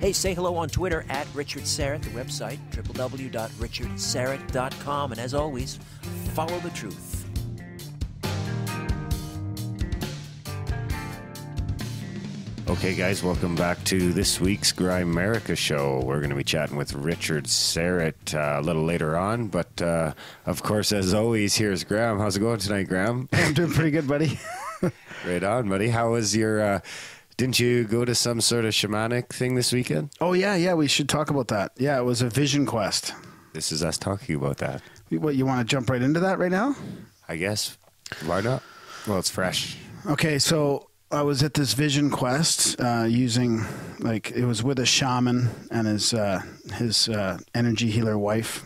Hey, say hello on Twitter at Richard Syrett, the website, www.richardsyrett.com. And as always, follow the truth. Okay, guys, welcome back to this week's Grimerica show. We're going to be chatting with Richard Syrett a little later on. But, of course, as always, here's Graham. How's it going tonight, Graham? I'm doing pretty good, buddy. Right on, buddy. How was your... didn't you go to some sort of shamanic thing this weekend? Oh, yeah. We should talk about that. Yeah, it was a vision quest. This is us talking about that. What, you want to jump right into that right now? I guess. Why not? Well, it's fresh. Okay, so... I was at this vision quest using, like, it was with a shaman and his energy healer wife,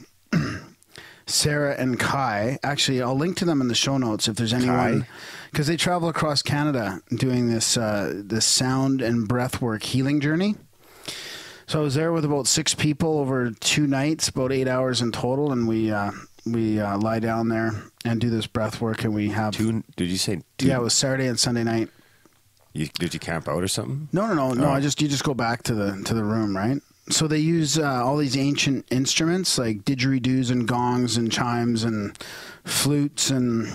Serah and Kai. Actually, I'll link to them in the show notes if there's anyone, because they travel across Canada doing this sound and breathwork healing journey. So I was there with about 6 people over 2 nights, about 8 hours in total, and we lie down there and do this breathwork, and we have... Did you say 2? Yeah, it was Saturday and Sunday night. Did you camp out or something? No. Oh. You just go back to the room, right? So they use all these ancient instruments like didgeridoos and gongs and chimes and flutes and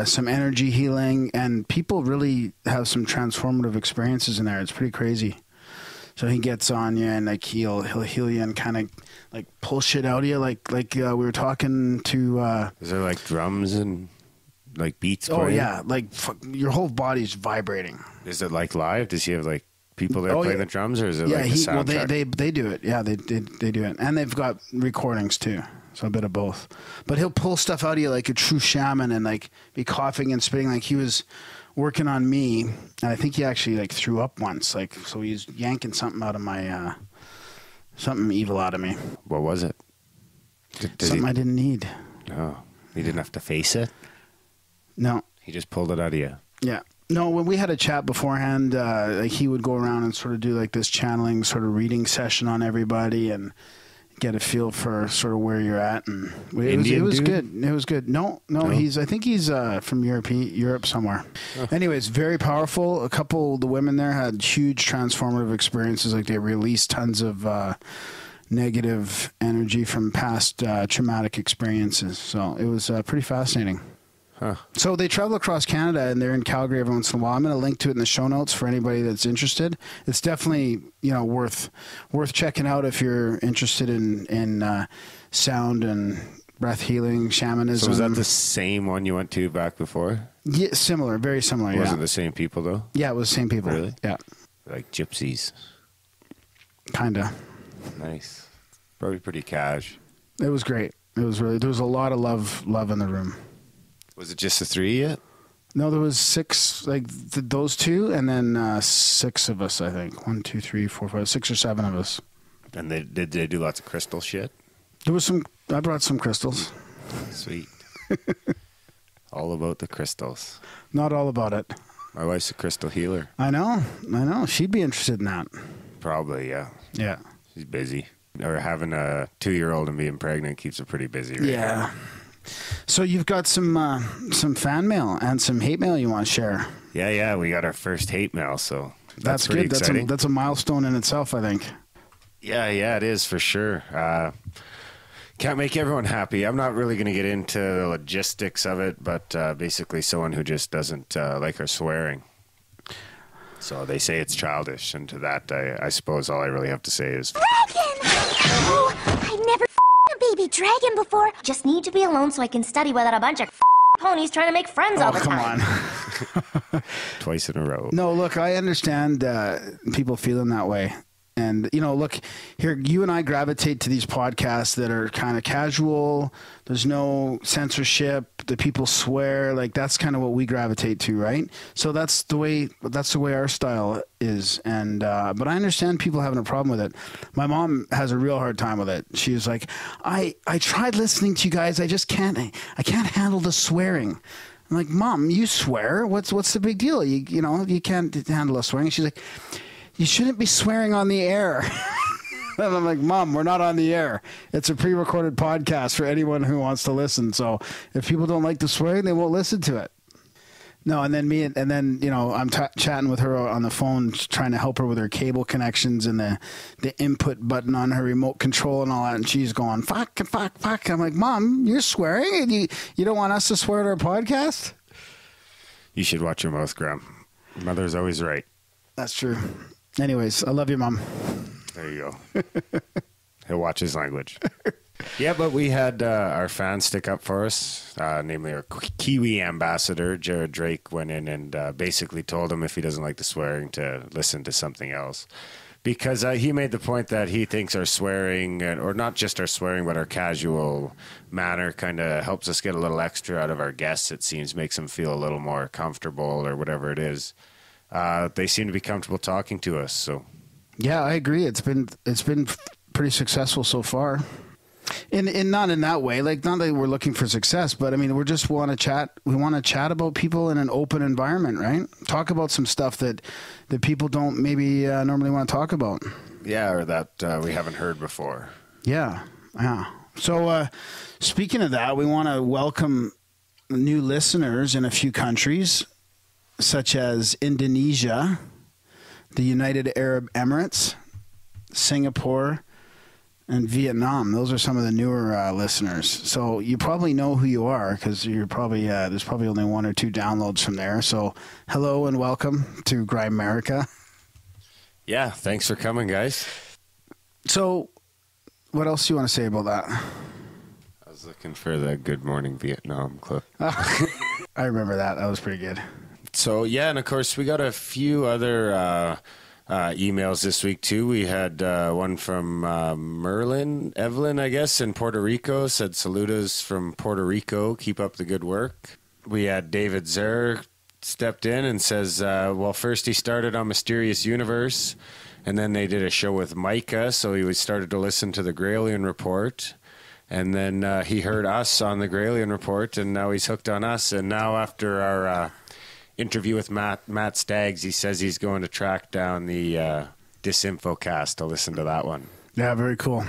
some energy healing, and people really have some transformative experiences in there. It's pretty crazy. So he gets on you and like he'll heal you and kind of like pull shit out of you like we were talking to. Is there like drums and like beats? Oh yeah, like your whole body's vibrating. Is it like live? Does he have like people there playing the drums, or is it like a soundtrack? Well, they do it. Yeah, they do it, and they've got recordings too, so a bit of both. But he'll pull stuff out of you like a true shaman, and like be coughing and spitting. Like he was working on me, and I think he actually like threw up once. Like so, he's yanking something out of my something evil out of me. What was it? Something I didn't need. Oh, he didn't have to face it. No, he just pulled it out of you. Yeah. No, when we had a chat beforehand, like he would go around and sort of do like this channeling sort of reading session on everybody and get a feel for sort of where you're at. And it was good. It was good. No. I think he's from Europe somewhere. Oh. Anyways, very powerful. A couple of the women there had huge transformative experiences. Like they released tons of negative energy from past traumatic experiences. So it was pretty fascinating. Huh. So they travel across Canada, and they're in Calgary every once in a while. I'm going to link to it in the show notes for anybody that's interested. It's definitely worth checking out if you're interested in sound and breath healing, shamanism. So was that the same one you went to back before? Yeah, similar, very similar. Was it the same people though? Yeah, it was the same people. Really? Yeah. Like gypsies. Kinda. Nice. Probably pretty cash. It was great. It was really. There was a lot of love in the room. Was it just the 3 yet? No, there was 6, like those 2, and then 6 of us, I think. 1, 2, 3, 4, 5, 6 or 7 of us. And did they do lots of crystal shit? There was some. I brought some crystals. Sweet. All about the crystals. Not all about it. My wife's a crystal healer. I know. She'd be interested in that. Probably, yeah. Yeah. She's busy. Or having a 2-year-old and being pregnant keeps her pretty busy. Right Yeah. now. So you've got some fan mail and some hate mail you want to share. Yeah. We got our first hate mail, so that's pretty good. exciting. That's a milestone in itself, I think. Yeah, it is for sure. Can't make everyone happy. I'm not really going to get into the logistics of it, but basically someone who just doesn't like our swearing. So they say it's childish, and to that, I suppose all I really have to say is... Dragon! Oh, I never a baby dragon before. Just need to be alone so I can study without a bunch of ponies trying to make friends all the time. Come on. Twice in a row. No, look, I understand people feeling that way. And, look, here, you and I gravitate to these podcasts that are kind of casual. There's no censorship. The people swear. Like, that's kind of what we gravitate to, right? So that's the way our style is. And but I understand people having a problem with it. My mom has a real hard time with it. She was like, I tried listening to you guys. I can't handle the swearing. I'm like, Mom, you swear. What's the big deal? You can't handle the swearing. She's like, you shouldn't be swearing on the air. And I'm like, Mom, we're not on the air. It's a pre-recorded podcast for anyone who wants to listen. So if people don't like the swearing, they won't listen to it. No, and then I'm chatting with her on the phone, trying to help her with her cable connections and the input button on her remote control and all that, and she's going, fuck. I'm like, Mom, you're swearing? And you don't want us to swear at our podcast? You should watch your mouth, Graham. Mother's always right. That's true. Anyways, I love you, Mom. There you go. He'll watch his language. Yeah, but we had our fans stick up for us, namely our Kiwi ambassador, Jared Drake, went in and basically told him if he doesn't like the swearing to listen to something else. Because he made the point that he thinks our swearing, or not just our swearing, but our casual manner kind of helps us get a little extra out of our guests, it seems, makes them feel a little more comfortable or whatever it is. They seem to be comfortable talking to us, so... Yeah, I agree. It's been pretty successful so far. And not in that way, like not that we're looking for success, but I mean, we just want to chat. We want to chat about people in an open environment, right? Talk about some stuff that people don't maybe normally want to talk about. Yeah, or that we haven't heard before. Yeah. So speaking of that, we want to welcome new listeners in a few countries, such as Indonesia, the United Arab Emirates, Singapore, and Vietnam. Those are some of the newer listeners. So you probably know who you are because you're probably there's probably only 1 or 2 downloads from there. So hello and welcome to Grimerica. Yeah, thanks for coming, guys. So what else do you want to say about that? I was looking for the Good Morning Vietnam clip. I remember that. That was pretty good. So, yeah, and of course, we got a few other emails this week, too. We had one from Evelyn, I guess, in Puerto Rico, said, saludos from Puerto Rico. Keep up the good work. We had David Zer stepped in and says, well, first he started on Mysterious Universe, and then they did a show with Micah, so he started to listen to the Gralien Report. And then he heard us on the Gralien Report, and now he's hooked on us. And now after our... interview with Matt Staggs, he says he's going to track down the Disinfocast to listen to that one. Yeah, very cool.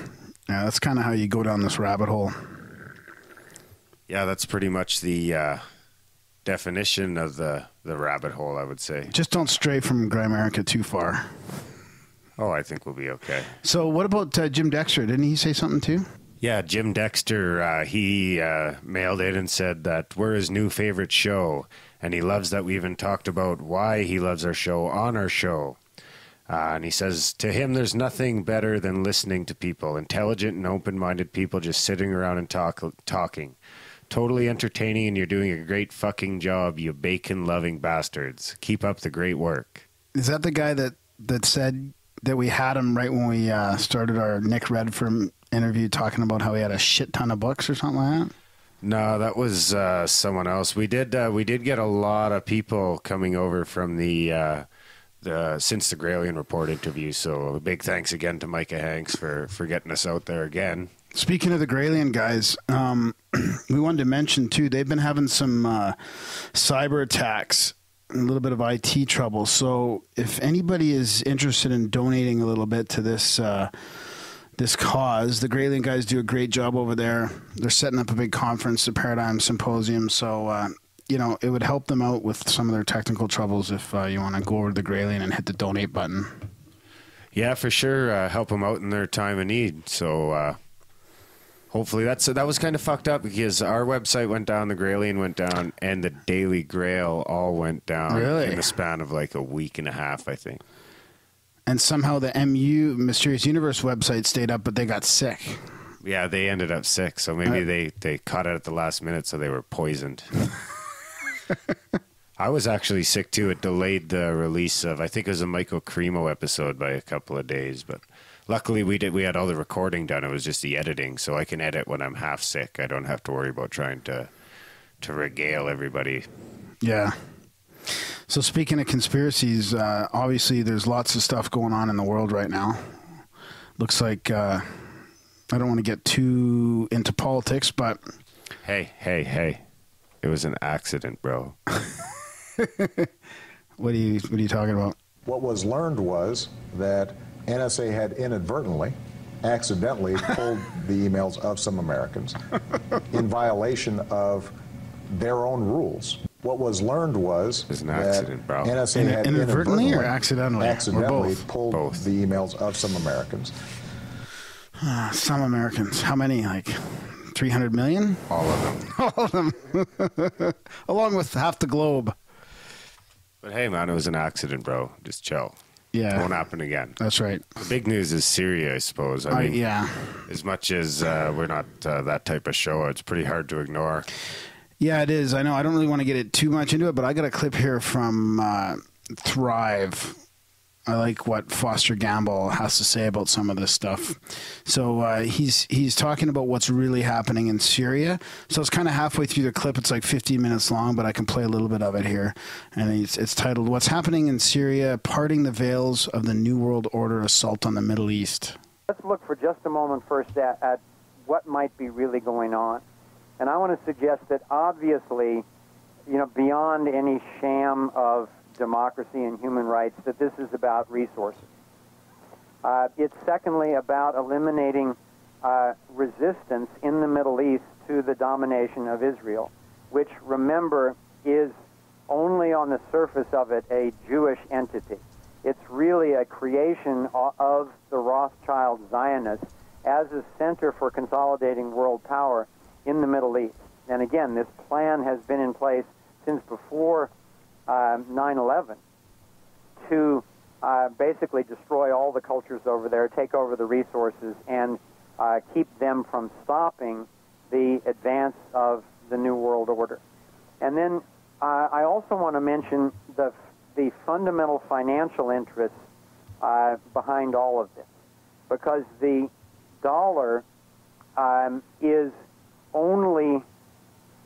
Yeah, that's kind of how you go down this rabbit hole. Yeah, that's pretty much the definition of the rabbit hole, I would say. Just don't stray from Grimerica too far. Oh, I think we'll be okay. So what about Jim Dexter? Didn't he say something too? Yeah, Jim Dexter, he mailed in and said that we're his new favorite show, and he loves that we even talked about why he loves our show on our show. And he says, to him, there's nothing better than listening to people, intelligent and open-minded people just sitting around and talking. Totally entertaining, and you're doing a great fucking job, you bacon-loving bastards. Keep up the great work. Is that the guy that said that we had him right when we started our Nick Redfern interview talking about how he had a shit ton of books or something like that? No, that was someone else. We did get a lot of people coming over from the since the Gralien Report interview. So a big thanks again to Micah Hanks for getting us out there again. Speaking of the Gralien guys, we wanted to mention too, they've been having some cyber attacks, a little bit of IT trouble. So if anybody is interested in donating a little bit to this cause, the Gralien guys do a great job over there. They're setting up a big conference, the Paradigm Symposium. So, it would help them out with some of their technical troubles if you want to go over to the Gralien and hit the donate button. Yeah, for sure. Help them out in their time of need. So hopefully that was kind of fucked up because our website went down, the Gralien went down, and the Daily Grail all went down in the span of like a week and a half, I think. And somehow the Mysterious Universe website stayed up, but they got sick. Yeah, they ended up sick. So maybe they caught it at the last minute, so they were poisoned. I was actually sick too. It delayed the release of, I think it was a Michael Cremo episode by a couple of days. But luckily we had all the recording done. It was just the editing. So I can edit when I'm half sick. I don't have to worry about trying to regale everybody. Yeah. So speaking of conspiracies, obviously there's lots of stuff going on in the world right now. Looks like, I don't want to get too into politics, but... Hey. It was an accident, bro. What are you talking about? What was learned was that NSA had inadvertently, accidentally pulled the emails of some Americans in violation of their own rules. What was learned was It's an that accident, bro. NSA had Inadvertently or accidentally? accidentally Or pulled Both. the emails of some Americans. Some Americans. How many? Like 300 million? All of them. All of them. Along with half the globe. But hey, man, it was an accident, bro. Just chill. Yeah. It won't happen again. That's right. The big news is Syria, I suppose. I mean, yeah. as much as we're not that type of show, it's pretty hard to ignore. Yeah, it is. I know. I don't really want to get it too much into it, but I got a clip here from Thrive. I like what Foster Gamble has to say about some of this stuff. So he's talking about what's really happening in Syria. So it's kind of halfway through the clip. It's like 15 minutes long, but I can play a little bit of it here. And it's titled, "What's Happening in Syria, Parting the Veils of the New World Order Assault on the Middle East." Let's look for just a moment first at what might be really going on. And I want to suggest that obviously, beyond any sham of democracy and human rights, that this is about resources. It's secondly about eliminating resistance in the Middle East to the domination of Israel, which, remember, is only on the surface of it a Jewish entity. It's really a creation of the Rothschild Zionists as a center for consolidating world power in the Middle East. And again, this plan has been in place since before 9/11 to basically destroy all the cultures over there, take over the resources, and keep them from stopping the advance of the New World Order. And then I also want to mention the fundamental financial interests behind all of this, because the dollar is only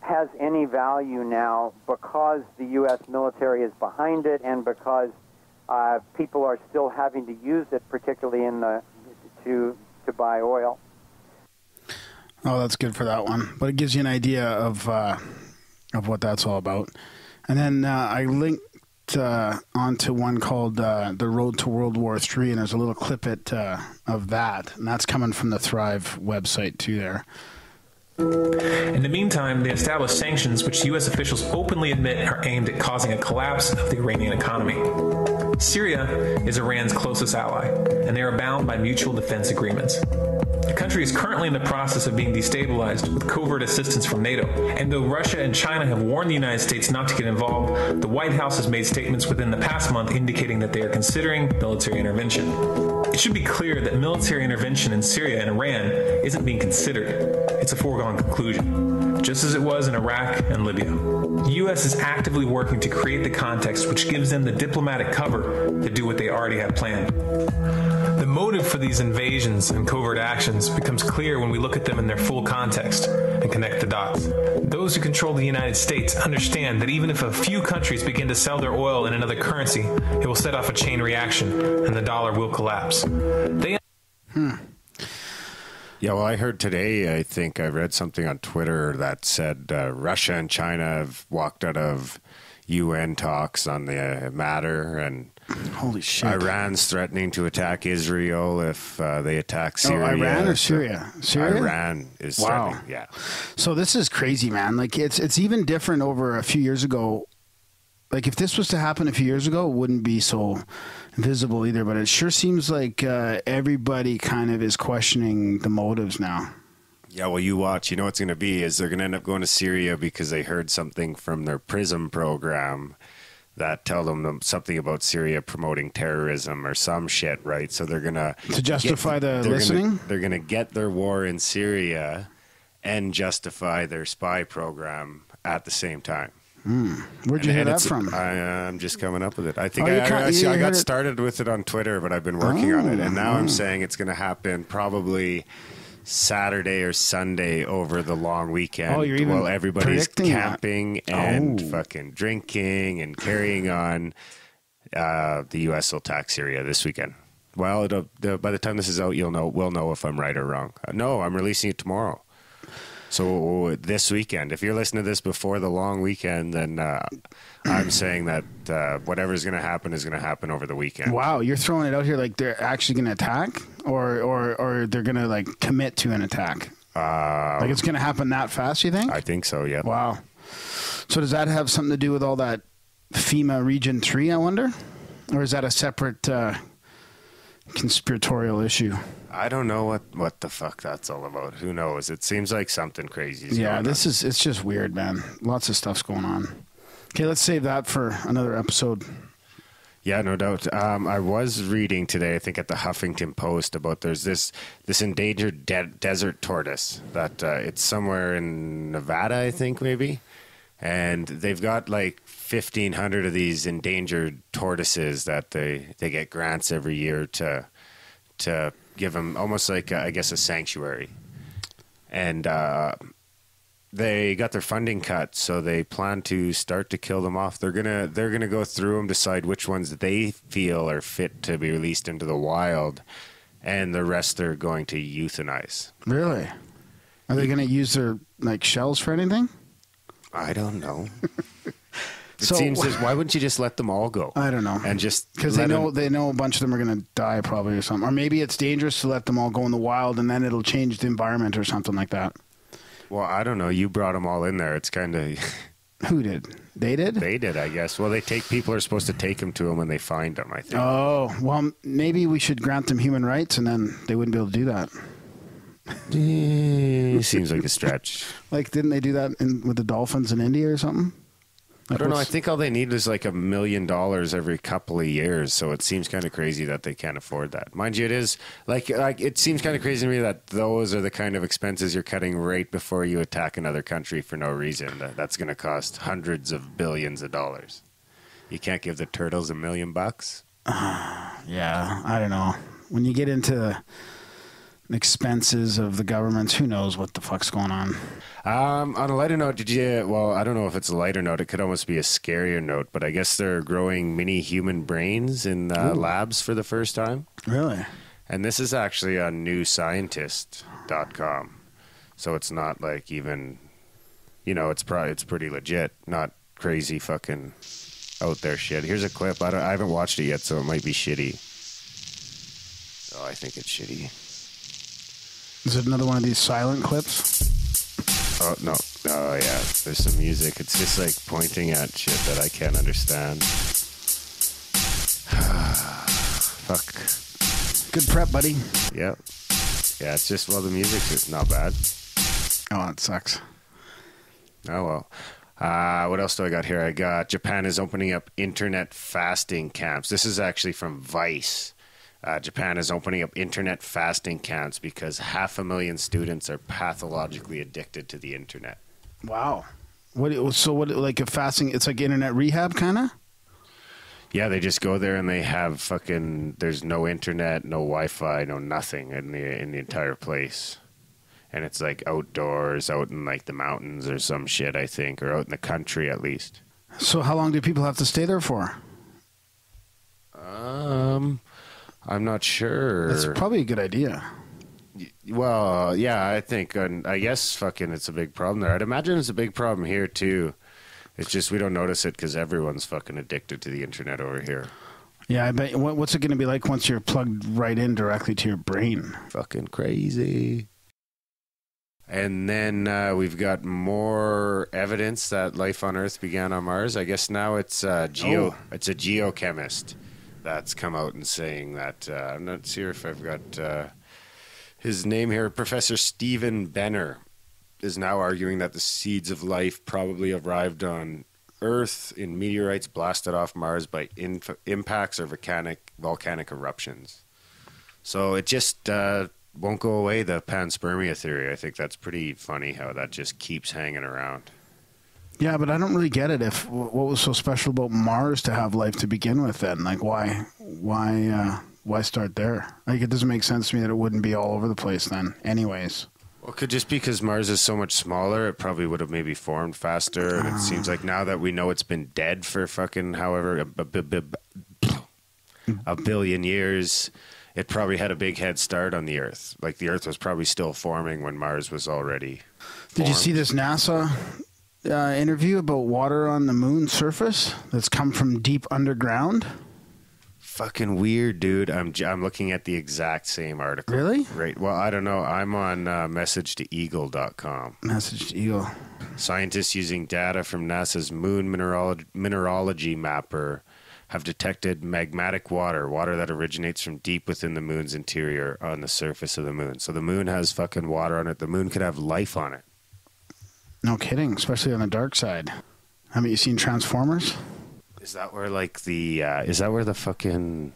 has any value now because the U.S. military is behind it, and because people are still having to use it, particularly to buy oil. Oh, that's good for that one. But it gives you an idea of what that's all about. And then I linked onto one called "The Road to World War III," and there's a little clip of that, and that's coming from the Thrive website too. There. In the meantime, they established sanctions which U.S. officials openly admit are aimed at causing a collapse of the Iranian economy. Syria is Iran's closest ally, and they are bound by mutual defense agreements. The country is currently in the process of being destabilized with covert assistance from NATO, and though Russia and China have warned the United States not to get involved, the White House has made statements within the past month indicating that they are considering military intervention. It should be clear that military intervention in Syria and Iran isn't being considered. It's a foregone conclusion, just as it was in Iraq and Libya. The U.S. is actively working to create the context which gives them the diplomatic cover to do what they already have planned. The motive for these invasions and covert actions becomes clear when we look at them in their full context and connect the dots. Those who control the United States understand that even if a few countries begin to sell their oil in another currency, it will set off a chain reaction and the dollar will collapse. Yeah, well, I heard today, I think I read something on Twitter that said Russia and China have walked out of UN talks on the matter, and Holy shit. Iran's threatening to attack Israel if they attack Syria. Oh, Iran or Syria? Syria? Iran is threatening, yeah. So this is crazy, man. Like, it's even different over a few years ago. Like, if this was to happen a few years ago, it wouldn't be so visible either. But it sure seems like everybody kind of is questioning the motives now. Yeah, well, you watch. You know what's going to be is they're going to end up going to Syria because they heard something from their PRISM program that tell them something about Syria promoting terrorism or some shit, right? So they're going to justify the listening? They're going to get their war in Syria and justify their spy program at the same time. Where'd you hear that from? I'm just coming up with it. I think I got started with it on Twitter, but I've been working on it. And now I'm saying it's going to happen probably Saturday or Sunday over the long weekend while everybody's camping and fucking drinking and carrying on. The U.S. will attack Syria this weekend. Well, by the time this is out, we'll know if I'm right or wrong. No, I'm releasing it tomorrow. So this weekend, if you're listening to this before the long weekend, then I'm saying that whatever's going to happen is going to happen over the weekend. Wow, you're throwing it out here like they're actually going to attack, or they're going to like commit to an attack. Like it's going to happen that fast, you think? I think so. Yeah. Wow. So does that have something to do with all that FEMA Region 3, I wonder? Or is that a separate conspiratorial issue? I don't know what the fuck that's all about. Who knows? It seems like something crazy is going on. It's just weird, man. Lots of stuff's going on. Okay, let's save that for another episode. Yeah, no doubt. I was reading today, I think at the Huffington Post, about there's this endangered desert tortoise that it's somewhere in Nevada, I think, maybe. And they've got like 1,500 of these endangered tortoises that they get grants every year to give them almost like, I guess, a sanctuary. And they got their funding cut, so they plan to start to kill them off. They're gonna go through them, decide which ones they feel are fit to be released into the wild, and the rest they're going to euthanize. Really? Are they going to use their like shells for anything? I don't know. It seems why wouldn't you just let them all go? I don't know. And just because they know a bunch of them are going to die probably or something. Or maybe it's dangerous to let them all go in the wild and then it'll change the environment or something like that. Well, I don't know. You brought them all in there. It's kind of... Who did? They did? They did, I guess. Well, people are supposed to take them to them when they find them, I think. Oh, well, maybe we should grant them human rights and then they wouldn't be able to do that. Seems like a stretch. Like, didn't they do that with the dolphins in India or something? I don't know. I think all they need is like $1 million every couple of years. So it seems kind of crazy that they can't afford that. Mind you, it is like it seems kind of crazy to me that those are the kind of expenses you're cutting right before you attack another country for no reason. That's going to cost hundreds of billions of dollars. You can't give the turtles $1 million. Yeah, I don't know. When you get into expenses of the governments, who knows what the fuck's going on. On a lighter note, I don't know if it's a lighter note. It could almost be a scarier note, but I guess they're growing mini human brains in labs for the first time. Really? And this is actually on newscientist.com. So it's not like even, it's pretty legit, not crazy fucking out there shit. Here's a clip. I haven't watched it yet, so it might be shitty. Oh, I think it's shitty. Is it another one of these silent clips? Oh, no. Oh, yeah. There's some music. It's just like pointing at shit that I can't understand. Fuck. Good prep, buddy. Yep. Yeah, it's just, the music's just not bad. Oh, it sucks. Oh, well. What else do I got here? I got Japan is opening up internet fasting camps. This is actually from Vice. Japan is opening up internet fasting camps because 500,000 students are pathologically addicted to the internet. Wow. What like a fasting, it's like internet rehab kind of? Yeah, they just go there and they have there's no internet, no Wi-Fi, no nothing in the entire place. And it's like outdoors, out in like the mountains or some shit, I think, or out in the country at least. So how long do people have to stay there for? I'm not sure. That's probably a good idea. Well, yeah, I think, I guess it's a big problem there. I'd imagine it's a big problem here, too. It's just we don't notice it because everyone's fucking addicted to the internet over here. Yeah, I bet. What's it going to be like once you're plugged right in directly to your brain? Fucking crazy. And then we've got more evidence that life on Earth began on Mars. I guess now it's it's a geochemist that's come out and saying that. I'm not sure if I've got his name here. Professor Stephen Benner is now arguing that the seeds of life probably arrived on Earth in meteorites blasted off Mars by impacts or volcanic eruptions. So it just won't go away, the panspermia theory. I think that's pretty funny how that just keeps hanging around. Yeah, but I don't really get it. What was so special about Mars to have life to begin with then? Like, why start there? Like, it doesn't make sense to me that it wouldn't be all over the place then anyways. Well, it could just be because Mars is so much smaller, it probably would have maybe formed faster. And it seems like now that we know it's been dead for fucking however a billion years, it probably had a big head start on the Earth. Like, the Earth was probably still forming when Mars was already formed. Did you see this NASA interview about water on the moon's surface that's come from deep underground? fucking weird, dude. I'm looking at the exact same article. Really? Right. Well, I don't know. I'm on messagetoeagle.com. Message to Eagle. Scientists using data from NASA's moon mineralogy mapper have detected magmatic water that originates from deep within the moon's interior on the surface of the moon. So the moon has fucking water on it. The moon could have life on it. No kidding, especially on the dark side. Haven't you seen Transformers? Is that where like the fucking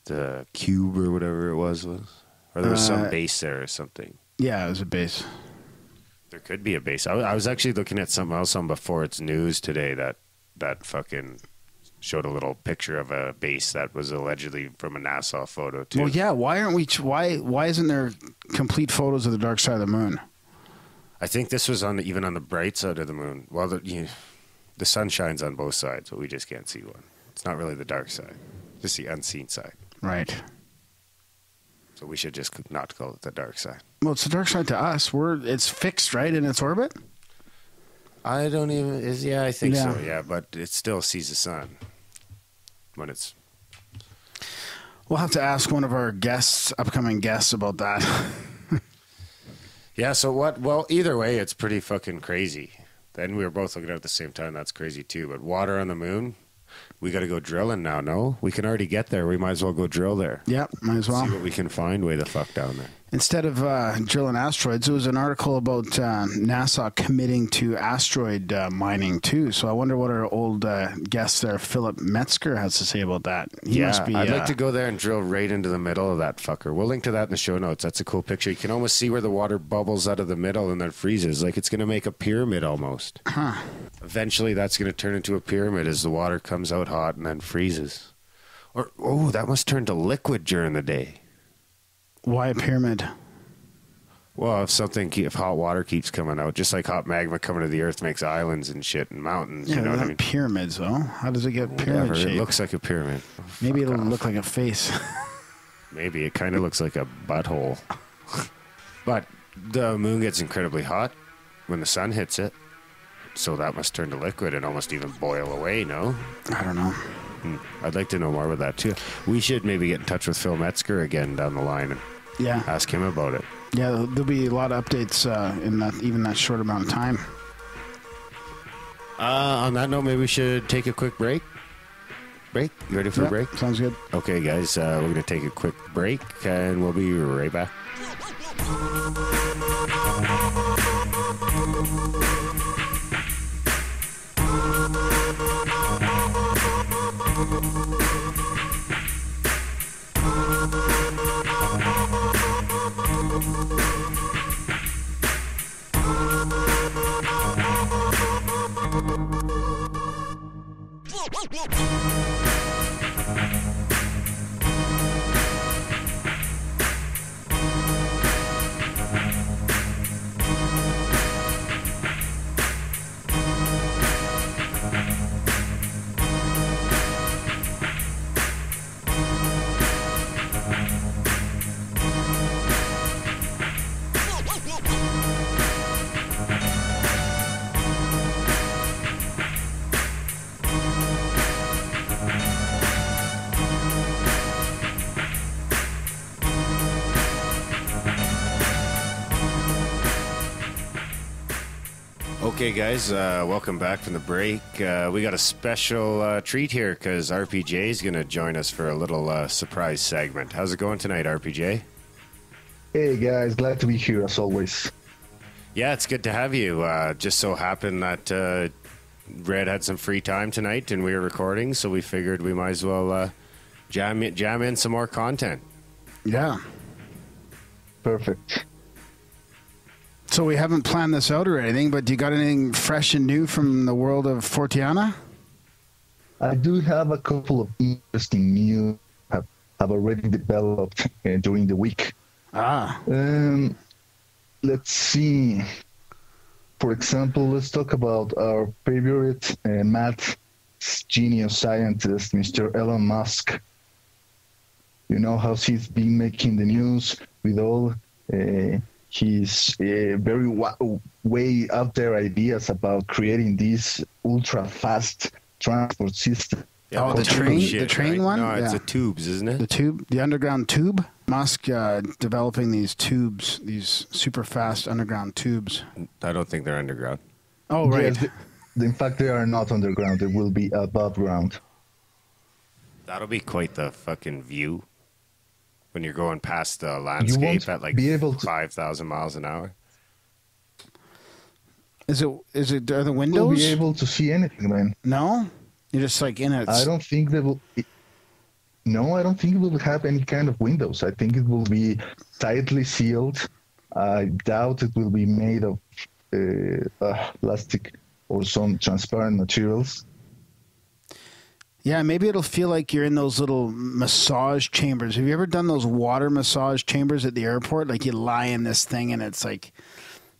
the cube or whatever it was? Or there was some base there or something? Yeah, it was a base. There could be a base. I was actually looking at something else on Before It's News today that fucking showed a little picture of a base that was allegedly from a NASA photo too. Well, yeah. Why aren't we? Why isn't there complete photos of the dark side of the moon? I think this was even on the bright side of the moon. Well, the sun shines on both sides, but we just can't see one. It's not really the dark side, just the unseen side. Right. So we should just not call it the dark side. Well, it's the dark side to us. It's fixed, right, in its orbit? I don't even... I think Yeah. so, yeah. But it still sees the sun when it's... We'll have to ask one of our upcoming guests about that. Yeah, so what... Well, either way, it's pretty fucking crazy. Then we were both looking at the same time. That's crazy, too. But water on the moon... We got to go drilling now, no? We can already get there. We might as well go drill there. Yeah, might as well. See what we can find way the fuck down there. Instead of drilling asteroids, there was an article about NASA committing to asteroid mining, too. So I wonder what our old guest there, Philip Metzger, has to say about that. He must be, I'd like to go there and drill right into the middle of that fucker. We'll link to that in the show notes. That's a cool picture. You can almost see where the water bubbles out of the middle and then freezes. Like it's going to make a pyramid almost. Huh. Eventually, that's going to turn into a pyramid as the water comes out hot and then freezes. Or, that must turn to liquid during the day. Why a pyramid? Well, if hot water keeps coming out, just like hot magma coming to the earth makes islands and shit and mountains, Yeah, you know what I mean? Pyramids, though. How does it get pyramid Whatever, shape? it looks like a pyramid. Maybe it'll off. look like a face. Maybe. It kind of looks like a butthole. But the moon gets incredibly hot when the sun hits it. So that must turn to liquid and almost even boil away, no? I don't know. I'd like to know more about that, too. We should maybe get in touch with Phil Metzger again down the line and ask him about it. Yeah, there'll be a lot of updates in that short amount of time. On that note, maybe we should take a quick break. You ready for a break? Sounds good. Okay, guys, we're going to take a quick break, and we'll be right back. Okay, guys, welcome back from the break. We got a special treat here because RPJ is going to join us for a little surprise segment. How's it going tonight, RPJ? Hey, guys, glad to be here as always. Yeah, it's good to have you. Just so happened that Red had some free time tonight and we were recording, so we figured we might as well jam in some more content. Yeah. Perfect. So we haven't planned this out or anything, but do you got anything fresh and new from the world of Fortiana? I do have a couple of interesting news have already developed during the week. Let's see. For example, let's talk about our favorite math genius scientist, Mr. Elon Musk. You know how he's been making the news with all his very way out there ideas about creating this ultra fast transport system Yeah, Oh, the train one? No, it's Yeah. the tubes, isn't it? The underground tube. Musk developing these tubes, these super fast underground tubes. I don't think they're underground. Oh, right. Yes, in fact, they are not underground. They will be above ground. That'll be quite the fucking view when you're going past the You landscape won't at like be able to. 5,000 miles an hour. Is it? Are the You will windows? be able to see anything, man. No, you're just like in it. I don't think they will. No, I don't think it will have any kind of windows. I think it will be tightly sealed. I doubt it will be made of plastic or some transparent materials. Yeah, maybe it'll feel like you're in those little massage chambers. Have you ever done those water massage chambers at the airport? Like you lie in this thing and it's like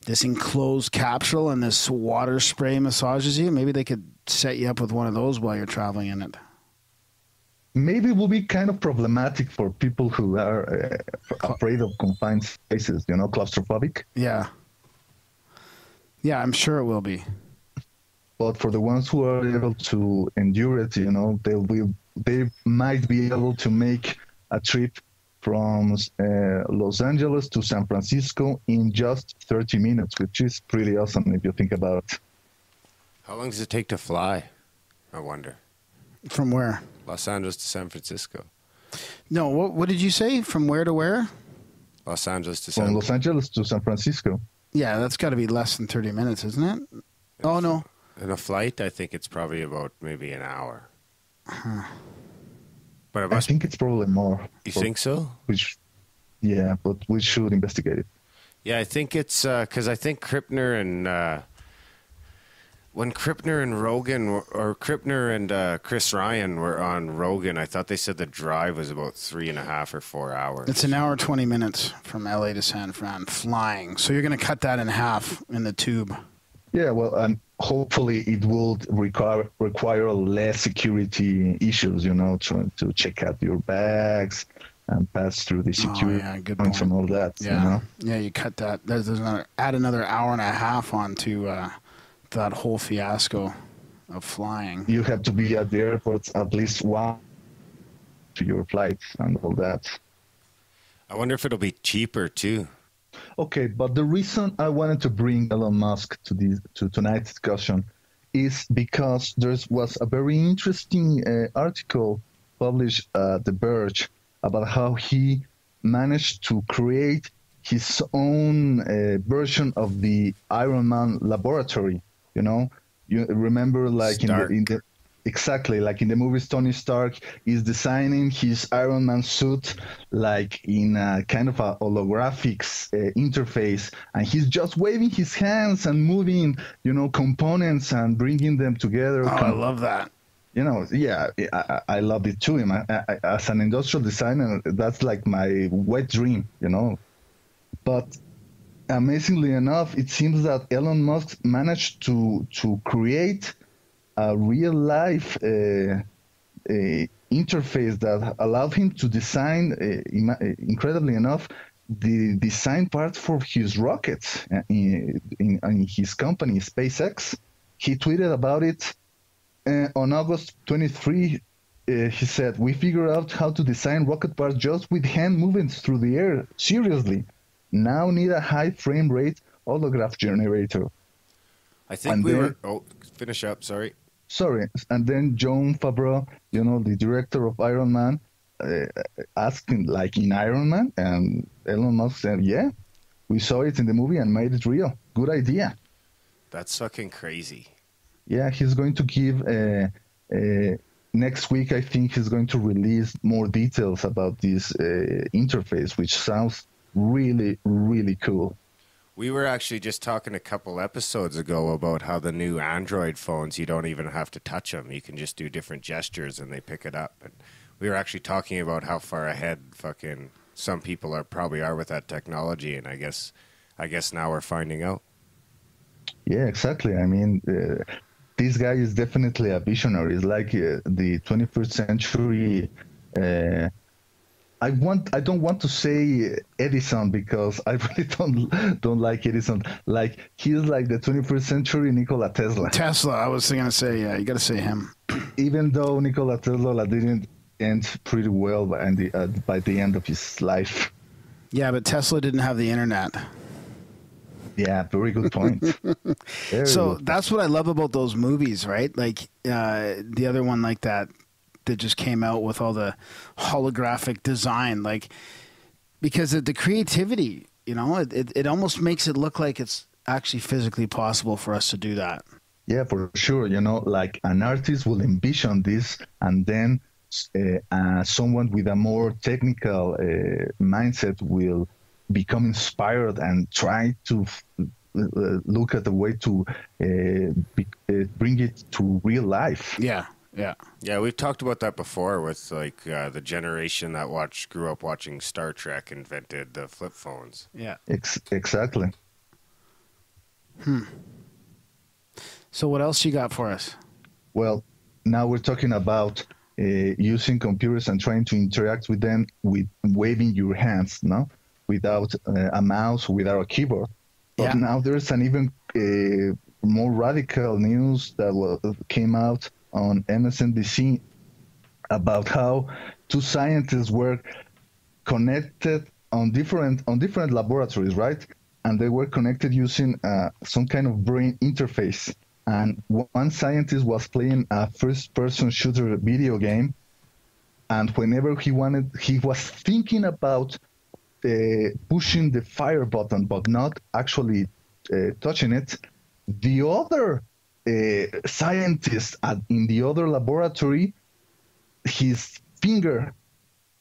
this enclosed capsule and this water spray massages you. Maybe they could set you up with one of those while you're traveling in it. Maybe it will be kind of problematic for people who are afraid of confined spaces, claustrophobic. Yeah. Yeah, I'm sure it will be. But for the ones who are able to endure it, they might be able to make a trip from Los Angeles to San Francisco in just 30 minutes, which is pretty awesome if you think about it. How long does it take to fly? I wonder. From where? Los Angeles to San Francisco. No, what did you say? From where to where? Los Angeles to From Los Angeles to San Francisco. Yeah, that's got to be less than 30 minutes, isn't it? Oh, no. In a flight, I think it's probably about maybe an hour. Huh. But I think it's probably more. You think so? But we should investigate it. Yeah, I think it's because I think Krippner and when Krippner and Rogan or Krippner and Chris Ryan were on Rogan, I thought they said the drive was about 3.5 or 4 hours. It's an hour 20 minutes from LA to San Fran flying. So you're going to cut that in half in the tube. Yeah, well, and hopefully it will require less security issues, to check out your bags and pass through the security good points point. and all that. Yeah, yeah, you cut that. Add another hour and a half onto that whole fiasco of flying. You have to be at the airport at least one to your flights and all that. I wonder if it'll be cheaper too. Okay, but the reason I wanted to bring Elon Musk to tonight's discussion is because there was a very interesting article published at The Verge about how he managed to create his own version of the Iron Man laboratory. You remember, like exactly like in the movies, Tony Stark is designing his Iron Man suit like in a kind of a holographics interface, and he's just waving his hands and moving, components and bringing them together. Oh, I love that. I love it too. As an industrial designer, that's like my wet dream, But amazingly enough, it seems that Elon Musk managed to create a real-life interface that allowed him to design, incredibly enough, the design part for his rockets in his company, SpaceX. He tweeted about it on August 23. He said, "We figured out how to design rocket parts just with hand movements through the air. Seriously. Now need a high frame rate holograph generator." I think finish up, sorry. And then Jon Favreau, the director of Iron Man, asked him, like in Iron Man, and Elon Musk said, "Yeah, we saw it in the movie and made it real. Good idea." That's fucking crazy. Yeah, he's going to give next week. I think he's going to release more details about this interface, which sounds really, really cool. We were actually just talking a couple episodes ago about how the new Android phones, you don't even have to touch them. You can just do different gestures and they pick it up. And we were actually talking about how far ahead fucking some people probably are with that technology. And I guess now we're finding out. Yeah, exactly. I mean, this guy is definitely a visionary. He's like the 21st century. I don't want to say Edison because I really don't like Edison. Like he's like the 21st century Nikola Tesla. I was going to say, yeah, you got to say him. even though Nikola Tesla didn't end pretty well by the end of his life. Yeah, but Tesla didn't have the internet. Yeah, very good point. That's what I love about those movies, right? Like the other one like that just came out with all the holographic design, like because of the creativity, you know, it almost makes it look like it's actually physically possible for us to do that. Yeah, for sure. You know, like an artist will envision this, and then someone with a more technical mindset will become inspired and try to look at the way to bring it to real life. Yeah. We've talked about that before with like the generation that grew up watching Star Trek invented the flip phones. Yeah, exactly. So what else you got for us? Well, now we're talking about using computers and trying to interact with them with waving your hands, no? Without a mouse, without a keyboard. But now there's an even more radical news that came out on MSNBC about how two scientists were connected on different laboratories, right? And they were connected using some kind of brain interface. And one scientist was playing a first-person shooter video game, and whenever he was thinking about pushing the fire button, but not actually touching it. The other scientist in the other laboratory, his finger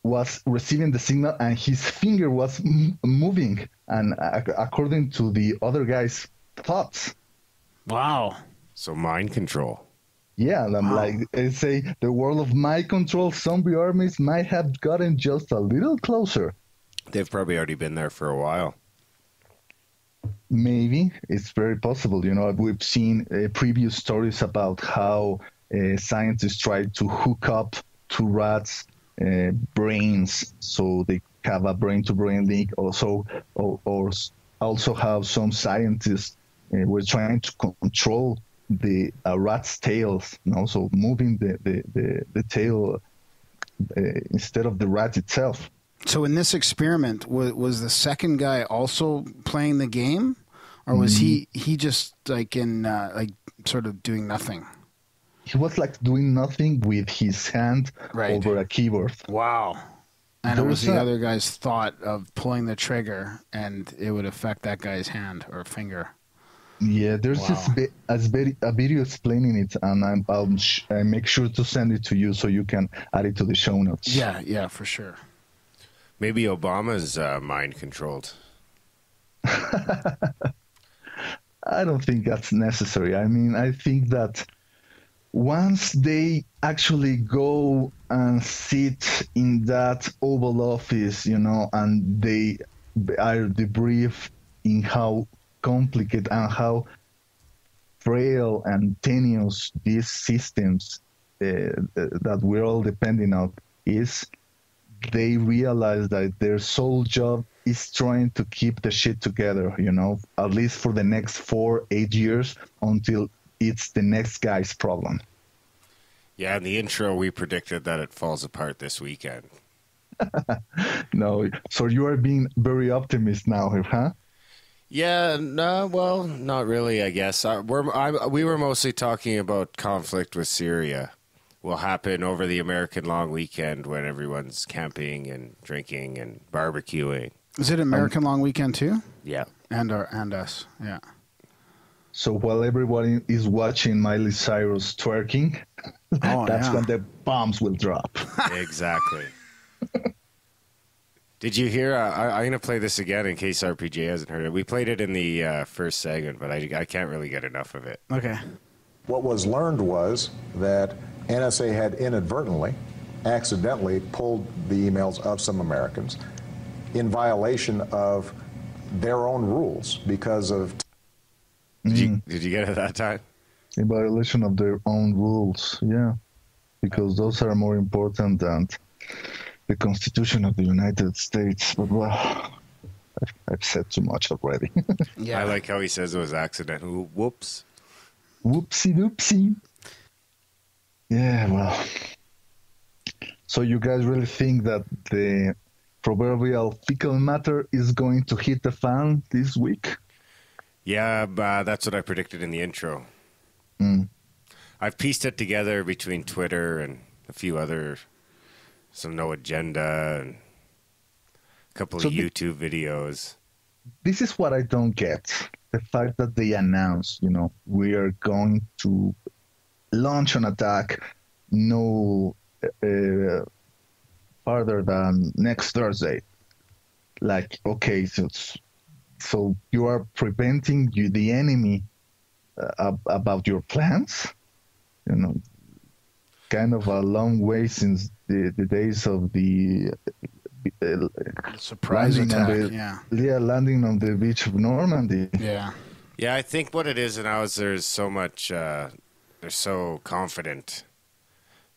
was receiving the signal, and his finger was moving, and according to the other guy's thoughts. Wow. So mind control. Yeah, like I say, the world of mind control zombie armies might have gotten just a little closer. They've probably already been there for a while. Maybe. It's very possible. You know, we've seen previous stories about how scientists tried to hook up to rats' brains so they have a brain-to-brain link. Also how some scientists were trying to control the rat's tails, you know, so moving the tail instead of the rat itself. So in this experiment, was the second guy also playing the game, or was he just like sort of doing nothing? He was like doing nothing with his hand over a keyboard. Wow. And it was the other guy's thought of pulling the trigger, and it would affect that guy's hand or finger. Yeah, there's a video explaining it, and I'll make sure to send it to you so you can add it to the show notes. Yeah, for sure. Maybe Obama's mind controlled. I don't think that's necessary. I mean, I think that once they actually go and sit in that Oval Office, you know, and they are debriefed in how complicated and how frail and tenuous these systems that we're all depending on is, they realize that their sole job is trying to keep the shit together, you know, at least for the next 4-8 years until it's the next guy's problem. Yeah, in the intro, we predicted that it falls apart this weekend. No, so you are being very optimistic now, huh? Yeah, no, well, not really, I guess. We were mostly talking about conflict with Syria. Will happen over the American long weekend when everyone's camping and drinking and barbecuing. Is it American long weekend too? Yeah. And us, yeah. So while everybody is watching Miley Cyrus twerking, that's when the bombs will drop. Exactly. Did you hear? I'm going to play this again in case RPG hasn't heard it. We played it in the first segment, but I can't really get enough of it. Okay. What was learned was that NSA had inadvertently, accidentally pulled the emails of some Americans in violation of their own rules because of... Did you get it that time? In violation of their own rules, yeah. Because those are more important than the Constitution of the United States. But, well, I've said too much already. Yeah. I like how he says it was accidental. Whoops. Whoopsie doopsie. Yeah, well. So you guys really think that the proverbial fecal matter is going to hit the fan this week? Yeah, that's what I predicted in the intro. I've pieced it together between Twitter and a few other, some No Agenda and a couple of YouTube videos. This is what I don't get. The fact that they announce, we are going to launch an attack no farther than next Thursday. Like, okay, so you are preventing the enemy about your plans? Kind of a long way since the days of the surprise attack. Landing on the beach of Normandy. Yeah. Yeah, I think what it is now is there's so much, they're so confident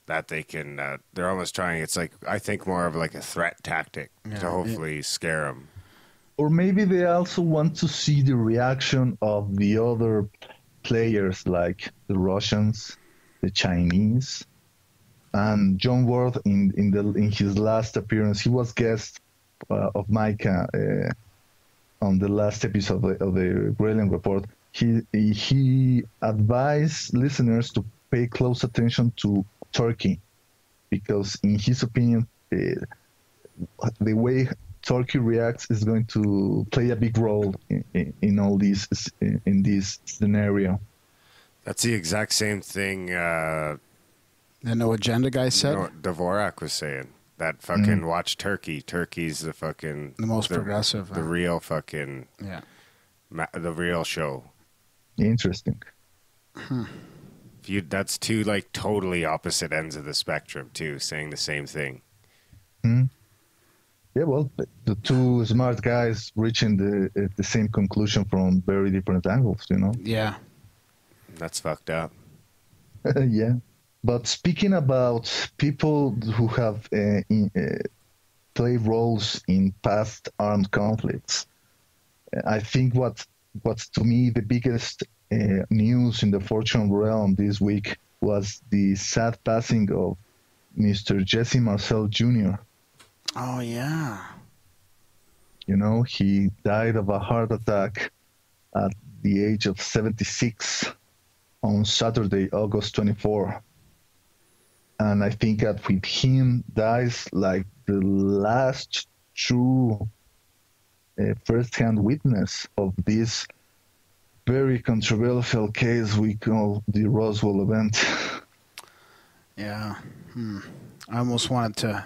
that they can, they're almost trying, it's like, I think more of like a threat tactic to hopefully scare them. Or maybe they also want to see the reaction of the other players, like the Russians, the Chinese, and John Ward in his last appearance. He was guest of Micah on the last episode of the Gremlin Report. He advised listeners to pay close attention to Turkey, because in his opinion, the way Turkey reacts is going to play a big role in all these in this scenario. That's the exact same thing the No Agenda guy said. Dvorak was saying that fucking watch Turkey. Turkey's the most progressive, the real fucking the real show. Interesting. That's two like totally opposite ends of the spectrum too, saying the same thing. Yeah, well, the two smart guys reaching the same conclusion from very different angles, Yeah. That's fucked up. Yeah. But speaking about people who have played roles in past armed conflicts, I think what's to me the biggest news in the fortune realm this week was the sad passing of Mr. Jesse Marcel Jr. Oh, yeah. He died of a heart attack at the age of 76 on Saturday, August 24. And I think that with him dies like the last true first-hand witness of this very controversial case we call the Roswell event. Yeah. I almost wanted to.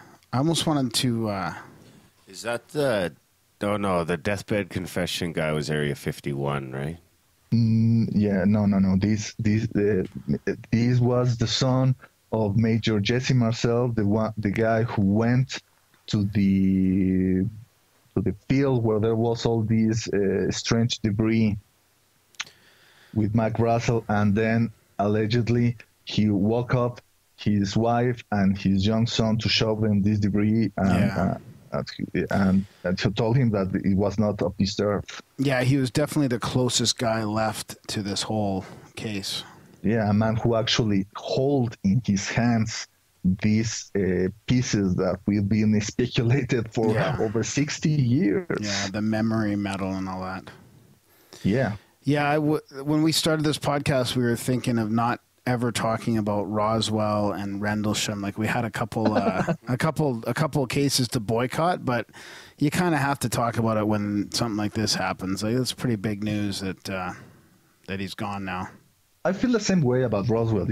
Is that the? Oh no, the deathbed confession guy was Area 51, right? Yeah, no. This was the son of Major Jesse Marcel, the guy who went to the field where there was all these strange debris with Mac Russell, and then allegedly he woke up his wife and his young son to show them this debris, and he told him that it was not of this earth. Yeah, he was definitely the closest guy left to this whole case. Yeah, a man who actually held in his hands these pieces that we've been speculated for over 60 years. Yeah, the memory metal and all that. Yeah. Yeah, when we started this podcast, we were thinking of not ever talking about Roswell and Rendlesham. Like, we had a couple cases to boycott, but you kind of have to talk about it when something like this happens. Like, it's pretty big news that he's gone now. I feel the same way about Roswell.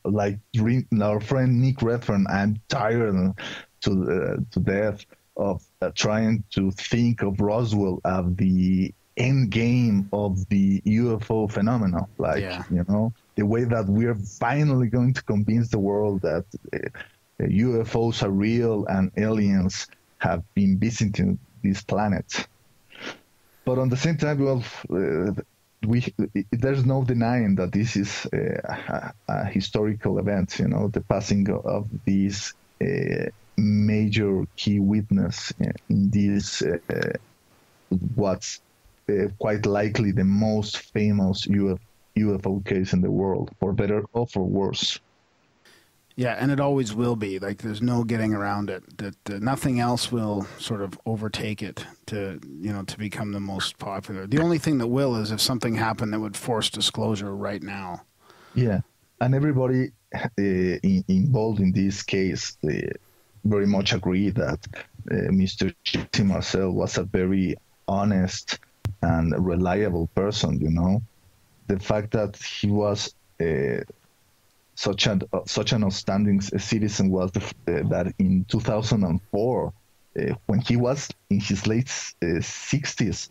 Like our friend Nick Redfern, I'm tired to death of trying to think of Roswell as the end game of the UFO phenomenon. The way that we're finally going to convince the world that UFOs are real and aliens have been visiting this planet. But on the same time, there's no denying that this is a historical event, the passing of this major key witness in this, what's quite likely the most famous UFO case in the world, for better or for worse. Yeah, and it always will be. Like, there's no getting around it. That nothing else will sort of overtake it to become the most popular. The only thing that will is if something happened that would force disclosure right now. Yeah, and everybody involved in this case very much agree that Mr. Marcel was a very honest and reliable person. The fact that he was such an outstanding citizen was that in 2004, when he was in his late 60s,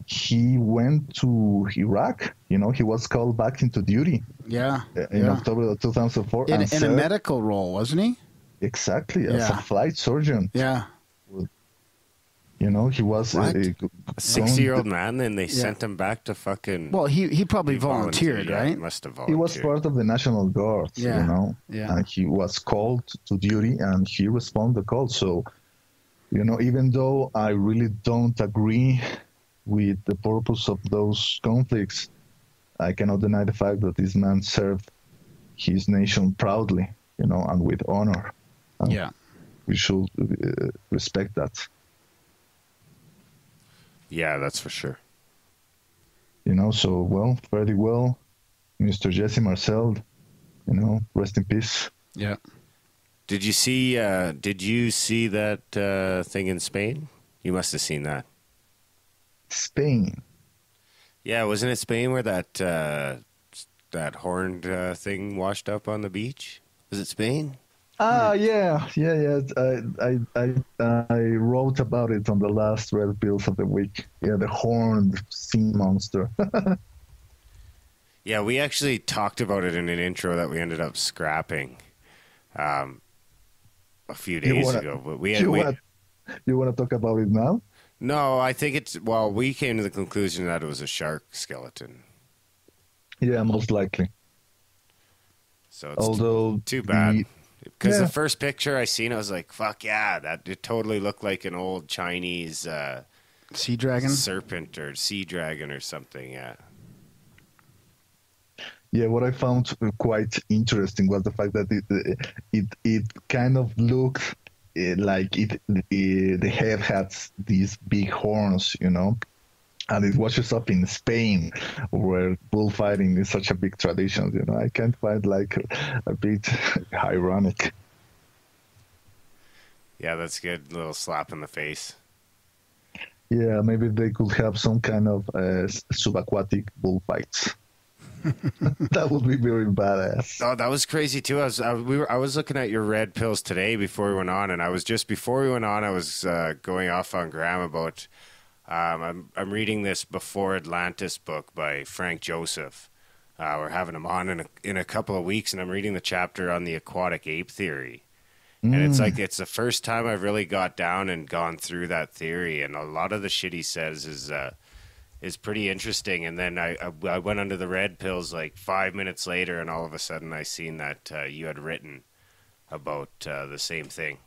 he went to Iraq. He was called back into duty. Yeah. In October of 2004. In a medical role, wasn't he? Exactly, as a flight surgeon. Yeah. He was a 60-year-old man, and they sent him back to fucking... Well, he probably volunteered, right? He must have volunteered. He was part of the National Guard, Yeah. And he was called to duty, and he responded to the call. So, even though I really don't agree with the purpose of those conflicts, I cannot deny the fact that this man served his nation proudly, and with honor. Yeah. We should respect that. Yeah, that's for sure. So, fairly well, Mr. Jesse Marcel, rest in peace. Yeah. Did you see that thing in Spain? You must have seen that. Spain. Yeah, wasn't it Spain where that horned thing washed up on the beach? Was it Spain? Yeah. I wrote about it on the last Red Pills of the week. Yeah, the horned sea monster. Yeah, we actually talked about it in an intro that we ended up scrapping a few days ago. But you want to talk about it now? No, I think we came to the conclusion that it was a shark skeleton. Yeah, most likely. So it's too bad. Because the first picture I seen, I was like, fuck yeah, it totally looked like an old Chinese sea dragon? Serpent or sea dragon or something, yeah. Yeah, what I found quite interesting was the fact that it kind of looked like the head had these big horns, and it washes up in Spain, where bullfighting is such a big tradition. I can't find a bit ironic. Yeah, that's good. A little slap in the face. Yeah, maybe they could have some kind of subaquatic bullfights. That would be very badass. Oh, that was crazy too. I was looking at your red pills today before we went on, and I was going off on Graham about. I'm reading this Before Atlantis book by Frank Joseph. We're having him on in a couple of weeks, and I'm reading the chapter on the aquatic ape theory. And it's the first time I've really got down and gone through that theory, and a lot of the shit he says is pretty interesting. And then I went under the red pills 5 minutes later, and all of a sudden I seen that you had written about the same thing.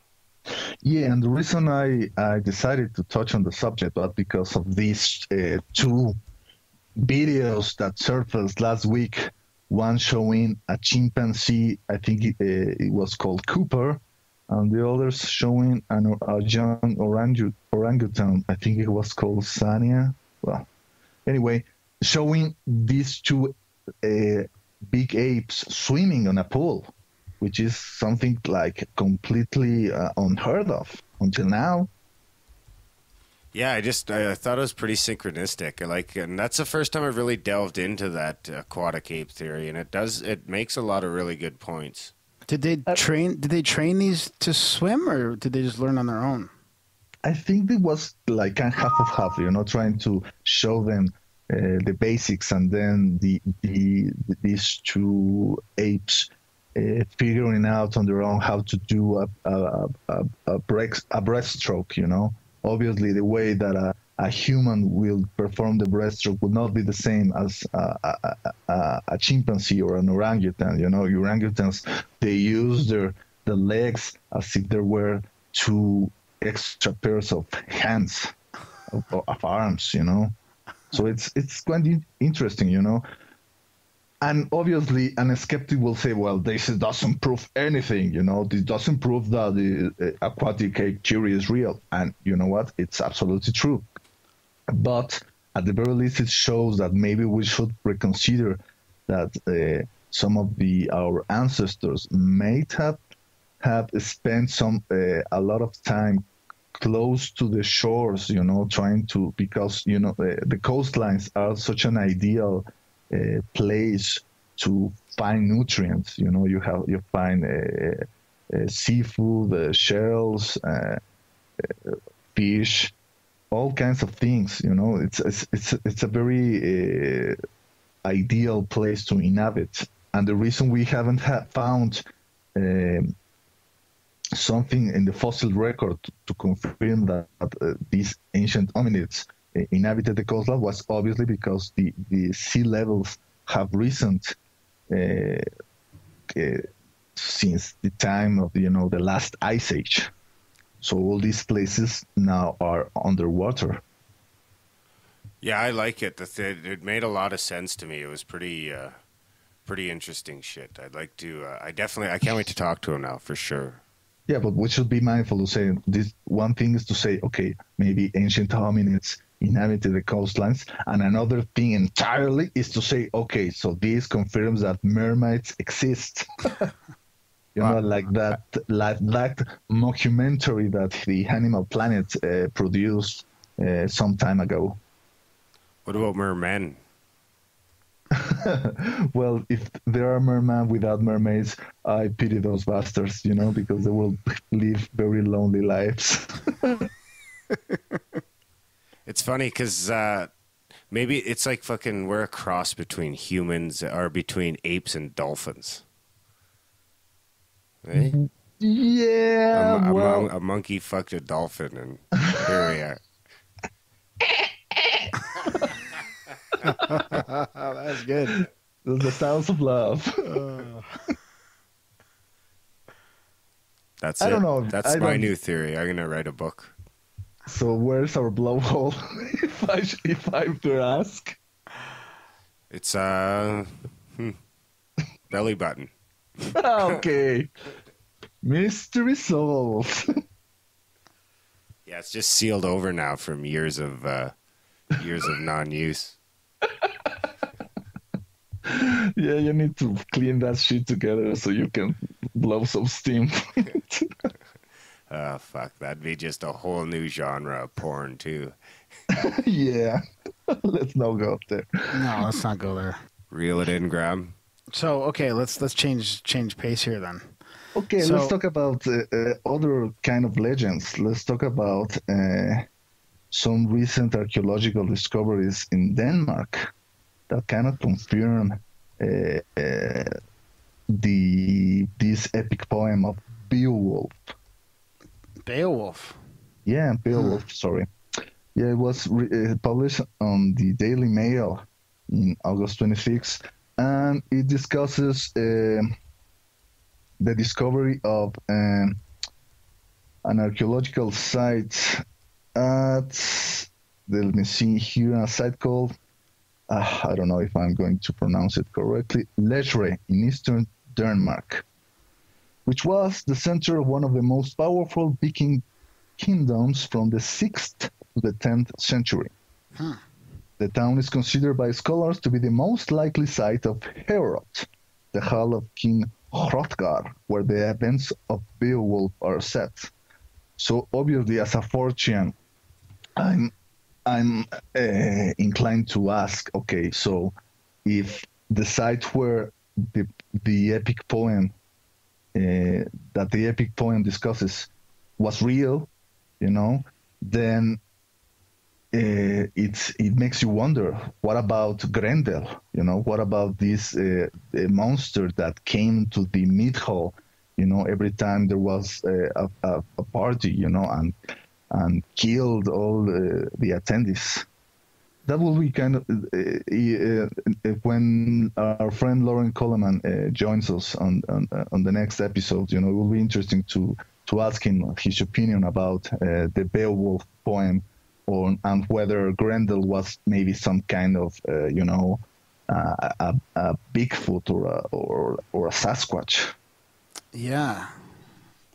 Yeah, and the reason I decided to touch on the subject was because of these two videos that surfaced last week. One showing a chimpanzee, I think it was called Cooper, and the others showing a young orangutan, I think it was called Sania. Well, anyway, showing these two big apes swimming on a pool, which is something completely unheard of until now. Yeah, I thought it was pretty synchronistic. And that's the first time I've really delved into that aquatic ape theory, and it makes a lot of really good points. Did they train these to swim, or did they just learn on their own? I think it was half of half, trying to show them the basics, and then these two apes figuring out on their own how to do a breaststroke. Obviously, the way that a human will perform the breaststroke would not be the same as a chimpanzee or an orangutan. Orangutans, they use the legs as if there were two extra pairs of hands, of arms. So it's quite interesting. And obviously, a skeptic will say, well, this doesn't prove anything, this doesn't prove that the aquatic ape theory is real. And you know what? It's absolutely true. But at the very least, it shows that maybe we should reconsider that some of our ancestors may have spent a lot of time close to the shores, trying to, because, the coastlines are such an ideal place to find nutrients. You find seafood, shells, fish, all kinds of things. It's a very ideal place to inhabit. And the reason we haven't found something in the fossil record to confirm that these ancient hominids inhabited the coastline was obviously because the sea levels have risen since the time of the last ice age. So all these places now are underwater. Yeah, I like it. It made a lot of sense to me. It was pretty interesting shit. I'd like to. I can't wait to talk to him now for sure. Yeah, but we should be mindful of saying this. One thing is to say, okay, maybe ancient hominids inhabited the coastlines, and another thing entirely is to say, okay, so this confirms that mermaids exist. Like that mockumentary that the Animal Planet produced some time ago. What about mermen? Well, if there are mermen without mermaids, I pity those bastards, because they will live very lonely lives. It's funny because maybe it's like fucking we're a cross between humans or between apes and dolphins. Eh? Yeah, a monkey fucked a dolphin, and here we are. That's good. The sounds of love. That's I it. don't know. That's my new theory. I'm gonna write a book. So where's our blowhole? if I were ask, it's belly button. Okay, mystery solved. Yeah, it's just sealed over now from years of non-use. Yeah, you need to clean that shit together so you can blow some steam. Oh, fuck. That'd be just a whole new genre of porn, too. Yeah. Let's not go up there. No, let's not go there. Reel it in, Graham. So, okay, let's change pace here then. Okay, let's talk about other kind of legends. Let's talk about some recent archaeological discoveries in Denmark that kind of confirm this epic poem of Beowulf. Beowulf. Yeah, Beowulf. Sorry. Yeah, it was published on the Daily Mail in August 26, and it discusses the discovery of an archaeological site at, let me see here, a site called, I don't know if I'm going to pronounce it correctly, Læsø in eastern Denmark, which was the center of one of the most powerful Viking kingdoms from the 6th to the 10th century. The town is considered by scholars to be the most likely site of Heorot, the hall of King Hrothgar, where the events of Beowulf are set. So obviously, as a Fortean, I'm inclined to ask, okay, so if the site where the epic poem that the epic poem discusses was real, then it makes you wonder, what about Grendel? What about this monster that came to the mead hall, every time there was a party, and killed all the attendees? That will be kind of when our friend Lauren Coleman joins us on the next episode. It will be interesting to ask him his opinion about the Beowulf poem, and whether Grendel was maybe some kind of a Bigfoot or a Sasquatch. Yeah.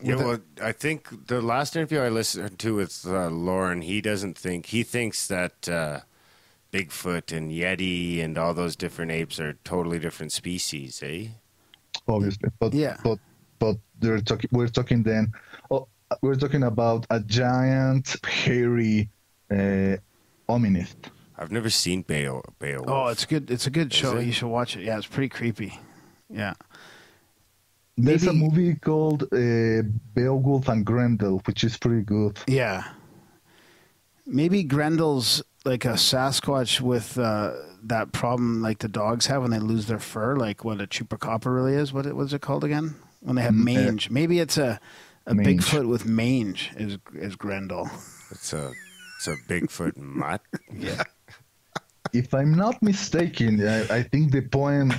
Yeah, well, I think the last interview I listened to with Lauren, he thinks that Bigfoot and Yeti and all those different apes are totally different species, eh? Obviously, but we're talking then. Oh, we're talking about a giant, hairy hominid. I've never seen Beowulf. Oh, it's good. It's a good show. You should watch it. Yeah, it's pretty creepy. Yeah. There's a movie called Beowulf and Grendel, which is pretty good. Yeah. Maybe Grendel's like a Sasquatch with that problem like the dogs have when they lose their fur, like what a chupacabra really is. What was it called again? When they have mange. Maybe it's a Bigfoot with mange is Grendel. It's a Bigfoot mutt. Yeah. If I'm not mistaken, I think the poem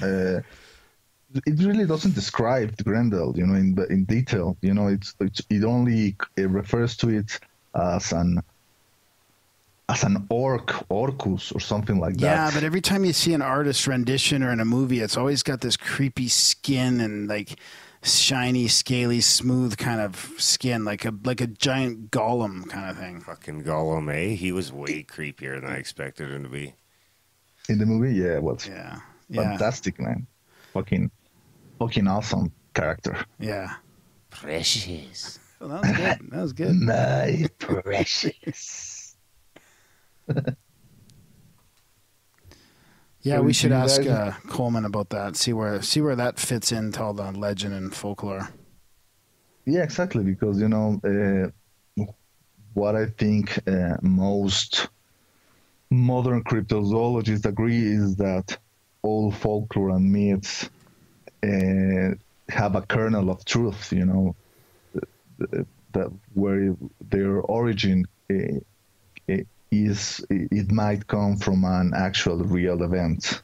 it really doesn't describe Grendel, in detail. It only refers to it as an orcus or something like that. Yeah, but every time you see an artist rendition or in a movie, it's always got this creepy skin and like shiny, scaly, smooth kind of skin, like a giant golem kind of thing. Fucking Gollum, eh? He was way creepier than I expected him to be. In the movie, yeah, it was fantastic, man. Fucking awesome character. Yeah. Precious. Well, that was good. That was good. My precious. Yeah, we should ask Coleman about that. See where that fits into all the legend and folklore. Yeah, exactly. Because what I think most modern cryptozoologists agree is that all folklore and myths have a kernel of truth. That where their origin is, it might come from an actual real event.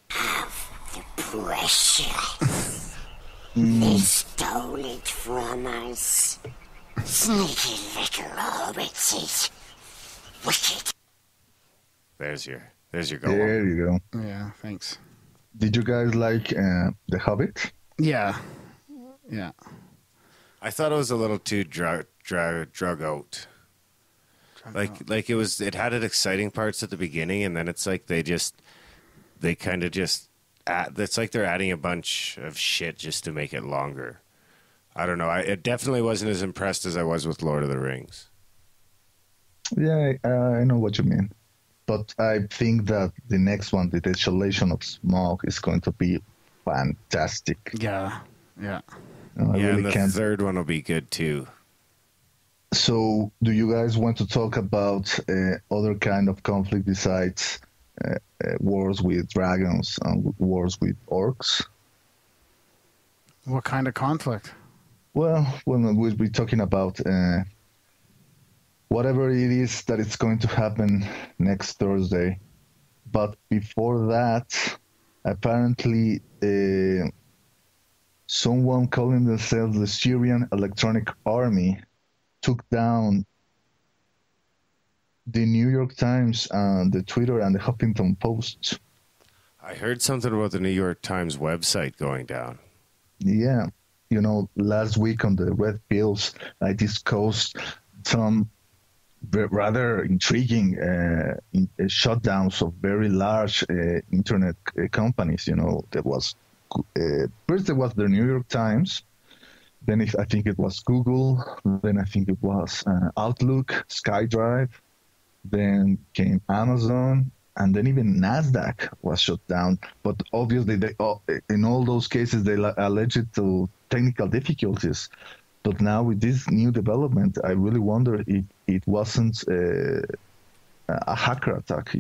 The precious. They stole it from us. Sneaky little hobbitses. Wicked. There's your goal. There you go. Yeah, thanks. Did you guys like The Hobbit? Yeah. Yeah. I thought it was a little too drug out. Like it had its exciting parts at the beginning, and then it's like it's like they're adding a bunch of shit just to make it longer. I don't know. It definitely wasn't as impressed as I was with Lord of the Rings. Yeah, I know what you mean. But I think that the next one, The Desolation of Smaug, is going to be fantastic. Yeah, yeah. And the third one will be good too. So, do you guys want to talk about other kind of conflict besides wars with dragons and wars with orcs? What kind of conflict? Well, we'll be talking about whatever it is that it's going to happen next Thursday. But before that, apparently someone calling themselves the Syrian Electronic Army took down the New York Times and the Twitter and the Huffington Post. I heard something about the New York Times website going down. Yeah. Last week on the Red Pills, I discussed some rather intriguing shutdowns of very large internet companies. There was first there was the New York Times, then I think it was Google, then I think it was Outlook, SkyDrive, then came Amazon, and then even NASDAQ was shut down. But obviously, in all those cases, they alleged to technical difficulties. But now with this new development, I really wonder if it wasn't a hacker attack,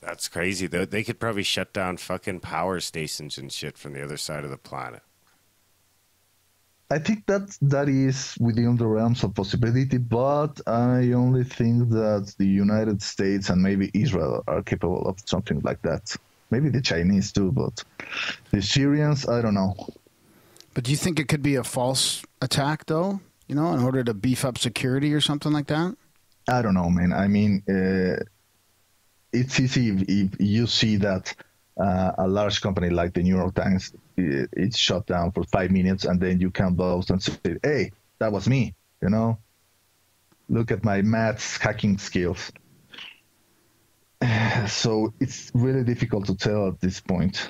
That's crazy. They could probably shut down fucking power stations and shit from the other side of the planet. I think that is within the realms of possibility, but I only think that the United States and maybe Israel are capable of something like that. Maybe the Chinese too, but the Syrians, I don't know. But do you think it could be a false attack, though? In order to beef up security or something like that? I don't know, man. I mean, it's easy if you see that a large company like the New York Times, it's shut down for 5 minutes, and then you can boast and say, hey, that was me, you know? Look at my maths hacking skills. So it's really difficult to tell at this point.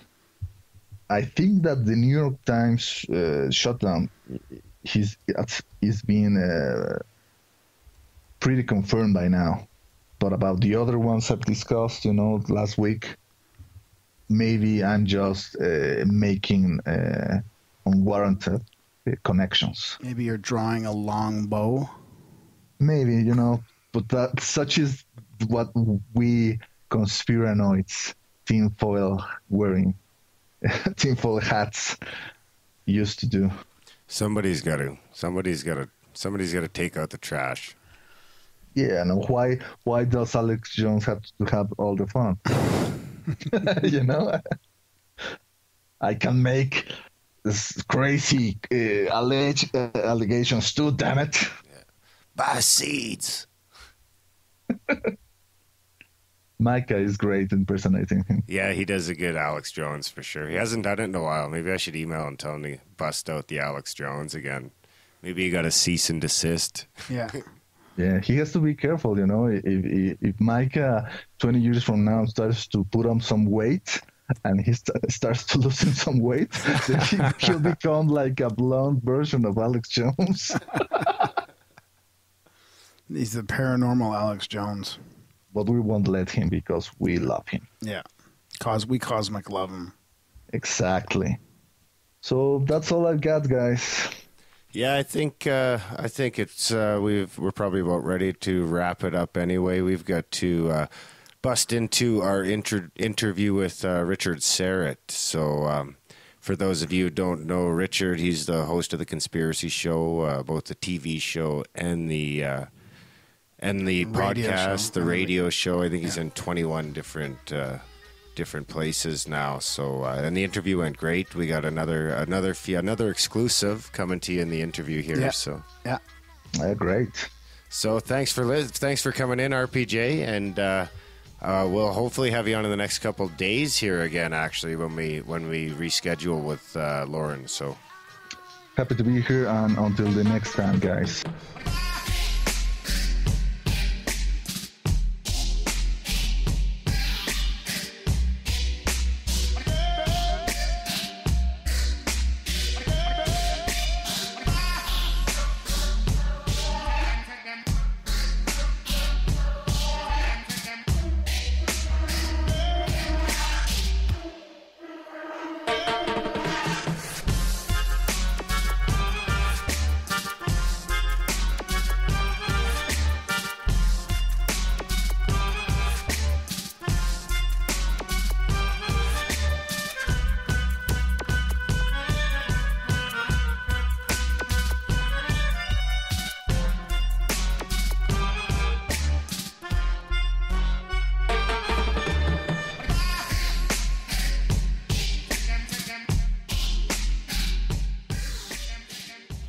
I think that the New York Times shutdown is being pretty confirmed by now. But about the other ones I've discussed, last week, maybe I'm just making unwarranted connections. Maybe you're drawing a long bow. Maybe, but such is what we conspiranoids, tinfoil wearing, tinfoil hats used to do. Somebody's got to take out the trash. Yeah, and why does Alex Jones have to have all the fun? I can make this crazy allegations too, damn it. Yeah. Buy seeds. Micah is great impersonating him. Yeah, he does a good Alex Jones for sure. He hasn't done it in a while. Maybe I should email and tell him to bust out the Alex Jones again. Maybe you got to cease and desist. Yeah. Yeah, he has to be careful, If Micah 20 years from now starts to put on some weight and he starts to lose some weight, then he'll become like a blonde version of Alex Jones. He's the paranormal Alex Jones. But we won't let him because we love him. Yeah. We cosmic love him. Exactly. So that's all I've got, guys. Yeah, I think it's we're probably about ready to wrap it up anyway. We've got to bust into our interview with Richard Syrett. So for those of you who don't know Richard, he's the host of the Conspiracy Show, both the TV show and the podcast, the radio show. I think he's in 21 different places now. So and the interview went great. We got another exclusive coming to you in the interview here. Yeah. So yeah, great. So thanks for coming in, RPJ, and we'll hopefully have you on in the next couple of days here again. Actually, when we reschedule with Lauren. So happy to be here, and until the next time, guys.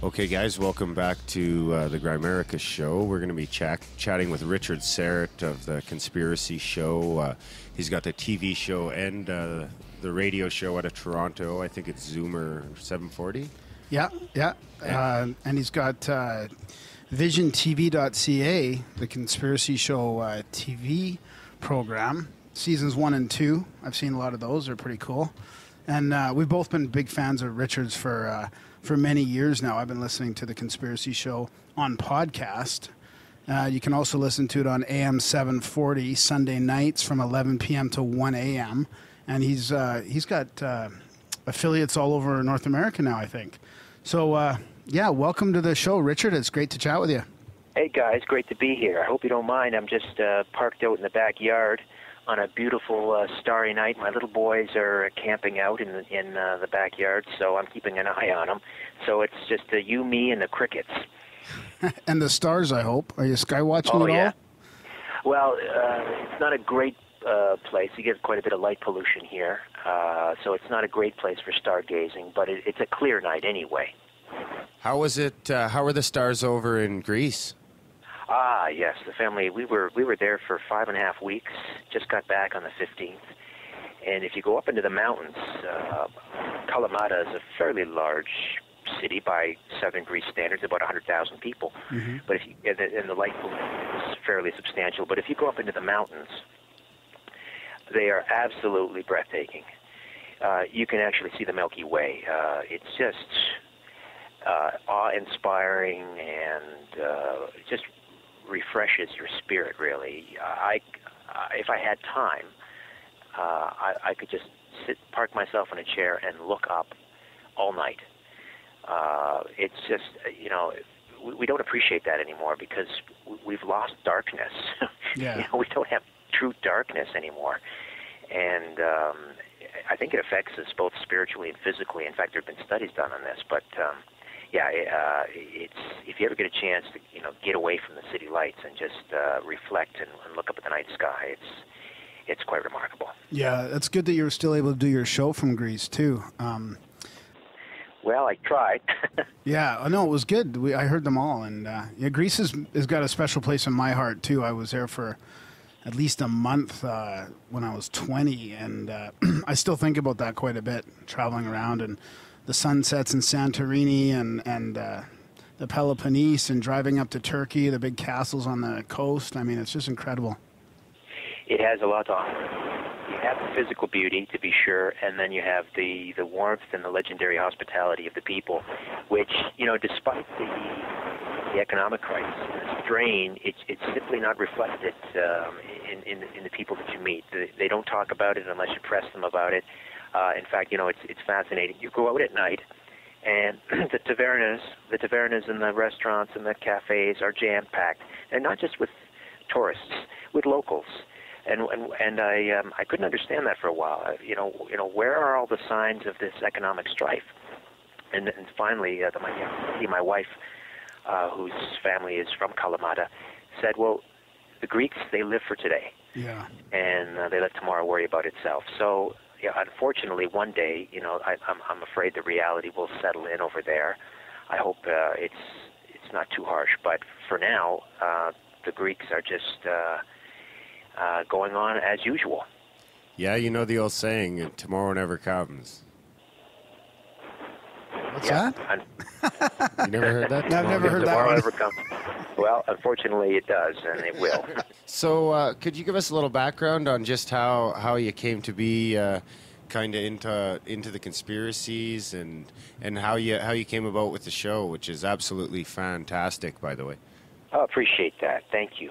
Okay, guys, welcome back to the Grimerica Show. We're going to be chatting with Richard Syrett of the Conspiracy Show. He's got the TV show and the radio show out of Toronto. I think it's Zoomer 740. Yeah. And he's got visiontv.ca, the Conspiracy Show TV program, seasons 1 and 2. I've seen a lot of those. They're pretty cool. And we've both been big fans of Richard's for many years now. I've been listening to the Conspiracy Show on podcast. You can also listen to it on AM 740 Sunday nights from 11 p.m. to 1 a.m. And he's got affiliates all over North America now, I think. So, welcome to the show, Richard. It's great to chat with you. Hey, guys. Great to be here. I hope you don't mind. I'm just parked out in the backyard on a beautiful starry night. My little boys are camping out in the backyard, so I'm keeping an eye on them. So it's just you, me, and the crickets. And the stars, I hope. Are you sky watching at all? Well, it's not a great place. You get quite a bit of light pollution here, so it's not a great place for stargazing, but it's a clear night anyway. How was it? How were the stars over in Greece? Yes, the family. We were there for 5.5 weeks. Just got back on the 15th. And if you go up into the mountains, Kalamata is a fairly large city by Southern Greece standards, about 100,000 people. Mm-hmm. But if you, and the light pollution is fairly substantial. But if you go up into the mountains, they are absolutely breathtaking. You can actually see the Milky Way. It's just awe-inspiring and just refreshes your spirit, really. If I had time, I could just park myself in a chair and look up all night. It's just, we don't appreciate that anymore because we've lost darkness. Yeah. We don't have true darkness anymore. And I think it affects us both spiritually and physically. In fact, there have been studies done on this. But, it's if you ever get a chance to, get away from the city lights and just reflect and look up at the night sky, it's quite remarkable. Yeah, that's good that you were still able to do your show from Greece, too. Well, I tried. Yeah, no, it was good. I heard them all. And Greece has got a special place in my heart, too. I was there for at least a month when I was 20, and I still think about that quite a bit, traveling around and the sunsets in Santorini and the Peloponnese and driving up to Turkey, the big castles on the coast. I mean, it's just incredible. It has a lot to offer. You have the physical beauty, to be sure, and then you have the warmth and the legendary hospitality of the people, which, despite the economic crisis and the strain, it's simply not reflected in the people that you meet. They don't talk about it unless you press them about it. In fact, it's fascinating. You go out at night, and the tavernas and the restaurants and the cafes are jam-packed, and not just with tourists, with locals. And I couldn't understand that for a while. Where are all the signs of this economic strife? And finally, my wife, whose family is from Kalamata, said, "Well, the Greeks, they live for today, and they let tomorrow worry about itself." So, unfortunately, one day, I'm afraid the reality will settle in over there. I hope it's not too harsh, but for now, the Greeks are just going on as usual. Yeah, the old saying, tomorrow never comes. What's that? You never heard that? No, I've never heard that Tomorrow one. never comes. Well, unfortunately, it does, and it will. So, could you give us a little background on just how you came to be kind of into the conspiracies and how you came about with the show, which is absolutely fantastic, by the way. I appreciate that. Thank you.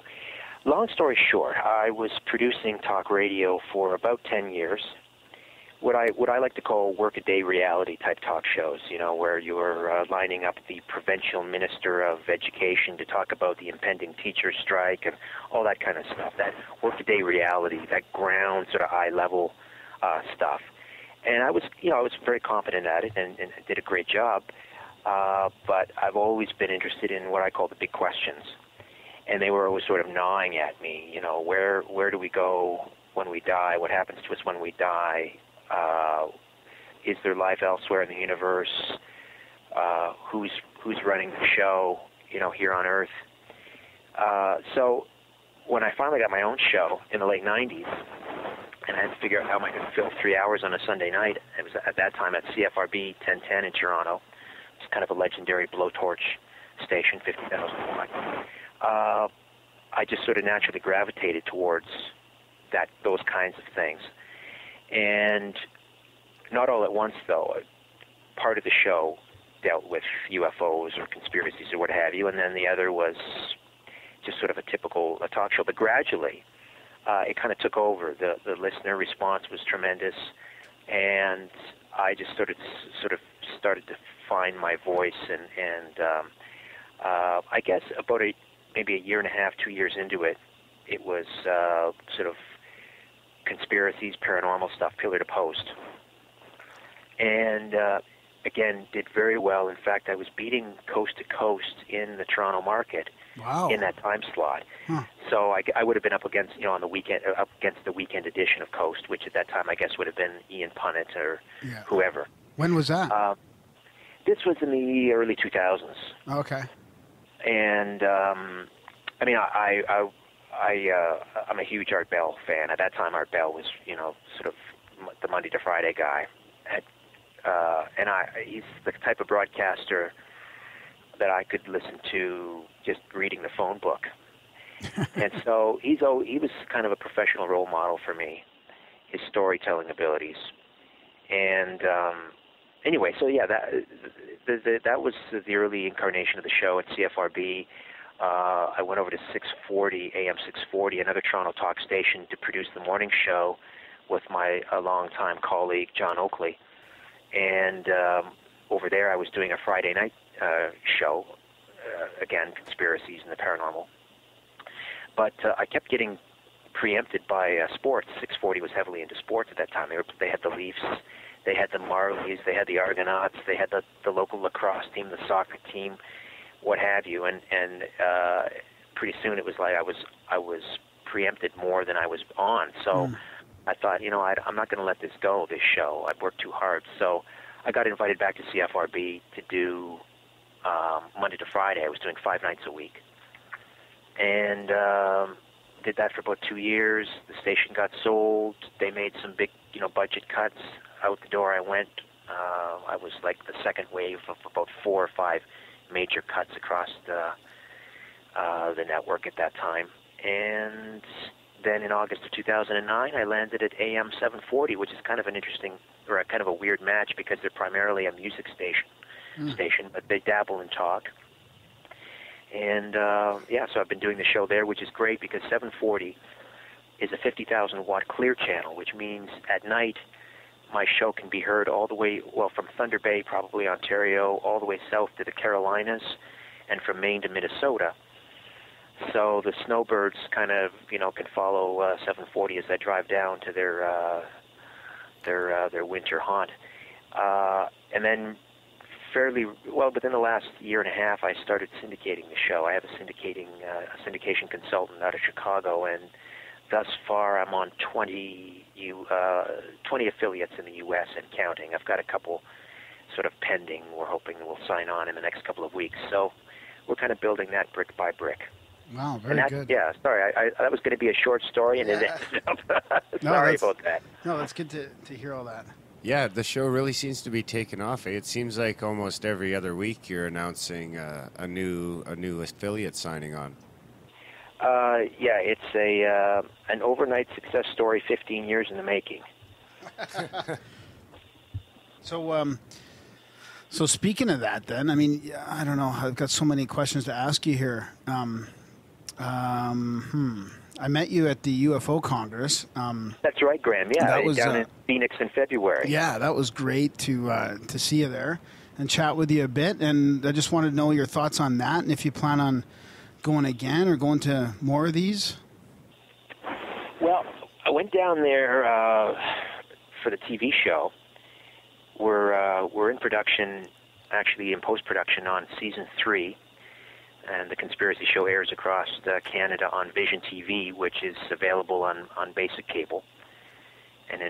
Long story short, I was producing talk radio for about 10 years. What I like to call workaday reality type talk shows, where you're lining up the provincial minister of education to talk about the impending teacher strike and all that kind of stuff. That workaday reality, that ground sort of eye level stuff. And I was very confident at it and did a great job. But I've always been interested in what I call the big questions. And they were always sort of gnawing at me, where do we go when we die? What happens to us when we die? Is there life elsewhere in the universe? Who's running the show, here on Earth? So when I finally got my own show in the late 90s, and I had to figure out how am I going to fill 3 hours on a Sunday night, it was at that time at CFRB 1010 in Toronto. It's kind of a legendary blowtorch station, 50,000 watt. I just sort of naturally gravitated towards those kinds of things. And not all at once, though. Part of the show dealt with UFOs or conspiracies or what have you, and then the other was just sort of a typical talk show. But gradually, it kind of took over. The listener response was tremendous, and I just sort of started to find my voice. And I guess about maybe a year and a half, 2 years into it, it was sort of conspiracies, paranormal stuff, pillar to post. And again, did very well. In fact, I was beating coast to coast in the Toronto market in that time slot. Huh. So I would have been up against, on the weekend, up against the weekend edition of Coast, which at that time I guess would have been Ian Punnett or whoever. When was that? This was in the early 2000s. Okay. And I mean, I'm a huge Art Bell fan. At that time, Art Bell was, sort of the Monday to Friday guy. He's the type of broadcaster that I could listen to just reading the phone book. And so he was kind of a professional role model for me, his storytelling abilities. And anyway, so yeah, that was the early incarnation of the show at CFRB. I went over to 640, AM 640, another Toronto talk station, to produce the morning show with my longtime colleague, John Oakley. And over there I was doing a Friday night show, again, conspiracies and the paranormal. But I kept getting preempted by sports. 640 was heavily into sports at that time. They had the Leafs, they had the Marlies, they had the Argonauts, they had the local lacrosse team, the soccer team, what have you. And pretty soon it was like I was preempted more than I was on. So I thought, I'm not going to let this go, this show. I've worked too hard. So I got invited back to CFRB to do Monday to Friday. I was doing 5 nights a week. And did that for about 2 years. The station got sold. They made some big, budget cuts. Out the door I went. I was like the second wave of about 4 or 5 major cuts across the network at that time. And then in August of 2009, I landed at AM 740, which is kind of an interesting, or kind of a weird match, because they're primarily a music station, but they dabble in talk. And so I've been doing the show there, which is great because 740 is a 50,000 watt clear channel, which means at night my show can be heard all the way, from Thunder Bay, probably Ontario, all the way south to the Carolinas, and from Maine to Minnesota. So the snowbirds kind of, can follow 740 as they drive down to their winter haunt. And then within the last year and a half, I started syndicating the show. I have a syndication consultant out of Chicago, and thus far I'm on 20 affiliates in the U.S. and counting. I've got a couple sort of pending. We're hoping we'll sign on in the next couple of weeks. So we're kind of building that brick by brick. Wow, very good. Yeah, sorry, that was going to be a short story, and it ended up. Sorry about that. No, that's good to hear all that. Yeah, the show really seems to be taking off. It seems like almost every other week you're announcing a new affiliate signing on. It's an overnight success story, 15 years in the making. So speaking of that, then, I mean, I don't know. I've got so many questions to ask you here. I met you at the UFO Congress. That's right, Graham. Yeah, that was down in Phoenix in February. Yeah, that was great to see you there and chat with you a bit. And I just wanted to know your thoughts on that, and if you plan on going again or going to more of these. Well, I went down there for the TV show. We're in production, actually in post-production on season 3. And the Conspiracy Show airs across Canada on Vision TV, which is available on basic cable. And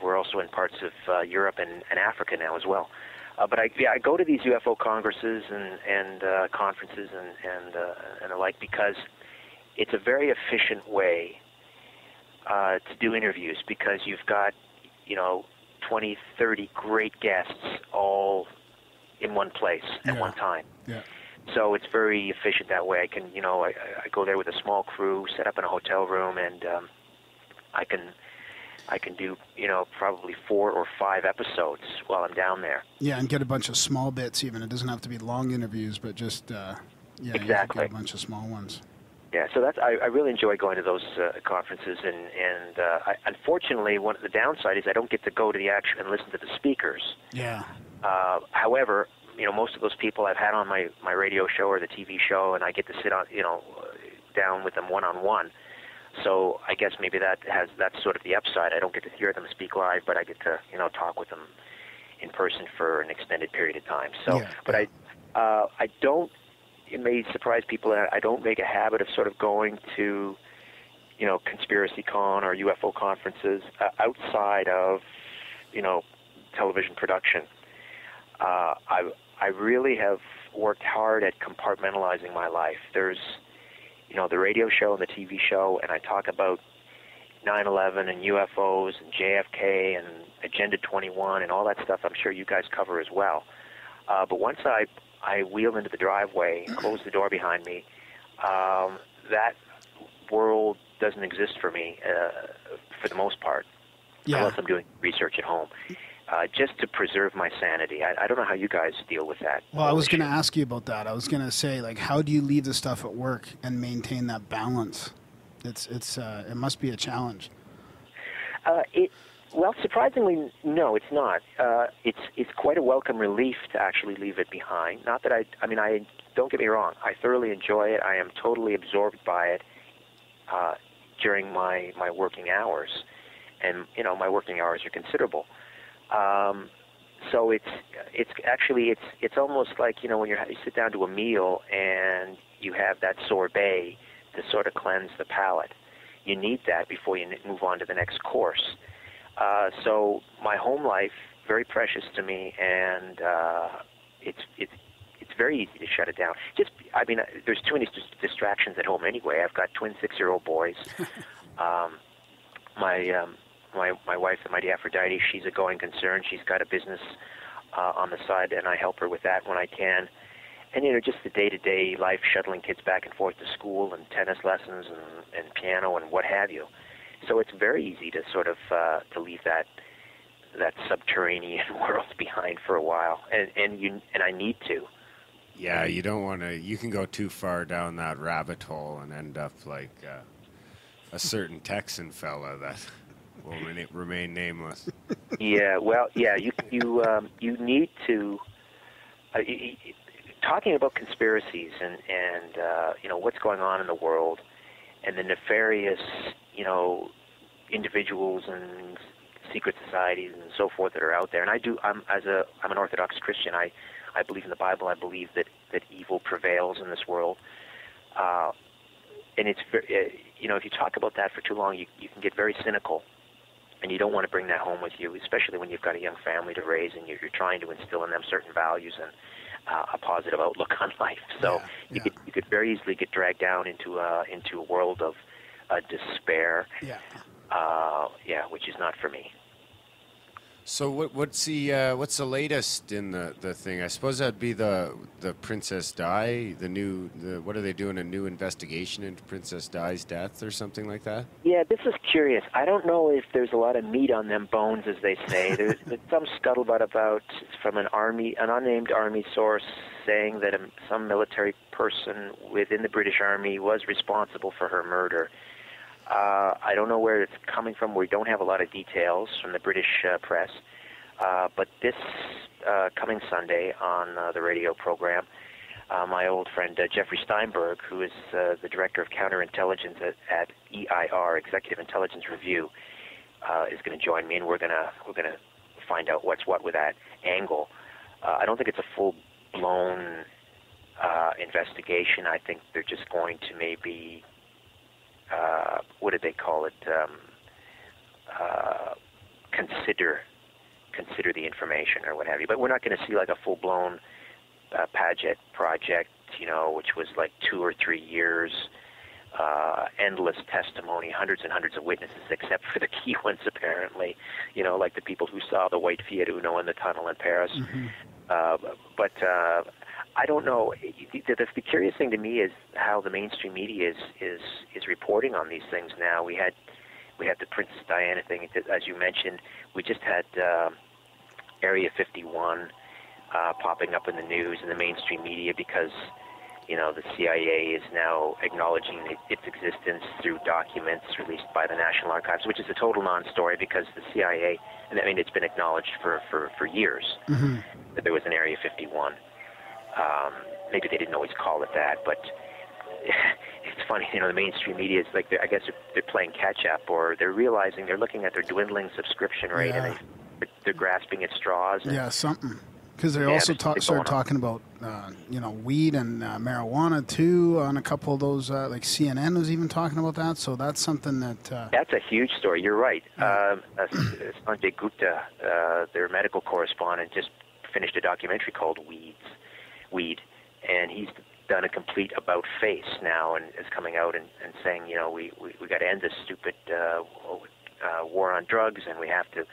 we're also in parts of Europe and Africa now as well. But I go to these UFO congresses and conferences and the like, because it's a very efficient way to do interviews, because you've got 20, 30 great guests all in one place at one time. Yeah. So it's very efficient that way. I can, I go there with a small crew, set up in a hotel room, and I can do, probably 4 or 5 episodes while I'm down there. Yeah, and get a bunch of small bits even. It doesn't have to be long interviews, but just, exactly. You can get a bunch of small ones. Yeah, so I really enjoy going to those conferences, and unfortunately, one of the downside is I don't get to go to the action and listen to the speakers. Yeah. However, most of those people I've had on my radio show or the TV show, and I get to sit on, down with them one-on-one. So I guess maybe that's sort of the upside. I don't get to hear them speak live, but I get to, talk with them in person for an extended period of time. So, yeah. But I don't, it may surprise people that I don't make a habit of sort of going to, Conspiracy Con or UFO conferences outside of, television production. I really have worked hard at compartmentalizing my life. There's the radio show and the TV show, and I talk about 9/11 and UFOs and JFK and Agenda 21 and all that stuff. I'm sure you guys cover as well. But once I wheel into the driveway, close the door behind me, that world doesn't exist for me for the most part, unless I'm doing research at home. Just to preserve my sanity. I don't know how you guys deal with that. Well, I was going to ask you about that. I was going to say, like, how do you leave the stuff at work and maintain that balance? It must be a challenge. Well, surprisingly, no, it's not. It's quite a welcome relief to actually leave it behind. Not that I don't get me wrong. I thoroughly enjoy it. I am totally absorbed by it during my working hours, and my working hours are considerable. So it's almost like when you sit down to a meal and you have that sorbet to sort of cleanse the palate. You need that before you move on to the next course. So my home life, very precious to me, and it's very easy to shut it down. There's too many distractions at home anyway. I've got twin 6-year-old boys. My wife, the mighty Aphrodite, she's a going concern. She's got a business on the side, and I help her with that when I can. And, just the day-to-day life, shuttling kids back and forth to school and tennis lessons and piano and what have you. So it's very easy to sort of to leave that subterranean world behind for a while, and I need to. Yeah, you don't want to. You can go too far down that rabbit hole and end up like a certain Texan fella that will remain nameless. Yeah, well, yeah, you need to. Talking about conspiracies and what's going on in the world and the nefarious individuals and secret societies and so forth that are out there. And I'm an Orthodox Christian. I believe in the Bible. I believe that evil prevails in this world. And it's if you talk about that for too long, you can get very cynical, and you don't want to bring that home with you, especially when you've got a young family to raise and you're trying to instill in them certain values and a positive outlook on life. So you could very easily get dragged down into a world of despair. Which is not for me. So what's the latest in the thing? I suppose that'd be the Princess Di, what are they doing, a new investigation into Princess Di's death or something like that? Yeah, this is curious. I don't know if there's a lot of meat on them bones, as they say. There's some scuttlebutt from an unnamed army source saying that some military person within the British Army was responsible for her murder. I don't know where it's coming from. We don't have a lot of details from the British press. But this coming Sunday on the radio program, my old friend Jeffrey Steinberg, who is the director of counterintelligence at EIR, Executive Intelligence Review, is going to join me, and we're going to find out what's what with that angle. I don't think it's a full-blown investigation. I think they're just going to maybe what did they call it? Consider the information or what have you. But we're not going to see like a full-blown Paget project, which was like 2 or 3 years, endless testimony, hundreds and hundreds of witnesses, except for the key ones apparently. Like the people who saw the white Fiat Uno in the tunnel in Paris. Mm-hmm. But I don't know. The curious thing to me is how the mainstream media is reporting on these things now. We had the Princess Diana thing, as you mentioned. We just had Area 51 popping up in the news and the mainstream media because the CIA is now acknowledging its existence through documents released by the National Archives, which is a total non-story because the CIA, it's been acknowledged for years mm-hmm. that there was an Area 51. Maybe they didn't always call it that, but it's funny, the mainstream media is like, I guess they're playing catch-up, or they're realizing they're looking at their dwindling subscription rate, and they're grasping at straws. And, something. Because they also started talking about, weed and marijuana, too, on a couple of those, like CNN was even talking about that, so that's something that... That's a huge story, you're right. Sanjay Gupta, their medical correspondent, just finished a documentary called Weed, and he's done a complete about-face now and is coming out and saying, we got to end this stupid war on drugs, and we have to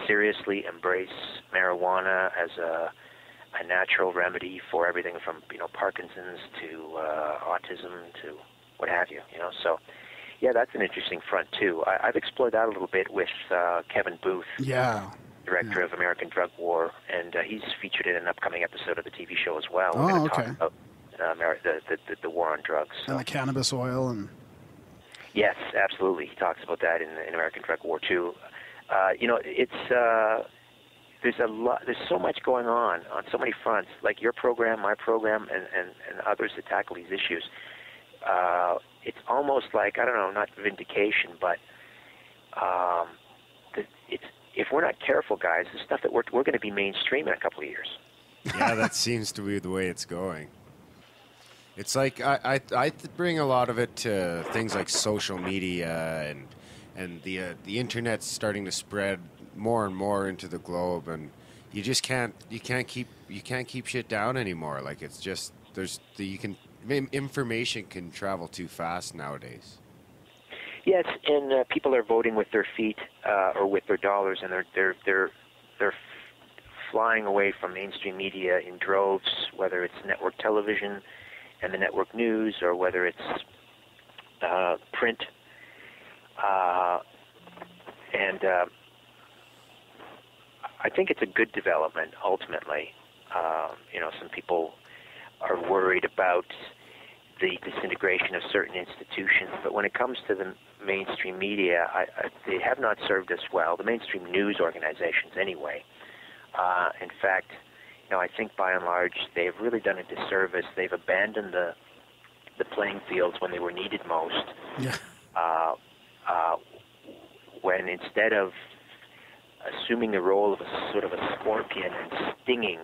seriously embrace marijuana as a natural remedy for everything from Parkinson's to autism to what have you. So yeah, that's an interesting front too. I've explored that a little bit with Kevin Booth, director of American Drug War, and he's featured in an upcoming episode of the TV show as well. We're going to talk about the war on drugs. So. And the cannabis oil and. Yes, absolutely. He talks about that in American Drug War too. It's there's a lot. There's so much going on so many fronts. Like your program, my program, and others that tackle these issues. It's almost like, I don't know, not vindication, but if we're not careful, guys, the stuff that we're going to be mainstream in a couple of years. Yeah, that seems to be the way it's going. It's like I bring a lot of it to things like social media and the internet's starting to spread more and more into the globe, and you just can't keep shit down anymore. Like, it's just information can travel too fast nowadays. Yes, and people are voting with their feet or with their dollars, and they're flying away from mainstream media in droves, whether it's network television and the network news, or whether it's print. And I think it's a good development, ultimately. Some people are worried about the disintegration of certain institutions, but when it comes to the mainstream media, they have not served us well, the mainstream news organizations anyway. In fact, I think by and large they've really done a disservice. They've abandoned the playing fields when they were needed most. Yeah. When instead of assuming the role of a sort of a scorpion and stinging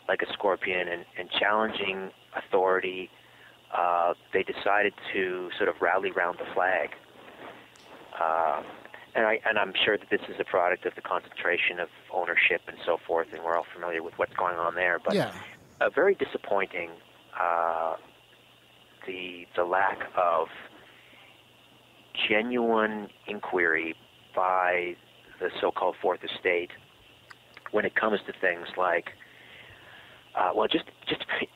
like a scorpion and challenging authority, they decided to sort of rally round the flag. And I'm sure that this is a product of the concentration of ownership and so forth, and we're all familiar with what's going on there. But very disappointing, the lack of genuine inquiry by the so-called Fourth Estate when it comes to things like, just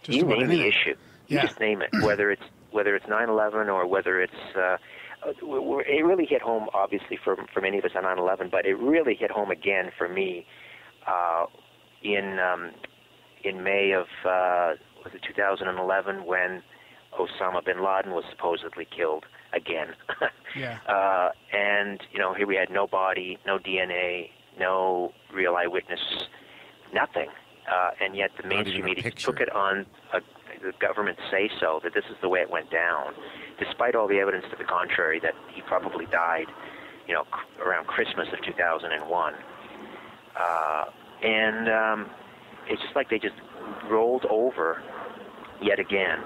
you name the issue. You just name it, whether it's 9/11 or whether it's it really hit home, obviously, for many of us on 9/11, but it really hit home again for me in May of was it 2011 when Osama bin Laden was supposedly killed again. And here we had no body, no DNA, no real eyewitness, nothing, and yet the mainstream media took it on the government say-so that this is the way it went down, despite all the evidence to the contrary that he probably died, around Christmas of 2001. And it's just like they just rolled over yet again.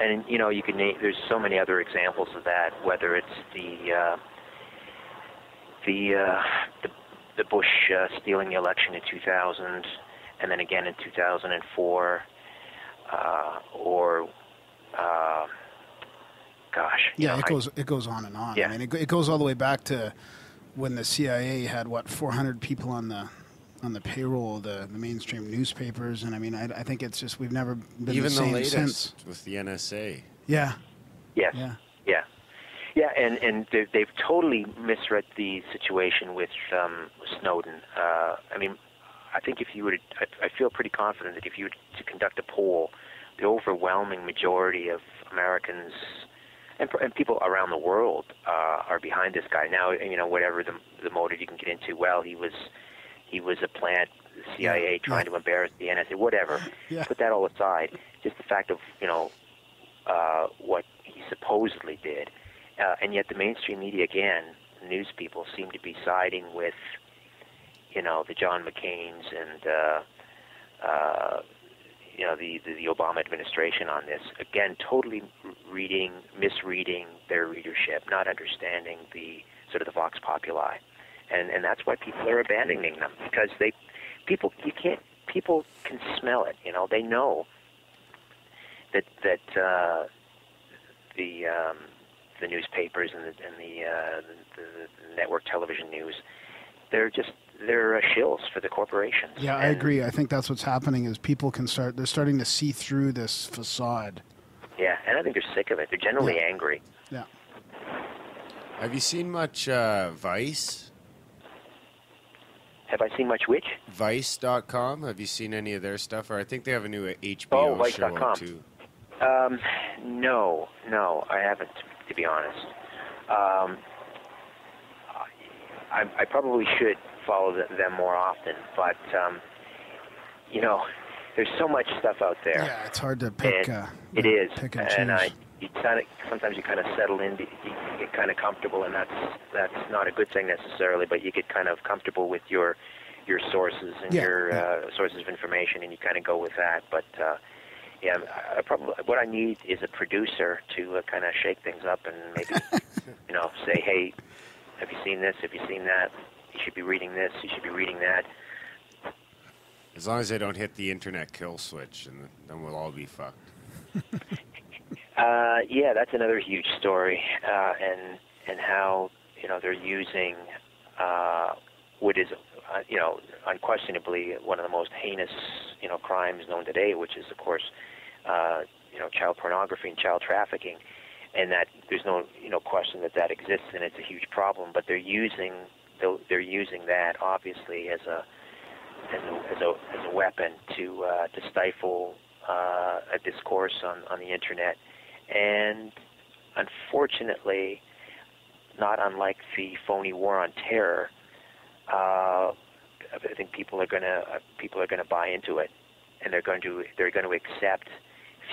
And you can name. There's so many other examples of that. Whether it's the Bush stealing the election in 2000, and then again in 2004. It goes on and on. Yeah. I mean, it goes all the way back to when the CIA had 400 people on the payroll of the mainstream newspapers, and I mean, I think it's just we've never been even the same latest since. with the NSA. Yeah. Yes. Yeah, and they've totally misread the situation with Snowden. I mean, I think if you would, I feel pretty confident that if you were to conduct a poll, the overwhelming majority of Americans and people around the world are behind this guy. Now, whatever the motive you can get into, well, he was a plant, the CIA trying to embarrass the NSA, whatever. Yeah. Put that all aside. Just the fact of, what he supposedly did. And yet the mainstream media, again, news people seem to be siding with, the John McCains and, the Obama administration on this. Again, totally misreading their readership, not understanding the sort of the vox populi. And that's why people are abandoning them, because people can smell it, they know. that the newspapers and the network television news, they're shills for the corporations. Yeah, I agree. I think that's what's happening is people they're starting to see through this facade. Yeah, and I think they're sick of it. They're generally angry. Yeah. Have you seen much Vice? Have I seen much which? Vice.com. Have you seen any of their stuff? Or I think they have a new HBO show Vice.com. too. No, I haven't, to be honest. I probably should follow them more often, but there's so much stuff out there. Yeah, it's hard to pick. It is, pick and choose. Sometimes you kind of settle in, you get kind of comfortable, and that's not a good thing necessarily. But you get kind of comfortable with your sources and sources of information, and you kind of go with that. But I probably what I need is a producer to kind of shake things up and maybe say, hey, have you seen this? Have you seen that? You should be reading this. You should be reading that. As long as they don't hit the internet kill switch, and then we'll all be fucked. Yeah, that's another huge story, and how they're using what is unquestionably one of the most heinous crimes known today, which is of course child pornography and child trafficking, and that there's no question that exists and it's a huge problem. But they're using that obviously as a weapon to stifle a discourse on the internet. And unfortunately, not unlike the phony war on terror, I think people are gonna buy into it, and they're going to accept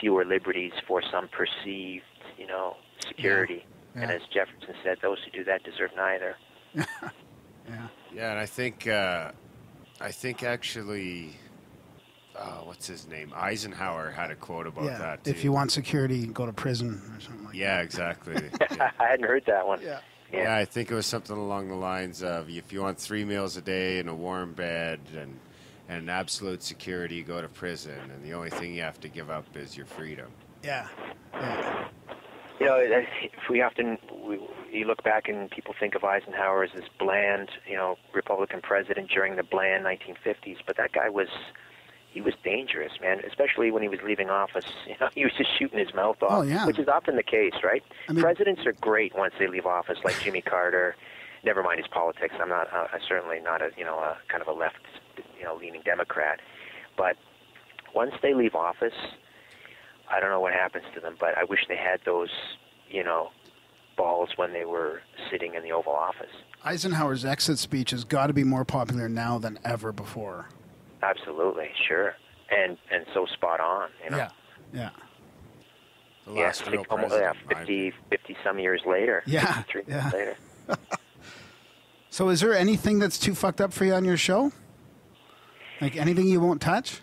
fewer liberties for some perceived security. Yeah. And as Jefferson said, those who do that deserve neither. Yeah, and I think actually. What's his name? Eisenhower had a quote about that, too. If you want security, go to prison or something like that. Yeah, exactly. I hadn't heard that one. Yeah, I think it was something along the lines of, if you want 3 meals a day and a warm bed and absolute security, go to prison, and the only thing you have to give up is your freedom. Yeah. You look back and people think of Eisenhower as this bland, Republican president during the bland 1950s, but that guy was dangerous, man, especially when he was leaving office. He was just shooting his mouth off, which is often the case, right? Presidents are great once they leave office, like Jimmy Carter. Never mind his politics. I'm certainly not a kind of a left, leaning Democrat. But once they leave office, I don't know what happens to them, but I wish they had those, balls when they were sitting in the Oval Office. Eisenhower's exit speech has got to be more popular now than ever before. Absolutely, sure, and so spot on. Yeah. The last real president, 50 some years later. 3 years later. So, is there anything that's too fucked up for you on your show? Like anything you won't touch?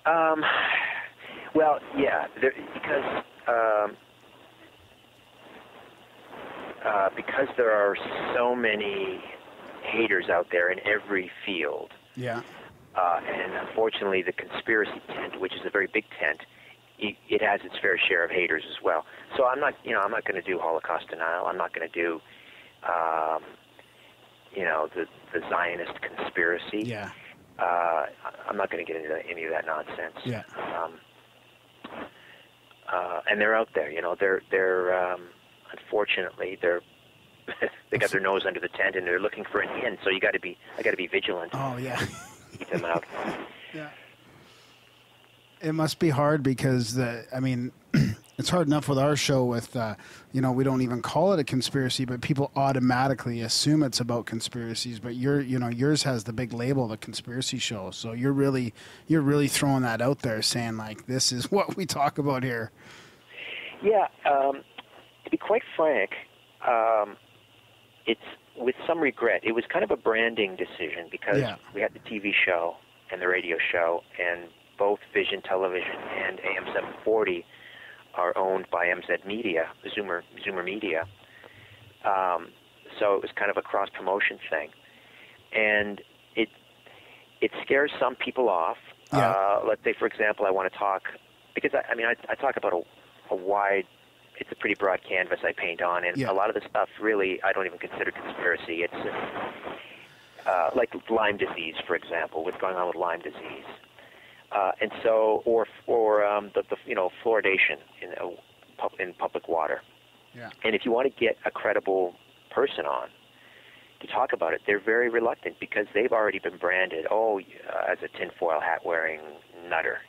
Well, yeah, because there are so many haters out there in every field. Yeah. And unfortunately, the conspiracy tent, which is a very big tent, it has its fair share of haters as well. So I'm not going to do Holocaust denial. I'm not going to do, the Zionist conspiracy. Yeah. I'm not going to get into any of that nonsense. Yeah. And they're out there. They're unfortunately they got their nose under the tent and they're looking for an in. So I got to be vigilant. Oh yeah. Keep them out. Yeah. It must be hard because it's hard enough with our show with, we don't even call it a conspiracy, but people automatically assume it's about conspiracies. But yours has the big label, the conspiracy show. So you're really throwing that out there, saying like, this is what we talk about here. Yeah. To be quite frank, it's with some regret. It was kind of a branding decision because we had the TV show and the radio show, and both Vision Television and AM 740 are owned by MZ Media, Zoomer Media. So it was kind of a cross-promotion thing. And it scares some people off. Let's say, for example, I want to talk because I talk about a wide, it's a pretty broad canvas I paint on, and a lot of the stuff really I don't even consider conspiracy. It's like Lyme disease, for example, what's going on with Lyme disease, and so or the fluoridation in public water. Yeah. And if you want to get a credible person on to talk about it, they're very reluctant because they've already been branded, as a tinfoil hat wearing nutter,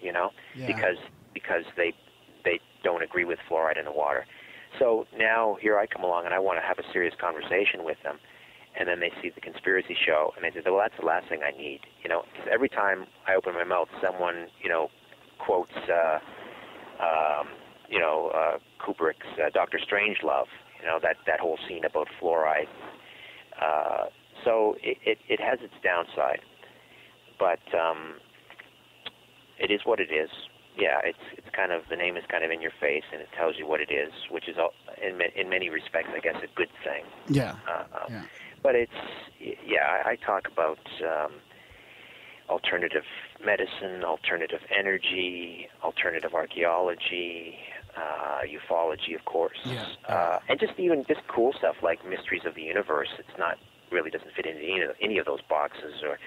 because they don't agree with fluoride in the water. So now here I come along and I want to have a serious conversation with them, and then they see the conspiracy show and they say, well, that's the last thing I need, because every time I open my mouth, someone quotes Kubrick's Dr. Strangelove, that whole scene about fluoride. So it has its downside, but it is what it is. Yeah, it's kind of, the name is kind of in your face, and it tells you what it is, which is in many respects, I guess, a good thing. Yeah. But I talk about alternative medicine, alternative energy, alternative archaeology, ufology, of course, and just cool stuff like mysteries of the universe. It's not really doesn't fit into any of those boxes, or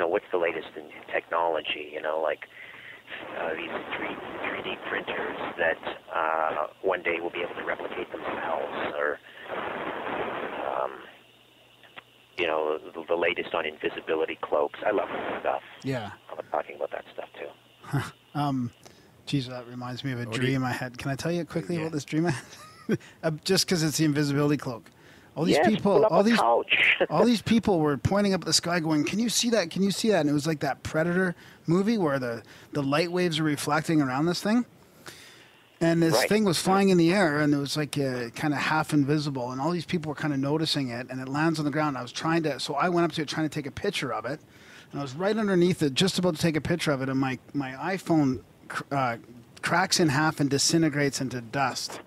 what's the latest in technology, like these 3D printers that one day will be able to replicate themselves, or the latest on invisibility cloaks. I love that stuff. Yeah, I love talking about that stuff too. Geez, that reminds me of a dream I had. Can I tell you quickly about this dream I had? Just because it's the invisibility cloak. All these people were pointing up at the sky going, can you see that? Can you see that? And it was like that Predator movie where the light waves are reflecting around this thing. And this thing was flying in the air, and it was like kind of half invisible. And all these people were kind of noticing it, and it lands on the ground. So I went up to it trying to take a picture of it. And I was right underneath it, just about to take a picture of it. And my iPhone cracks in half and disintegrates into dust.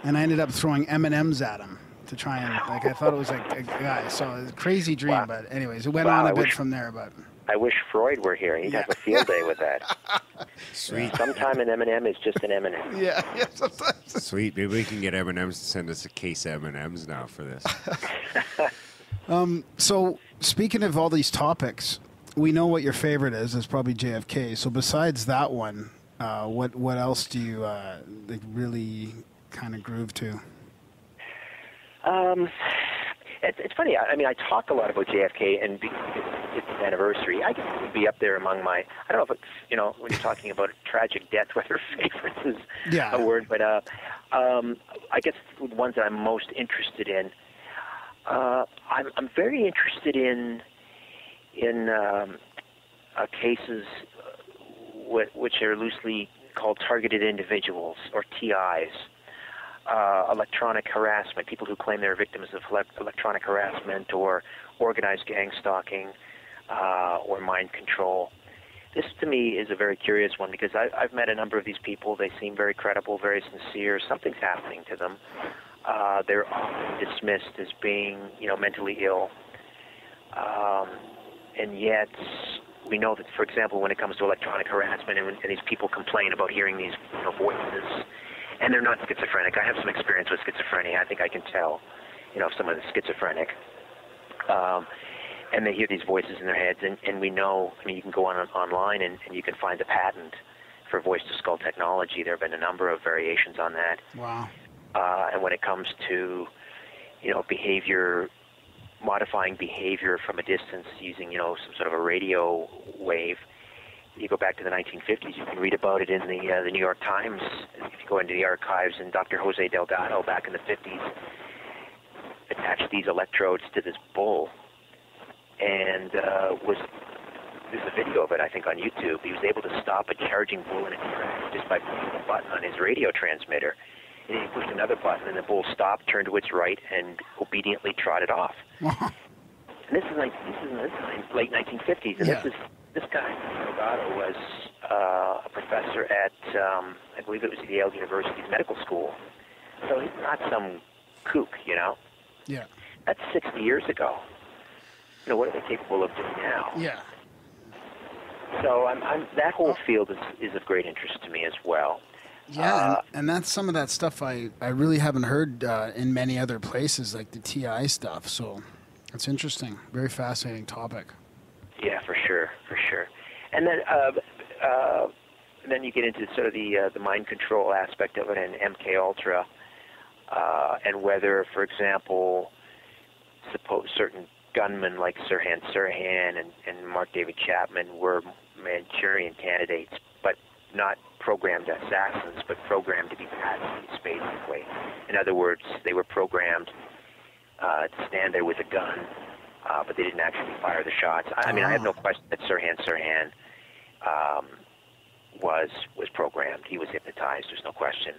And I ended up throwing M&Ms at him to try and, I thought it was like a guy. So it was a crazy dream, but anyways, it went on a bit from there. But I wish Freud were here. He'd have a field day with that. Sweet. Sometime an M&M is just an M&M. Yeah, sometimes. Sweet. Maybe we can get M&Ms to send us a case of M&Ms now for this. So speaking of all these topics, we know what your favorite is. It's probably JFK. So besides that one, what else do you really kind of groove to? It's funny. I talk a lot about JFK, and because it's his anniversary, I guess it would be up there among my. I don't know if it's when you're talking about a tragic death, whether favorites is a word, but I guess the ones that I'm most interested in. I'm very interested in cases which are loosely called targeted individuals, or TIs. Electronic harassment, people who claim they're victims of electronic harassment or organized gang stalking or mind control. This, to me, is a very curious one because I've met a number of these people. They seem very credible, very sincere. Something's happening to them. They're often dismissed as being, mentally ill. And yet, we know that, for example, when it comes to electronic harassment and these people complain about hearing these voices, and they're not schizophrenic. I have some experience with schizophrenia. I think I can tell, if someone is schizophrenic. And they hear these voices in their heads, and we know, you can go online and you can find the patent for voice-to-skull technology. There have been a number of variations on that. Wow. And when it comes to, modifying behavior from a distance using, some sort of a radio wave, you go back to the 1950s, you can read about it in the New York Times. If you go into the archives, and Dr. Jose Delgado back in the 50s attached these electrodes to this bull, and there's a video of it, I think, on YouTube. He was able to stop a charging bull in its tracks just by pushing a button on his radio transmitter. And he pushed another button, and the bull stopped, turned to its right, and obediently trotted off. And this is late 1950s, and this guy, Delgado, was a professor at, I believe it was Yale University's medical school. So he's not some kook, Yeah. That's 60 years ago. What are they capable of doing now? Yeah. So that whole field is of great interest to me as well. Yeah, and that's some of that stuff I really haven't heard in many other places, like the TI stuff. So it's interesting. Very fascinating topic. Yeah, for sure. And then you get into sort of the mind control aspect of it and MK Ultra, and whether, for example, suppose certain gunmen like Serah and Mark David Chapman were Manchurian candidates, but not programmed assassins, but programmed to be patents, basically. In other words, they were programmed to stand there with a gun, but they didn't actually fire the shots. I mean, I have no question that Serah was programmed. He was hypnotized. There's no question.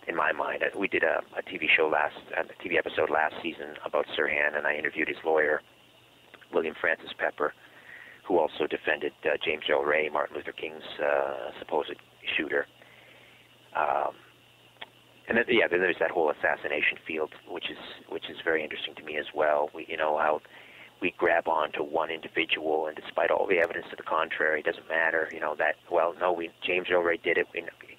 In my mind, we did a TV episode last season about Serah, and I interviewed his lawyer, William Francis Pepper, who also defended James Earl Ray, Martin Luther King's supposed shooter. And then there's that whole assassination field, which is very interesting to me as well. How we grab on to one individual, and despite all the evidence to the contrary, it doesn't matter. James Earl Ray did it.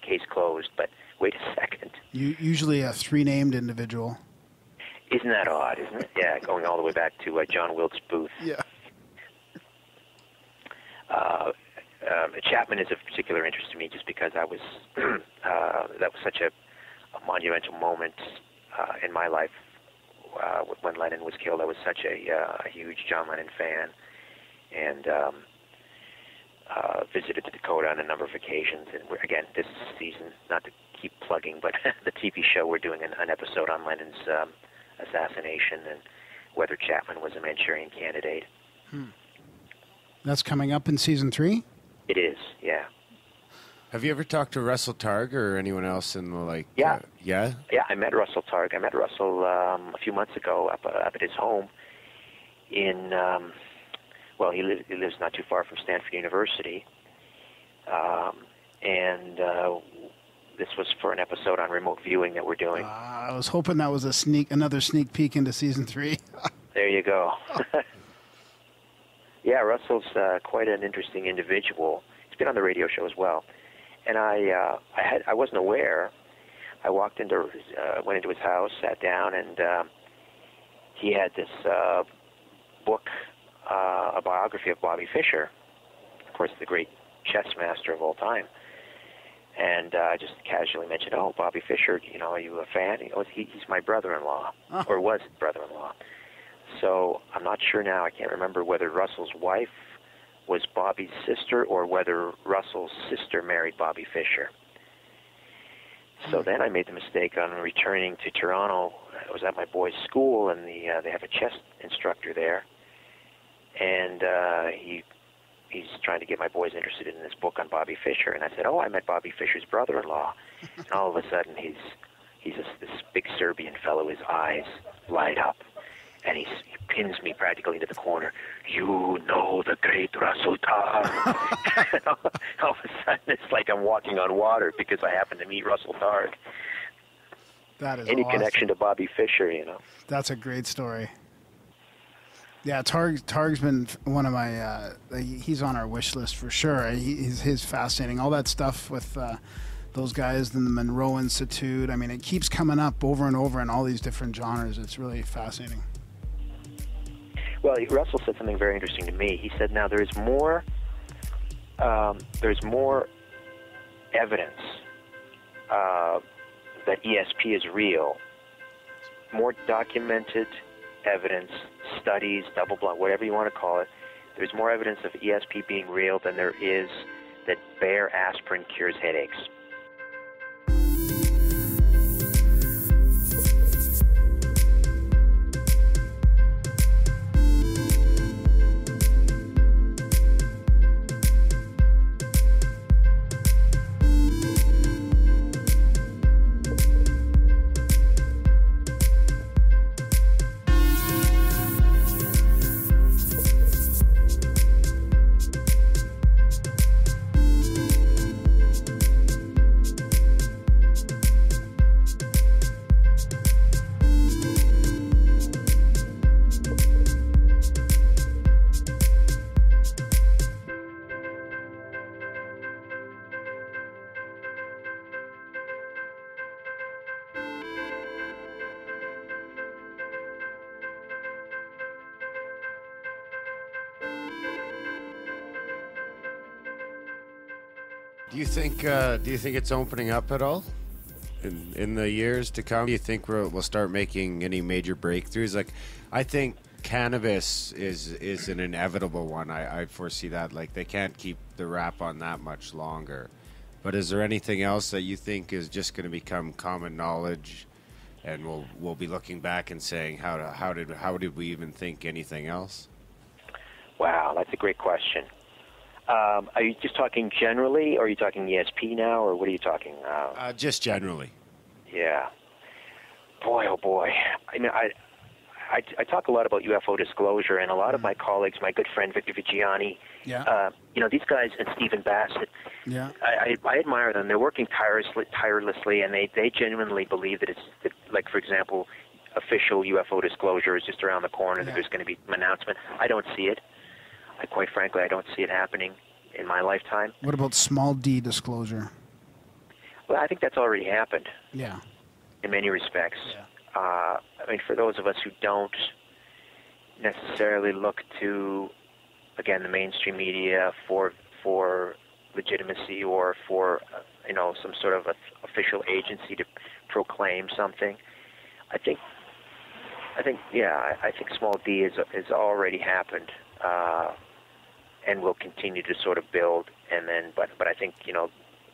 Case closed. But wait a second. Usually a three-named individual. Isn't that odd? Isn't it? Yeah, going all the way back to John Wilkes Booth. Yeah. Chapman is of particular interest to me, just because that was such a monumental moment in my life when Lennon was killed. I was such a huge John Lennon fan, and visited the Dakota on a number of occasions. And again, this season, not to keep plugging, but the TV show, we're doing an episode on Lennon's assassination and whether Chapman was a Manchurian candidate. That's coming up in season 3? It is, yeah. Have you ever talked to Russell Targ or anyone else in the Yeah. Yeah, I met Russell Targ. I met Russell a few months ago up at his home in. He lives not too far from Stanford University, and this was for an episode on remote viewing that we're doing. I was hoping that was another sneak peek into season 3. There you go. Yeah, Russell's quite an interesting individual. He's been on the radio show as well. And I wasn't aware. I went into his house, sat down, and he had this book, a biography of Bobby Fischer, of course, the great chess master of all time. And I just casually mentioned, "Oh, Bobby Fischer, are you a fan?" He goes, "He's my brother-in-law, or was brother-in-law." So I'm not sure now. I can't remember whether Russell's wife was Bobby's sister or whether Russell's sister married Bobby Fischer. So then I made the mistake on returning to Toronto. I was at my boy's school, and they have a chess instructor there. And he's trying to get my boys interested in this book on Bobby Fischer. And I said, "Oh, I met Bobby Fischer's brother-in-law." And all of a sudden, he's this big Serbian fellow. His eyes light up. And he pins me practically into the corner. "You know the great Russell Targ." All of a sudden, it's like I'm walking on water because I happen to meet Russell Targ. That is Any awesome. connection to Bobby Fischer, That's a great story. Yeah, Targ's been one of my. He's on our wish list for sure. He's fascinating. All that stuff with those guys in the Monroe Institute. I mean, it keeps coming up over and over in all these different genres. It's really fascinating. Well, Russell said something very interesting to me. He said, "Now there's more evidence that ESP is real, more documented evidence, studies, double-blind, whatever you want to call it. There's more evidence of ESP being real than there is that bare aspirin cures headaches." Do you think it's opening up at all in the years to come? Do you think we'll start making any major breakthroughs? Like, I think cannabis is an inevitable one. I foresee that. Like, they can't keep the rap on that much longer. But is there anything else that you think is just going to become common knowledge, and we'll be looking back and saying how did we even think anything else? Wow, that's a great question. Are you just talking generally, or are you talking ESP now, or what are you talking? Just generally. Yeah. Boy, oh boy. I mean, I talk a lot about UFO disclosure, and a lot of my colleagues, my good friend Victor Vigiani, these guys, and Stephen Bassett, I admire them. They're working tirelessly, and they genuinely believe that it's, like, for example, official UFO disclosure is just around the corner, that there's going to be an announcement. I don't see it. Quite frankly, I don't see it happening in my lifetime. What about small d disclosure? Well, I think that's already happened. Yeah. In many respects. Yeah. I mean, for those of us who don't necessarily look to, again, the mainstream media for legitimacy or for, some sort of official agency to proclaim something, I think small d has already happened. And will continue to sort of build, and then, but I think,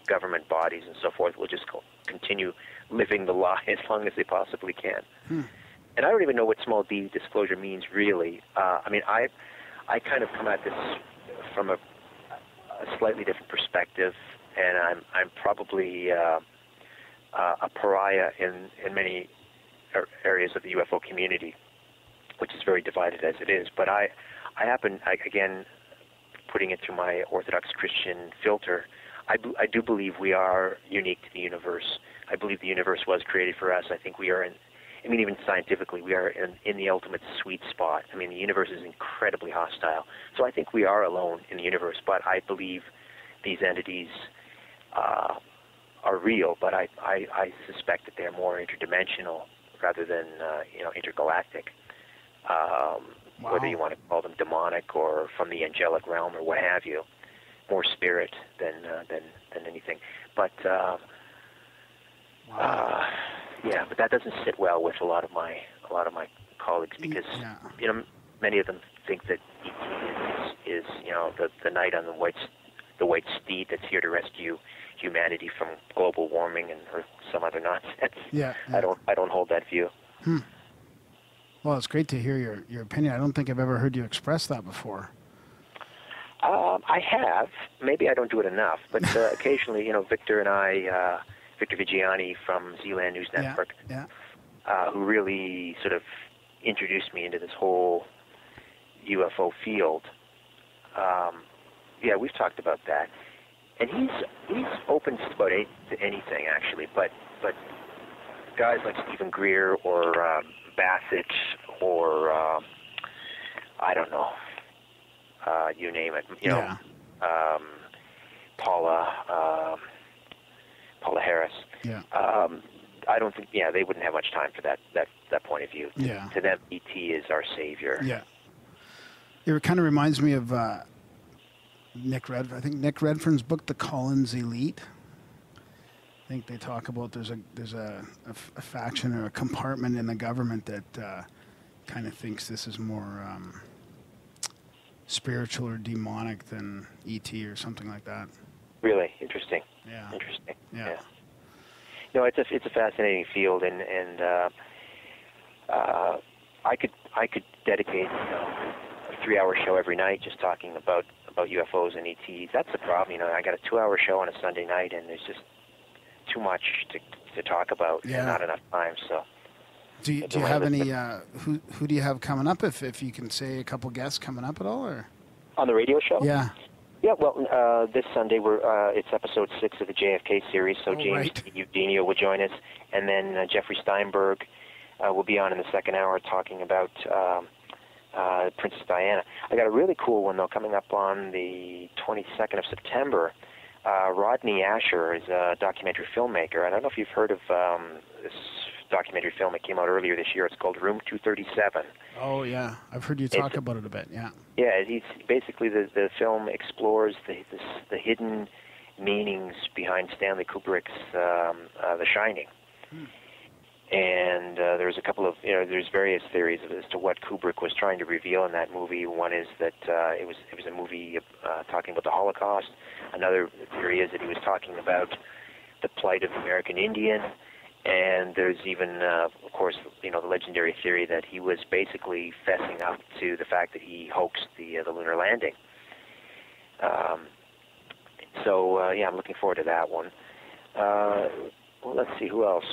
government bodies and so forth will just continue living the lie as long as they possibly can. And I don't even know what small d disclosure means, really. I mean, I kind of come at this from a slightly different perspective, and I'm probably a pariah in many areas of the UFO community, which is very divided as it is. But I happen, again, putting it through my Orthodox Christian filter, I do believe we are unique to the universe. I believe the universe was created for us. I think we are even scientifically, we are in the ultimate sweet spot. I mean, the universe is incredibly hostile. So I think we are alone in the universe, but I believe these entities are real, but I suspect that they're more interdimensional rather than, intergalactic. Wow. Whether you want to call them demonic or from the angelic realm or what have you, more spirit than anything. But but that doesn't sit well with a lot of my colleagues because many of them think that ET is the knight on the white steed that's here to rescue humanity from global warming or some other nonsense. I don't hold that view. Well, it's great to hear your opinion. I don't think I've ever heard you express that before. I have. Maybe I don't do it enough, but occasionally, Victor and I, Victor Vigiani from Zealand News Network, who really sort of introduced me into this whole UFO field. We've talked about that, and he's open just about to anything actually, but guys like Stephen Greer or Bassett or I don't know, you name it. Paula Harris. I don't think. They wouldn't have much time for that point of view. To them, ET is our savior. It kind of reminds me of Nick Redfern. I think Nick Redfern's book, The Collins Elite. I think they talk about there's a faction or a compartment in the government that kind of thinks this is more spiritual or demonic than ET or something like that. Really interesting. Interesting. No, it's a fascinating field, and I could dedicate a 3-hour show every night just talking about UFOs and ETs. That's the problem. I got a 2-hour show on a Sunday night, and there's just too much to talk about and not enough time. So, do you have any? Who do you have coming up? If you can say a couple guests coming up at all, or on the radio show? Yeah. Well, this Sunday it's episode 6 of the JFK series. So James Eugenio will join us, and then Jeffrey Steinberg will be on in the second hour talking about Princess Diana. I got a really cool one though coming up on the 22nd of September. Rodney Asher is a documentary filmmaker. I don't know if you've heard of this documentary film. It came out earlier this year. It's called Room 237. Oh, yeah. I've heard you talk about it a bit, Yeah, he's basically the film explores the hidden meanings behind Stanley Kubrick's The Shining. And there's a couple of, there's various theories as to what Kubrick was trying to reveal in that movie. One is that it was a movie talking about the Holocaust. Another theory is that he was talking about the plight of the American Indian. And there's even, of course, the legendary theory that he was basically fessing up to the fact that he hoaxed the lunar landing. I'm looking forward to that one. Well, let's see, who else?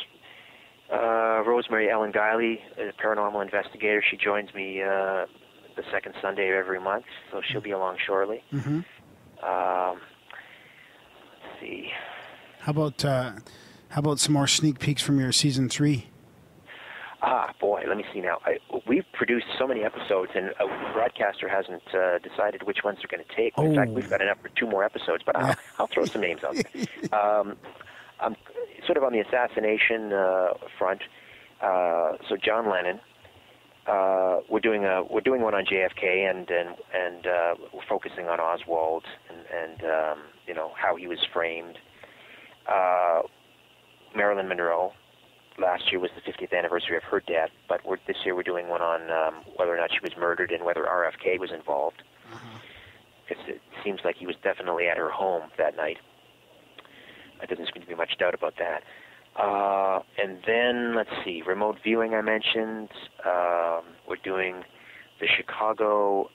Rosemary Ellen Guiley, a paranormal investigator. She joins me the second Sunday of every month, so she'll be along shortly. Mm-hmm. Let's see. How about some more sneak peeks from your season 3? Boy, let me see now. We've produced so many episodes, and a broadcaster hasn't decided which ones they're going to take. In fact, we've got enough for 2 more episodes, but I'll throw some names out there. I'm sort of on the assassination front. So John Lennon, we're doing one on JFK, and we're focusing on Oswald and how he was framed. Marilyn Monroe. Last year was the 50th anniversary of her death, but this year we're doing one on whether or not she was murdered and whether RFK was involved. Because it seems like he was definitely at her home that night. There doesn't seem to be much doubt about that. And then, let's see, remote viewing I mentioned. We're doing the Chicago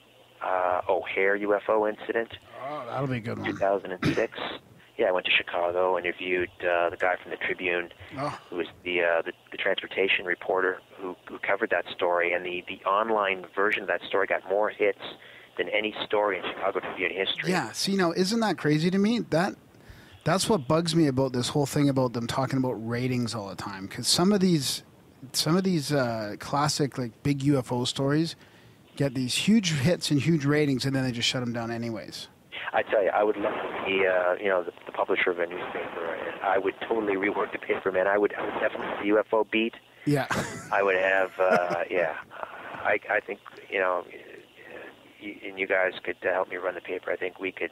O'Hare UFO incident. Oh, that'll be a good one. 2006. Yeah, I went to Chicago, interviewed the guy from the Tribune, who was the transportation reporter who covered that story, and the online version of that story got more hits than any story in Chicago Tribune history. Yeah, see, now, isn't that crazy to me? That's what bugs me about this whole thing about them talking about ratings all the time, because some of these classic, like, big UFO stories get these huge hits and huge ratings, and then they just shut them down anyways. I tell you, I would love to be, the publisher of a newspaper. And I would totally rework the paper, man. I would definitely have the UFO beat. Yeah. I would have, I think, and you guys could help me run the paper. I think we could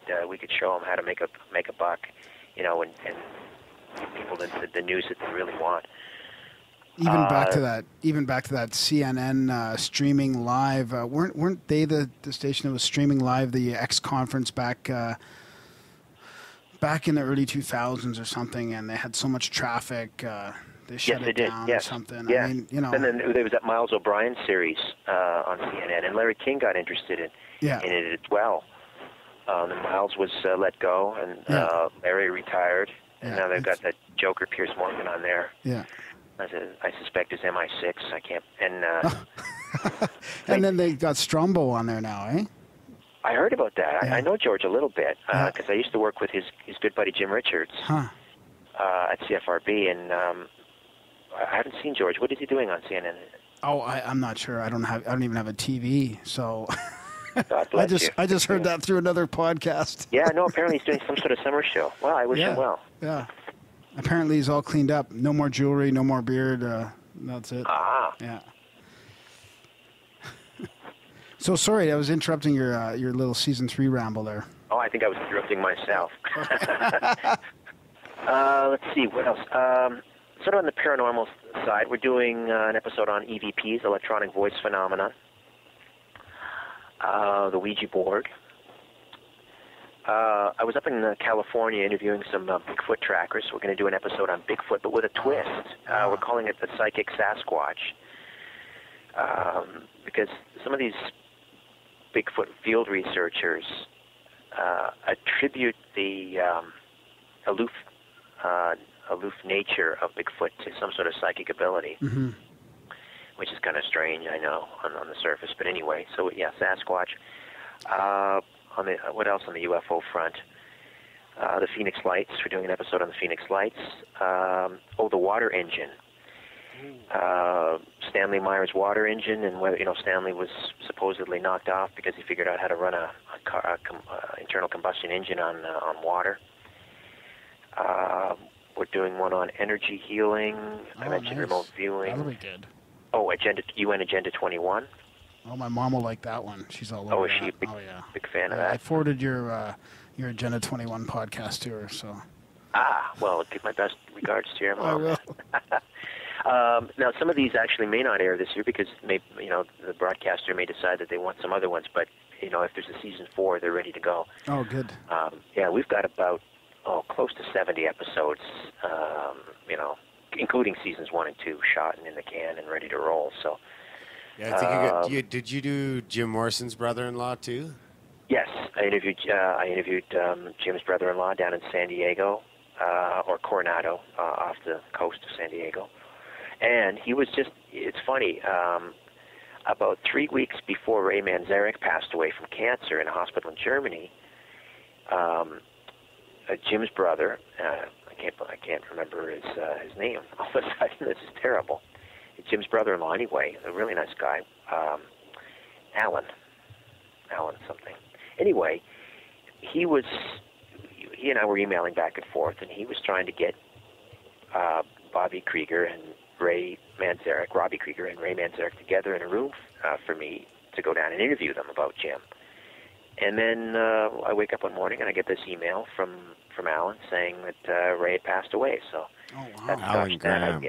show them how to make a buck, and give people the news that they really want. Even back to that CNN streaming live. Weren't they the station that was streaming live the X conference back in the early 2000s or something? And they had so much traffic, they shut it down or something. Yeah. I mean, And then there was that Miles O'Brien series on CNN, and Larry King got interested in it as well. And Miles was let go, and Larry retired, and now they've got that Joker Piers Morgan on there. Yeah. I suspect is MI6. I can't. And and then they got Strombo on there now, eh? I heard about that. I know George a little bit because I used to work with his good buddy Jim Richards at CFRB, and I haven't seen George. What is he doing on CNN? Oh, I'm not sure. I don't even have a TV, so God bless I just heard that through another podcast. Yeah, no. Apparently he's doing some sort of summer show. Well, I wish him well. Yeah. Apparently he's all cleaned up. No more jewelry, no more beard. That's it. Yeah. So sorry, I was interrupting your little season 3 ramble there. Oh, I think I was interrupting myself. Let's see, what else? Sort of on the paranormal side, we're doing an episode on EVPs, electronic voice phenomena, the Ouija board. I was up in California interviewing some Bigfoot trackers. We're going to do an episode on Bigfoot, but with a twist. We're calling it the Psychic Sasquatch. Because some of these Bigfoot field researchers attribute the aloof nature of Bigfoot to some sort of psychic ability, which is kind of strange, I know, on the surface. But anyway, so yeah, Sasquatch. What else on the UFO front? The Phoenix Lights. We're doing an episode on the Phoenix Lights. The water engine. Stanley Meyer's water engine, and whether Stanley was supposedly knocked off because he figured out how to run a internal combustion engine on water. We're doing one on energy healing. I mentioned remote viewing. That'll be good. Oh, UN Agenda 21. Oh, my mom will like that one. She's all over. Oh, is she a big fan of that? I forwarded your your Agenda 21 podcast tour. So. Well, give my best regards to your mom. I will. Now, some of these actually may not air this year because maybe, the broadcaster may decide that they want some other ones. But if there's a season 4, they're ready to go. Oh, good. Yeah, we've got about close to 70 episodes. Including seasons 1 and 2 shot and in the can and ready to roll. So. Yeah, I think did you do Jim Morrison's brother-in-law too? Yes, I interviewed Jim's brother-in-law down in San Diego, or Coronado, off the coast of San Diego. And he was it's funny, about 3 weeks before Ray Manzarek passed away from cancer in a hospital in Germany, Jim's brother, I can't remember his name. All of a sudden, this is terrible. Jim's brother-in-law, anyway, a really nice guy, Alan something. Anyway, he and I were emailing back and forth, and he was trying to get Robbie Krieger and Ray Manzarek together in a room for me to go down and interview them about Jim. And then I wake up one morning and I get this email from Alan saying that Ray had passed away. So that's Alan Graham.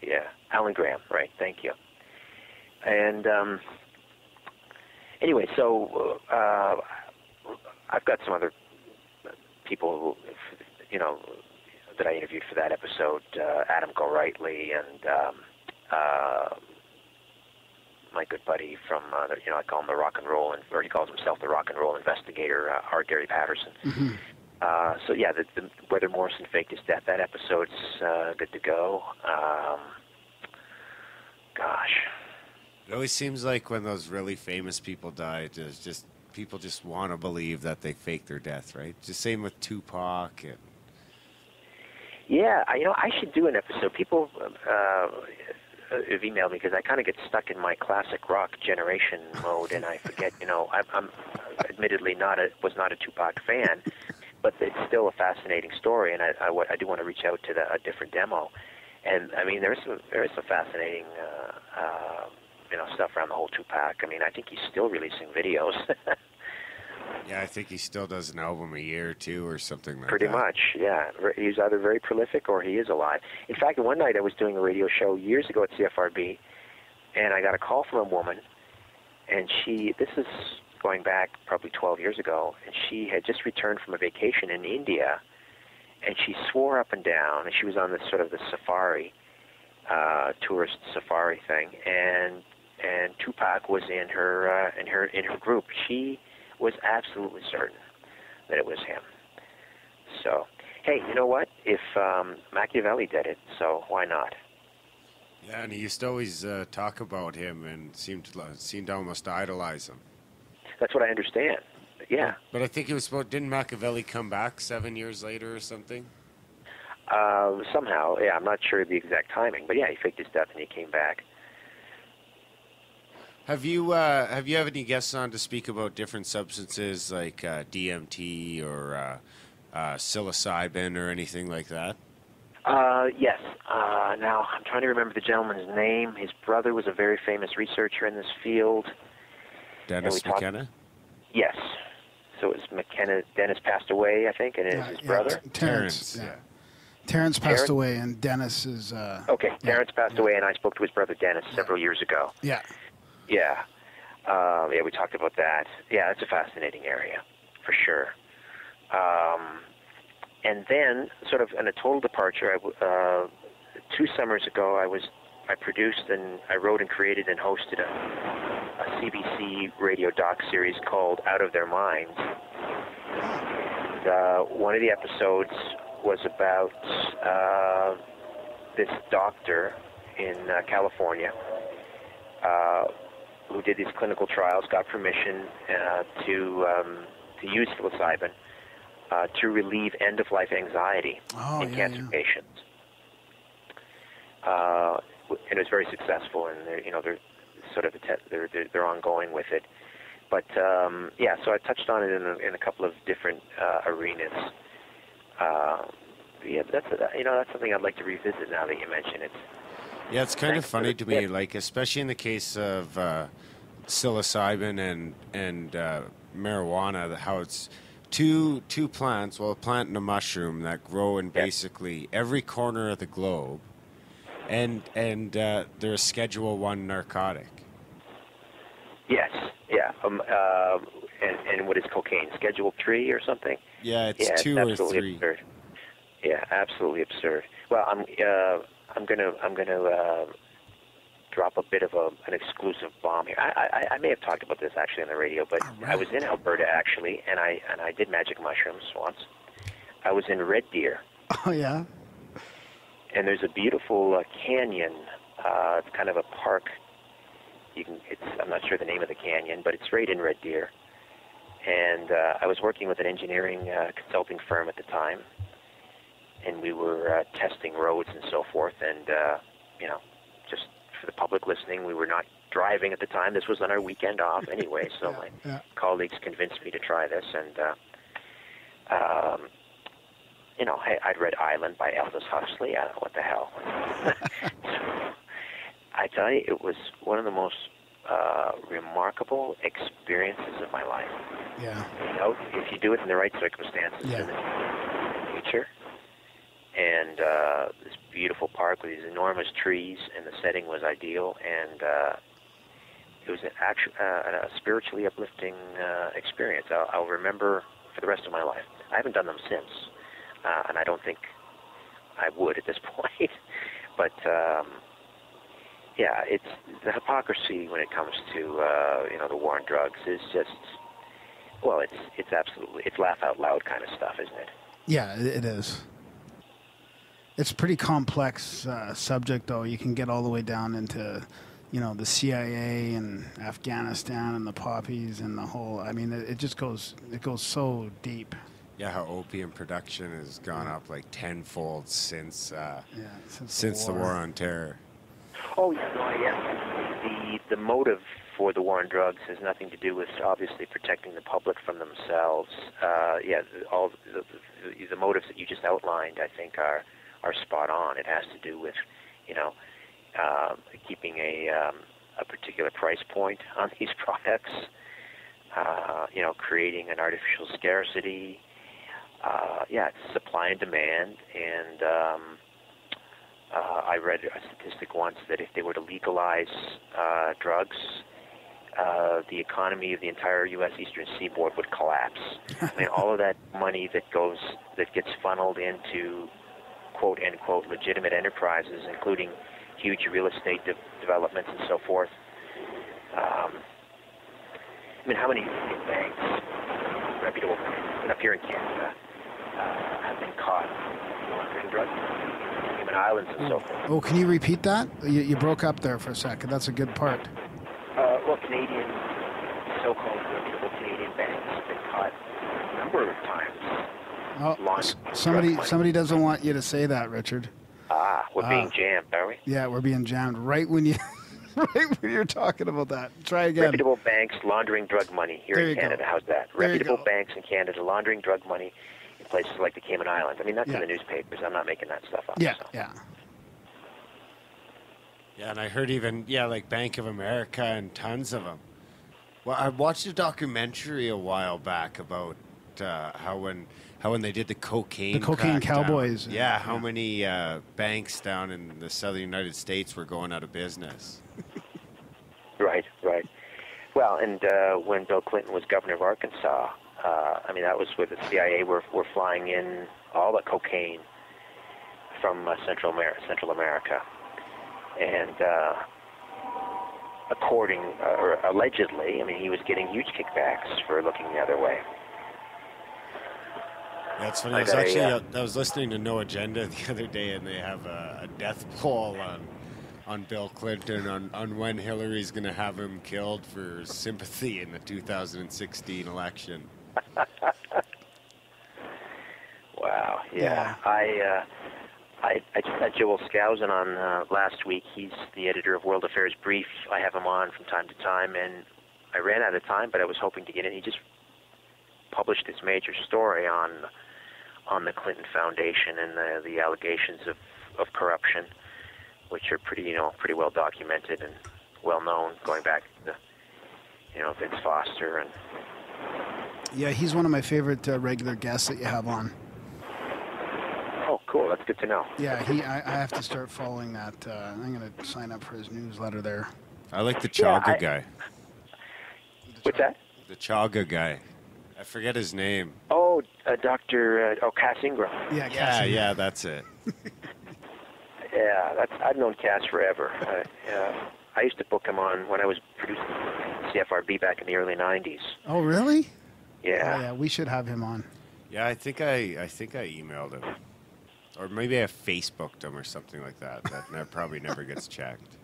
Yeah, Alan Graham, right, thank you. And anyway, so I've got some other people who, that I interviewed for that episode, Adam Gorightly and my good buddy from, I call him the rock and roll, or he calls himself the rock and roll investigator, R. Gary Patterson. Mm-hmm. So yeah, the whether Morrison faked his death, that episode's good to go. Gosh. It always seems like when those really famous people die, people just want to believe that they faked their death, right? Just same with Tupac. And... Yeah, I should do an episode. People have emailed me because I kind of get stuck in my classic rock generation mode, and I forget. I'm admittedly was not a Tupac fan, but it's still a fascinating story, and I do want to reach out to a different demo. And I mean, there is some fascinating stuff around the whole Tupac. I mean, I think he's still releasing videos. Yeah, I think he still does an album a year or two or something like Pretty that. much, yeah. He's either very prolific or he is alive. In fact, one night I was doing a radio show years ago at CFRB, and I got a call from a woman, and this is going back probably 12 years ago, and she had just returned from a vacation in India, and she swore up and down, and she was on this sort of the safari, tourist safari thing, and Tupac was in her group. She was absolutely certain that it was him. So, hey, you know what? If Machiavelli did it, so why not? Yeah, and he used to always talk about him and seemed to almost idolize him. That's what I understand. Yeah. But I think it was didn't Machiavelli come back 7 years later or something? Somehow, yeah. I'm not sure the exact timing, but yeah, he faked his death and he came back. Have you had any guests on to speak about different substances like DMT or psilocybin or anything like that? Yes. Now, I'm trying to remember the gentleman's name. His brother was a very famous researcher in this field. Dennis McKenna? Yes. So it was McKenna. Dennis passed away, I think, and it is his brother? Terrence. Yeah. Terrence passed away, and Dennis is... Okay, Terrence passed away, and I spoke to his brother Dennis several years ago. Yeah. Yeah. We talked about that. Yeah, it's a fascinating area, for sure. And then, sort of in a total departure, 2 summers ago, I produced and I wrote and created and hosted a CBC radio doc series called Out of Their Minds. And, one of the episodes was about this doctor in California who did these clinical trials, got permission to use psilocybin to relieve end-of-life anxiety in cancer patients. And it was very successful, and they're sort of they're ongoing with it. But so I touched on it in a couple of different arenas. That's something I'd like to revisit now that you mention it. Yeah, it's kind of funny to me, like especially in the case of psilocybin and marijuana, how it's two plants, well, a plant and a mushroom that grow in basically every corner of the globe, and they're a Schedule 1 narcotic. Yes, yeah. And what is cocaine? Schedule 3 or something? Yeah, it's 2 or 3. Absurd. Yeah, absolutely absurd. Well, I'm gonna drop a bit of an exclusive bomb here. I may have talked about this actually on the radio, but I was in Alberta actually, and I did magic mushrooms once. I was in Red Deer. Oh yeah. And there's a beautiful canyon. It's kind of a park. I'm not sure the name of the canyon, but it's right in Red Deer. And I was working with an engineering consulting firm at the time, and we were testing roads and so forth. And just for the public listening, we were not driving at the time. This was on our weekend off anyway, so my colleagues convinced me to try this. And I'd read Island by Aldous Huxley. I don't know what the hell. I tell you, it was one of the most remarkable experiences of my life. Yeah. If you do it in the right circumstances, in nature, and this beautiful park with these enormous trees, and the setting was ideal, and it was a spiritually uplifting experience. I'll remember for the rest of my life. I haven't done them since, and I don't think I would at this point. But it's the hypocrisy when it comes to the war on drugs is just, well, it's laugh out loud kind of stuff, isn't it? Yeah, it is. It's a pretty complex subject, though. You can get all the way down into, the CIA and Afghanistan and the poppies and the whole. I mean, it goes so deep. Yeah, how opium production has gone up like tenfold since the war on terror. Oh yeah, the motive for the war on drugs has nothing to do with obviously protecting the public from themselves. All the motives that you just outlined, I think, are spot on. It has to do with, keeping a particular price point on these products. Creating an artificial scarcity. It's supply and demand, and I read a statistic once that if they were to legalize drugs, the economy of the entire U.S. Eastern Seaboard would collapse. I mean, all of that money that gets funneled into quote unquote legitimate enterprises, including huge real estate developments and so forth. How many banks, reputable banks, up here in Canada, have been caught laundering drugs, Cayman Islands and so forth. Oh, can you repeat that? You broke up there for a second. That's a good part. Canadian, so-called reputable Canadian banks have been caught a number of times. Oh, somebody doesn't want you to say that, Richard. We're being jammed, are we? Yeah, we're being jammed right when you're talking about that. Try again. Reputable banks laundering drug money here in Canada. Go. How's that? Reputable banks in Canada laundering drug money in places like the Cayman Islands. I mean, that's in the newspapers. I'm not making that stuff up. Yeah, so. yeah. Yeah, and I heard even, like Bank of America and tons of them. Well, I watched a documentary a while back about how when they did the cocaine cowboys. Yeah, how many banks down in the southern United States were going out of business. Right. Well, and when Bill Clinton was governor of Arkansas, that was where the CIA were flying in all the cocaine from Central America. And allegedly, he was getting huge kickbacks for looking the other way. That's funny. I was listening to No Agenda the other day, and they have a death poll on Bill Clinton on when Hillary's going to have him killed for sympathy in the 2016 election. Wow. Yeah. I just had Joel Skousen on last week. He's the editor of World Affairs Brief. I have him on from time to time, and I ran out of time, but I was hoping to get in. He just published this major story on the Clinton Foundation and the allegations of corruption, which are pretty well documented and well known, going back to Vince Foster and Yeah, he's one of my favorite regular guests that you have on. Oh, cool. That's good to know. Yeah, I have to start following that. I'm going to sign up for his newsletter there. I like the Chaga guy. What's that? The Chaga guy. I forget his name. Oh, Dr. Cass Ingram. Yeah, Cass Ingram. Yeah, that's it. Yeah, I've known Cass forever. I used to book him on when I was producing CFRB back in the early 90s. Oh, really? Yeah. Oh, yeah, we should have him on. Yeah, I think I emailed him. Or maybe I Facebooked him or something like that. That probably never gets checked.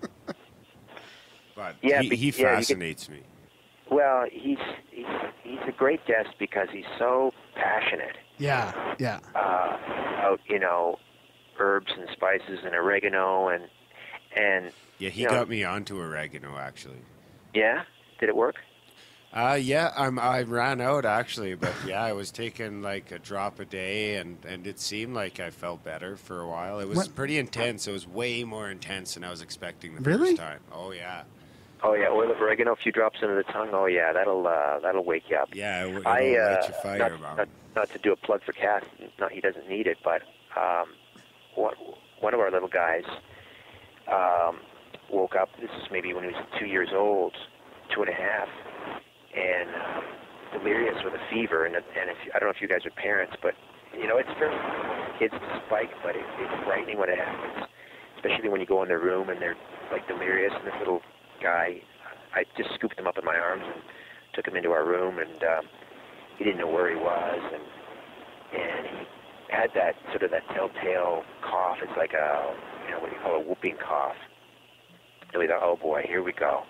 But yeah, he fascinates me. Well, he's a great guest because he's so passionate. Yeah. About, herbs and spices and oregano and yeah, he got me onto oregano actually. Yeah? Did it work? Yeah, I ran out actually, but yeah, I was taking like a drop a day, and it seemed like I felt better for a while. It was pretty intense. It was way more intense than I was expecting the first time. Oh yeah. Oh yeah, oil of oregano, a few drops into the tongue. Oh yeah, that'll wake you up. Yeah, it'll light your fire. Not to do a plug for Cass. Not he doesn't need it, but one of our little guys woke up. This is maybe when he was 2 years old, 2.5. And delirious with a fever, and I don't know if you guys are parents, but it's for kids to spike, but it's frightening when it happens, especially when you go in their room and they're like delirious. And this little guy, I just scooped him up in my arms and took him into our room, and he didn't know where he was, and he had that sort of that telltale cough. It's like a what do you call a whooping cough. And we thought, oh boy, here we go.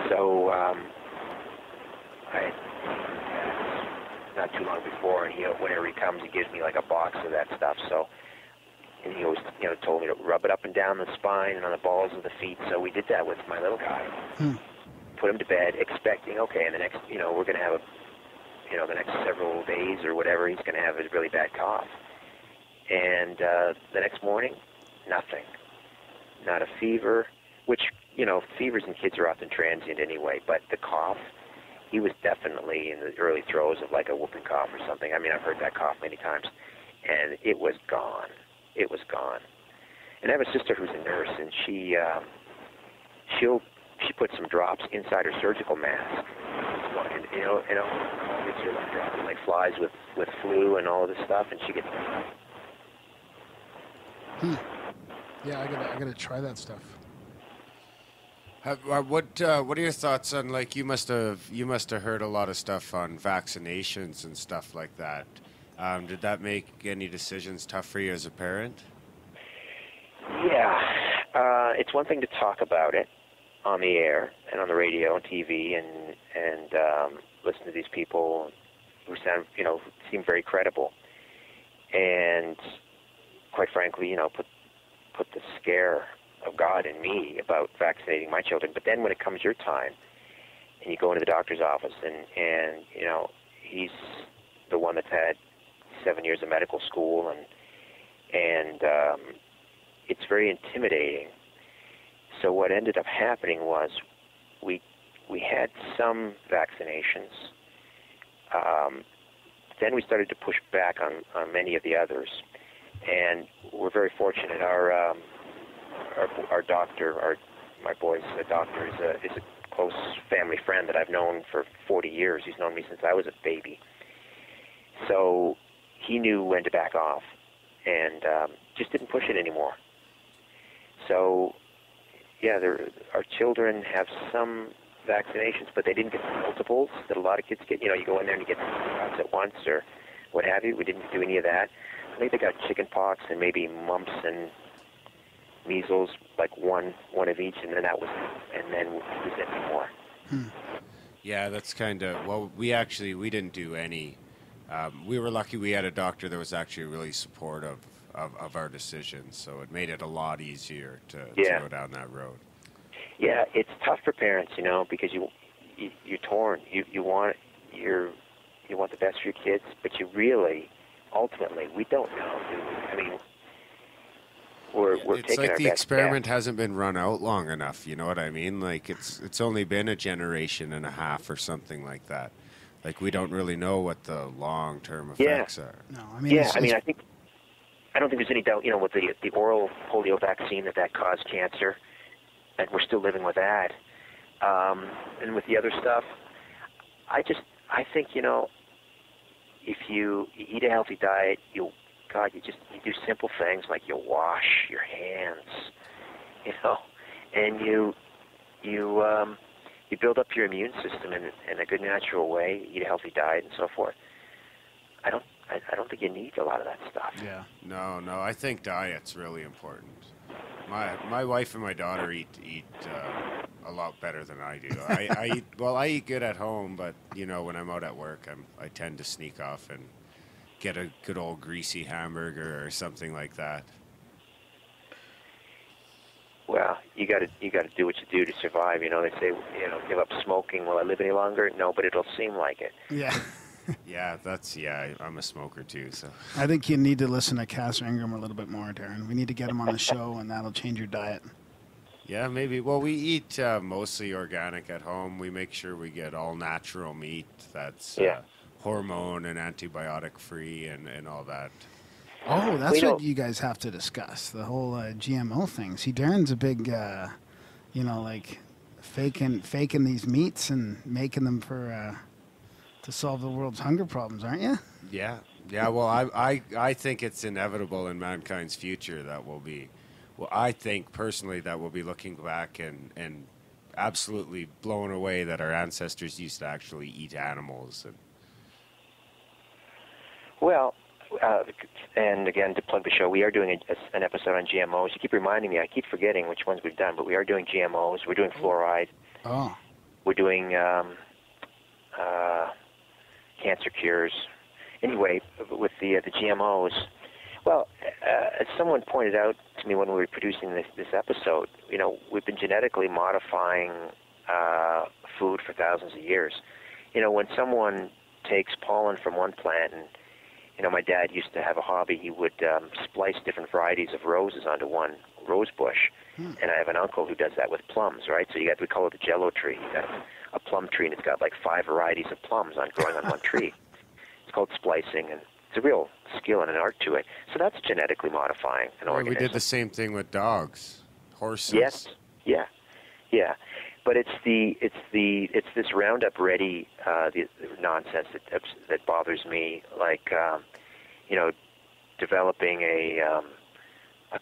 So. Not too long before, and whenever he comes, he gives me like a box of that stuff. So, and he always, told me to rub it up and down the spine and on the balls of the feet. So we did that with my little guy. Put him to bed, expecting, okay, in the next, we're going to have the next several days or whatever, he's going to have a really bad cough. And the next morning, nothing, not a fever, which fevers in kids are often transient anyway. But the cough. He was definitely in the early throes of like a whooping cough or something. I mean, I've heard that cough many times, and it was gone. It was gone. And I have a sister who's a nurse, and she puts some drops inside her surgical mask. And, it's like dropping like flies with flu and all this stuff, and she gets. Yeah, I gotta try that stuff. What are your thoughts on, like, you must have heard a lot of stuff on vaccinations and stuff like that. Did that make any decisions tough for you as a parent? Yeah, it's one thing to talk about it on the air and on the radio and TV and listen to these people who seem very credible, and quite frankly, put the scare of God in me about vaccinating my children. But then when it comes your time and you go into the doctor's office and he's the one that's had 7 years of medical school and it's very intimidating. So what ended up happening was we had some vaccinations. Then we started to push back on many of the others, and we're very fortunate. Our doctor, my boy's doctor, is a close family friend that I've known for 40 years. He's known me since I was a baby. So he knew when to back off and just didn't push it anymore. So, yeah, our children have some vaccinations, but they didn't get the multiples that a lot of kids get. You go in there and you get shots at once or what have you. We didn't do any of that. I think they got chicken pox and maybe mumps and measles, like one of each, and then we didn't more. Yeah, that's kind of, well, we didn't do any. We were lucky we had a doctor that was actually really supportive of our decisions, so it made it a lot easier to go down that road. Yeah, it's tough for parents, because you're torn. You want the best for your kids, but you really, ultimately, we don't know, do we? I mean, we're it's taking like our the best experiment guess. hasn't been run out long enough. You know what I mean? Like it's only been a generation and a half or something like that. Like, we don't really know what the long-term effects are. No, I mean, I don't think there's any doubt, with the oral polio vaccine that caused cancer, and we're still living with that. And with the other stuff, I think, if you eat a healthy diet, you do simple things like you wash your hands, and you build up your immune system in a good natural way, eat a healthy diet and so forth. I don't think you need a lot of that stuff. Yeah. No, I think diet's really important. My wife and my daughter eat a lot better than I do. I eat good at home, but when I'm out at work, I tend to sneak off and get a good old greasy hamburger or something like that. Well, you got to do what you do to survive. They say, give up smoking. Will I live any longer? No, but it'll seem like it. Yeah. I'm a smoker too, so. I think you need to listen to Castor Ingram a little bit more, Darren. We need to get him on the show, and that'll change your diet. Yeah, maybe. Well, we eat mostly organic at home. We make sure we get all natural meat that's hormone and antibiotic free and all that. Oh, that's what you guys have to discuss, the whole GMO thing. See, Darren's a big, like faking these meats and making them for to solve the world's hunger problems, aren't you? Yeah. Well, I think it's inevitable in mankind's future that we'll be. Well, I think personally that we'll be looking back and absolutely blown away that our ancestors used to actually eat animals. Well, and again, to plug the show, we are doing an episode on GMOs. You keep reminding me. I keep forgetting which ones we've done, but we are doing GMOs. We're doing fluoride. Oh. We're doing cancer cures. Anyway, with the GMOs, well, as someone pointed out to me when we were producing this episode, we've been genetically modifying food for thousands of years. When someone takes pollen from one plant, and my dad used to have a hobby, he would splice different varieties of roses onto one rose bush. And I have an uncle who does that with plums, right? So we call it the Jello tree. You got a plum tree, and it's got like 5 varieties of plums growing on one tree. It's called splicing, and it's a real skill and an art to it. So that's genetically modifying an organism. We did the same thing with dogs, horses. Yes, yeah. But it's this Roundup Ready the nonsense that bothers me. Like developing a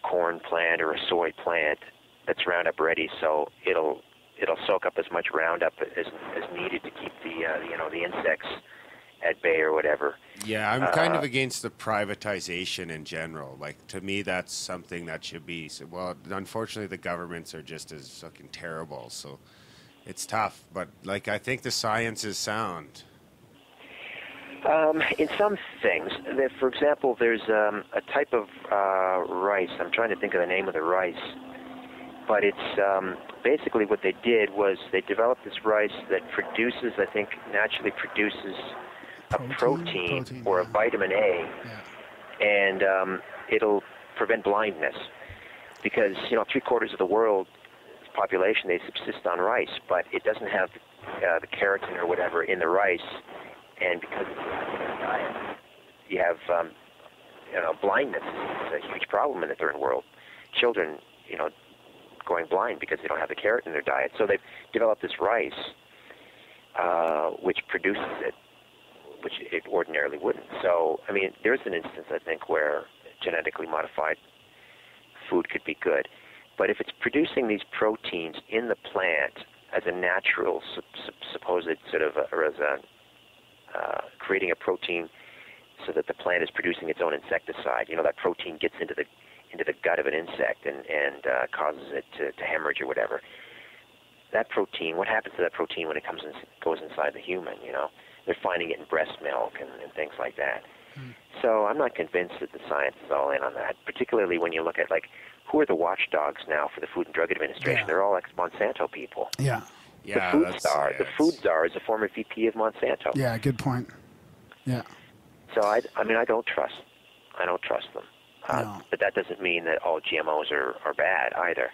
corn plant or a soy plant that's Roundup Ready, so it'll soak up as much Roundup as needed to keep the insects at bay or whatever. Yeah, I'm kind of against the privatization in general. Like, to me, that's something that should be. Well, unfortunately, the governments are just as fucking terrible, so it's tough. But I think the science is sound. In some things, for example, there's a type of rice. I'm trying to think of the name of the rice, but it's basically what they did was they developed this rice that naturally produces a protein or a vitamin A, and it'll prevent blindness because 3/4 of the world's population, they subsist on rice, but it doesn't have the keratin or whatever in the rice, and because it's a diet, you have blindness. It's a huge problem in the third world. Children, going blind because they don't have the keratin in their diet. So they've developed this rice, which produces it, which it ordinarily wouldn't. So, I mean, there's an instance, I think, where genetically modified food could be good. But if it's producing these proteins in the plant as a natural, supposed sort of, or as a creating a protein so that the plant is producing its own insecticide, that protein gets into the gut of an insect and causes it to hemorrhage or whatever. That protein, what happens to that protein when it goes inside the human? They're finding it in breast milk and things like that. So I'm not convinced that the science is all in on that, particularly when you look at, who are the watchdogs now for the Food and Drug Administration? Yeah. They're all ex-Monsanto people. Yeah. The food czar is a former VP of Monsanto. Yeah, good point. Yeah. So I don't trust them. No. But that doesn't mean that all GMOs are bad either.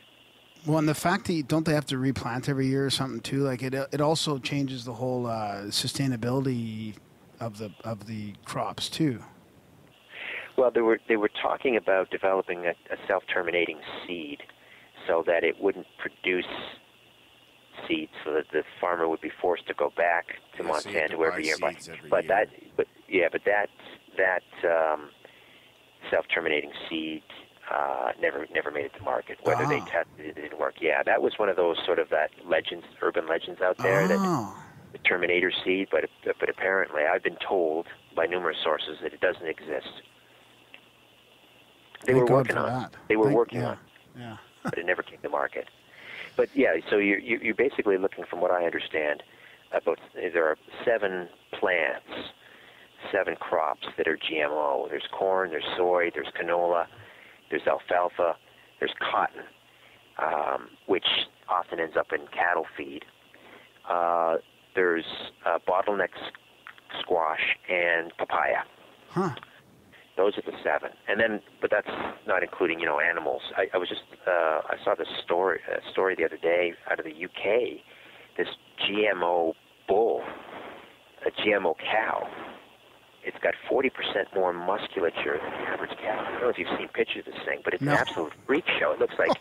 Well, and the fact that don't they have to replant every year or something too? Like it also changes the whole sustainability of the crops too. Well, they were talking about developing a self-terminating seed so that it wouldn't produce seeds, so that the farmer would be forced to go back to Monsanto every year. That self-terminating seed never made it to market. Whether they tested it didn't work. Yeah, that was one of those sort of urban legends out there, that the Terminator seed. But apparently, I've been told by numerous sources that it doesn't exist. They were working on it. They were working on it, but it never came to market. But yeah, so you're basically looking, from what I understand, there are 7 plants, 7 crops that are GMO. There's corn, there's soy, there's canola, there's alfalfa, there's cotton, which often ends up in cattle feed. There's bottleneck squash and papaya. Huh. Those are the 7, and then, but that's not including, animals. I was just, I saw this story the other day out of the UK. This GMO bull, a GMO cow. It's got 40% more musculature than the average cow. I don't know if you've seen pictures of this thing, but it's an absolute freak show. It looks like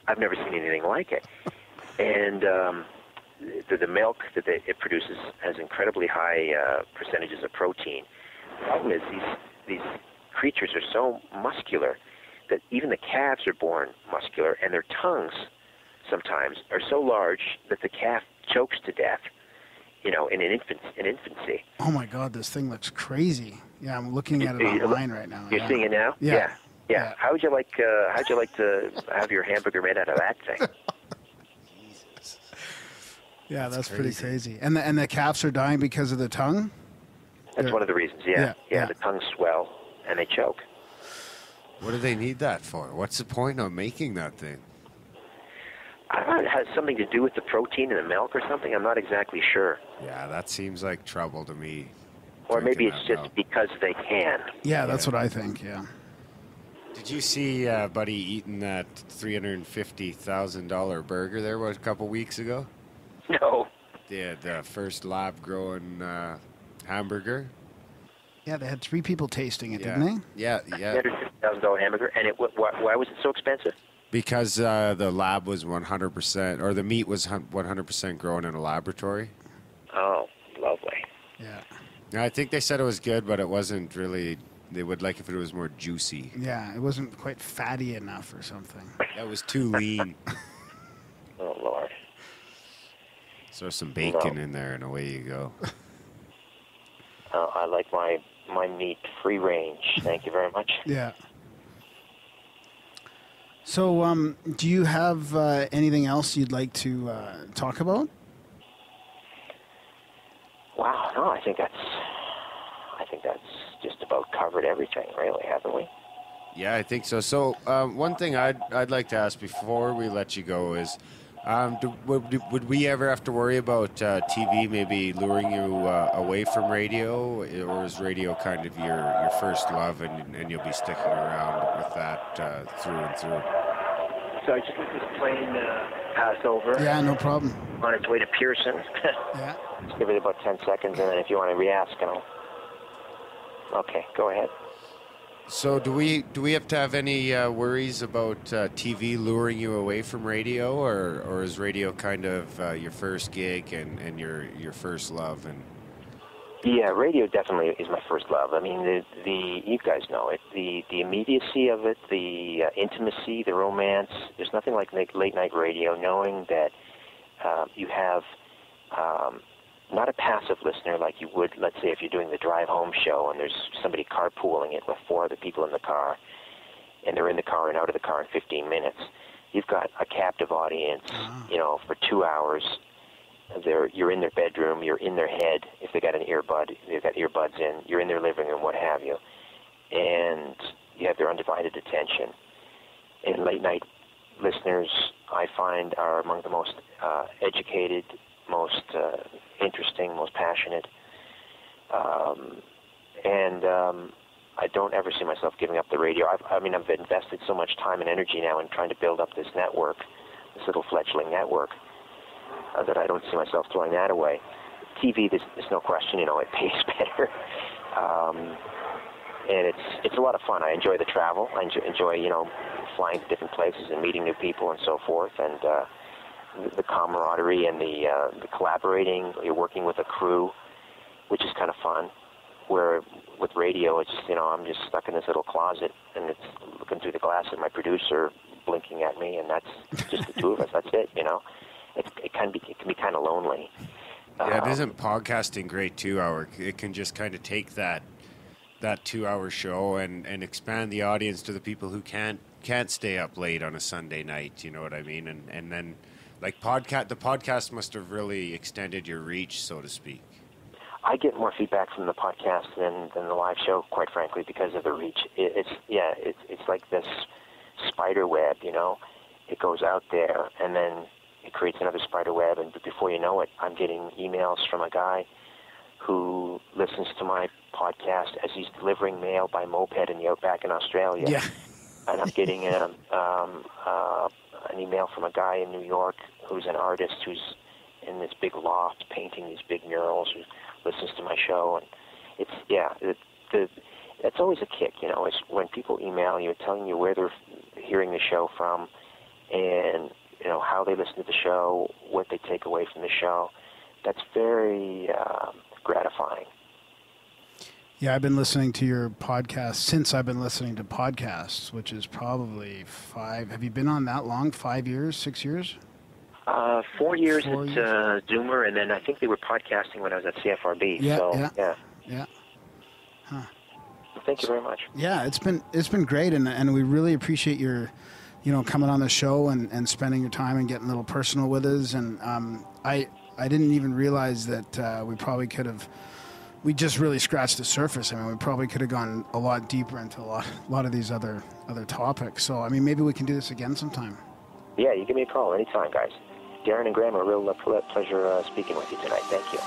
I've never seen anything like it. And the milk that it produces has incredibly high percentages of protein. The problem is these creatures are so muscular that even the calves are born muscular, and their tongues sometimes are so large that the calf chokes to death, in infancy. Oh my God, this thing looks crazy. Yeah, I'm looking at it online right now. You're seeing it now? Yeah. How would you like to have your hamburger made out of that thing? Yeah, that's pretty crazy. And the calves are dying because of the tongue? That's one of the reasons, yeah. The tongues swell and they choke. What do they need that for? What's the point of making that thing? I don't know, it has something to do with the protein in the milk or something. I'm not exactly sure. Yeah, that seems like trouble to me. Or maybe it's just because they can. Yeah, that's what I think, yeah. Did you see Buddy eating that $350,000 burger there a couple weeks ago? No. The first lab-grown hamburger. Yeah, they had 3 people tasting it, didn't they? Yeah. $350,000 hamburger, and why was it so expensive? Because the lab was 100%, or the meat was 100% grown in a laboratory. Oh, lovely. Yeah. I think they said it was good, but it wasn't really. They would like if it was more juicy. Yeah, it wasn't quite fatty enough or something. That was too lean. Oh, Lord. So some bacon in there, and away you go. I like my meat free range. Thank you very much. Yeah. So, do you have anything else you'd like to talk about? Wow, no, I think that's just about covered everything, really, haven't we? Yeah, I think so. So, one thing I'd like to ask before we let you go is, would we ever have to worry about TV maybe luring you away from radio, or is radio kind of your first love, and you'll be sticking around with that through and through? So I just let this plane pass over. Yeah, no problem. On its way to Pearson. Yeah. Just give it about 10 seconds, and then if you want to re-ask, Okay, go ahead. So do we have to have any worries about TV luring you away from radio, or is radio kind of your first gig and your first love? And yeah, radio definitely is my first love. I mean, you guys know it. The immediacy of it, the intimacy, the romance. There's nothing like late night radio. Knowing that you have not a passive listener like you would, let's say, if you're doing the drive home show and there's somebody carpooling it with 4 other people in the car, and they're in the car and out of the car in 15 minutes. You've got a captive audience, for 2 hours. You're in their bedroom, you're in their head. If they got an earbud, they've got earbuds in. You're in their living room, what have you, and you have their undivided attention. And late night listeners, I find, are among the most educated, most interesting, most passionate, and I don't ever see myself giving up the radio. I've invested so much time and energy now in trying to build up this network this little fledgling network, that I don't see myself throwing that away. TV, there's no question, you know, it pays better. And it's a lot of fun. I enjoy the travel. I enjoy, you know, flying to different places and meeting new people and so forth. And the camaraderie and the collaborating. You're working with a crew, which is kind of fun. Where with radio, it's just, you know, I'm just stuck in this little closet, and it's looking through the glass at my producer blinking at me, and that's just the two of us. That's it, you know. It can be kind of lonely. Yeah, isn't podcasting great too? It can just kind of take that 2-hour show and expand the audience to the people who can't stay up late on a Sunday night. You know what I mean? And then like the podcast must have really extended your reach, so to speak. I get more feedback from the podcast than the live show, quite frankly, because of the reach. It's like this spider web, you know. It goes out there, and then it creates another spider web, and before you know it, I'm getting emails from a guy who listens to my podcast as he's delivering mail by moped in the outback in Australia. Yeah. And I'm getting an email from a guy in New York who's an artist who's in this big loft painting these big murals, who listens to my show. And it's always a kick, you know. It's when people email you telling you where they're hearing the show from, and you know how they listen to the show, what they take away from the show. That's very gratifying. Yeah, I've been listening to your podcast since I've been listening to podcasts, which is probably 5. Have you been on that long? 5 years, 6 years? 4 years at Zoomer, and then I think they were podcasting when I was at CFRB. Yeah. Huh. Thank you very much. Yeah, it's been great, and we really appreciate your, you know, coming on the show and spending your time and getting a little personal with us. And I didn't even realize that we probably could have. We just really scratched the surface. I mean, we probably could have gone a lot deeper into a lot of these other topics. So, I mean, maybe we can do this again sometime. Yeah, you give me a call anytime, guys. Darren and Graham, a real pleasure speaking with you tonight. Thank you.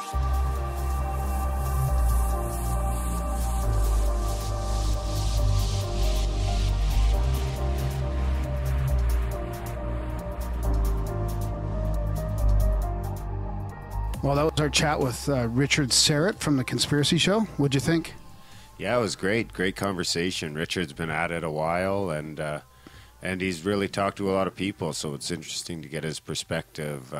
Well, that was our chat with Richard Syrett from The Conspiracy Show. What'd you think? Yeah, it was great. Great conversation. Richard's been at it a while, and he's really talked to a lot of people, so it's interesting to get his perspective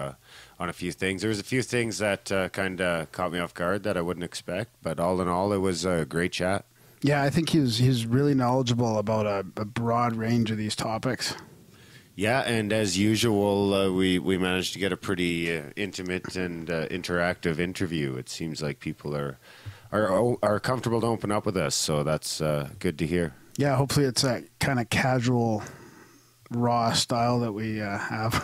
on a few things. There was a few things that kind of caught me off guard that I wouldn't expect, but all in all, it was a great chat. Yeah, I think he's really knowledgeable about a broad range of these topics. Yeah, and as usual, we managed to get a pretty intimate and interactive interview. It seems like people are comfortable to open up with us, so that's good to hear. Yeah, hopefully it's that kind of casual, raw style that we have.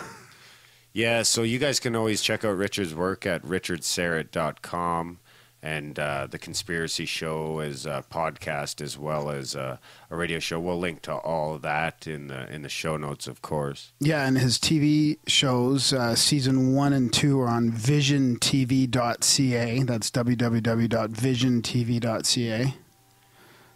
Yeah, so you guys can always check out Richard's work at richardsyrett.com. And The Conspiracy Show is a podcast as well as a radio show. We'll link to all of that in the show notes, of course. Yeah, and his TV shows, season 1 and 2 are on visiontv.ca. That's www.visiontv.ca.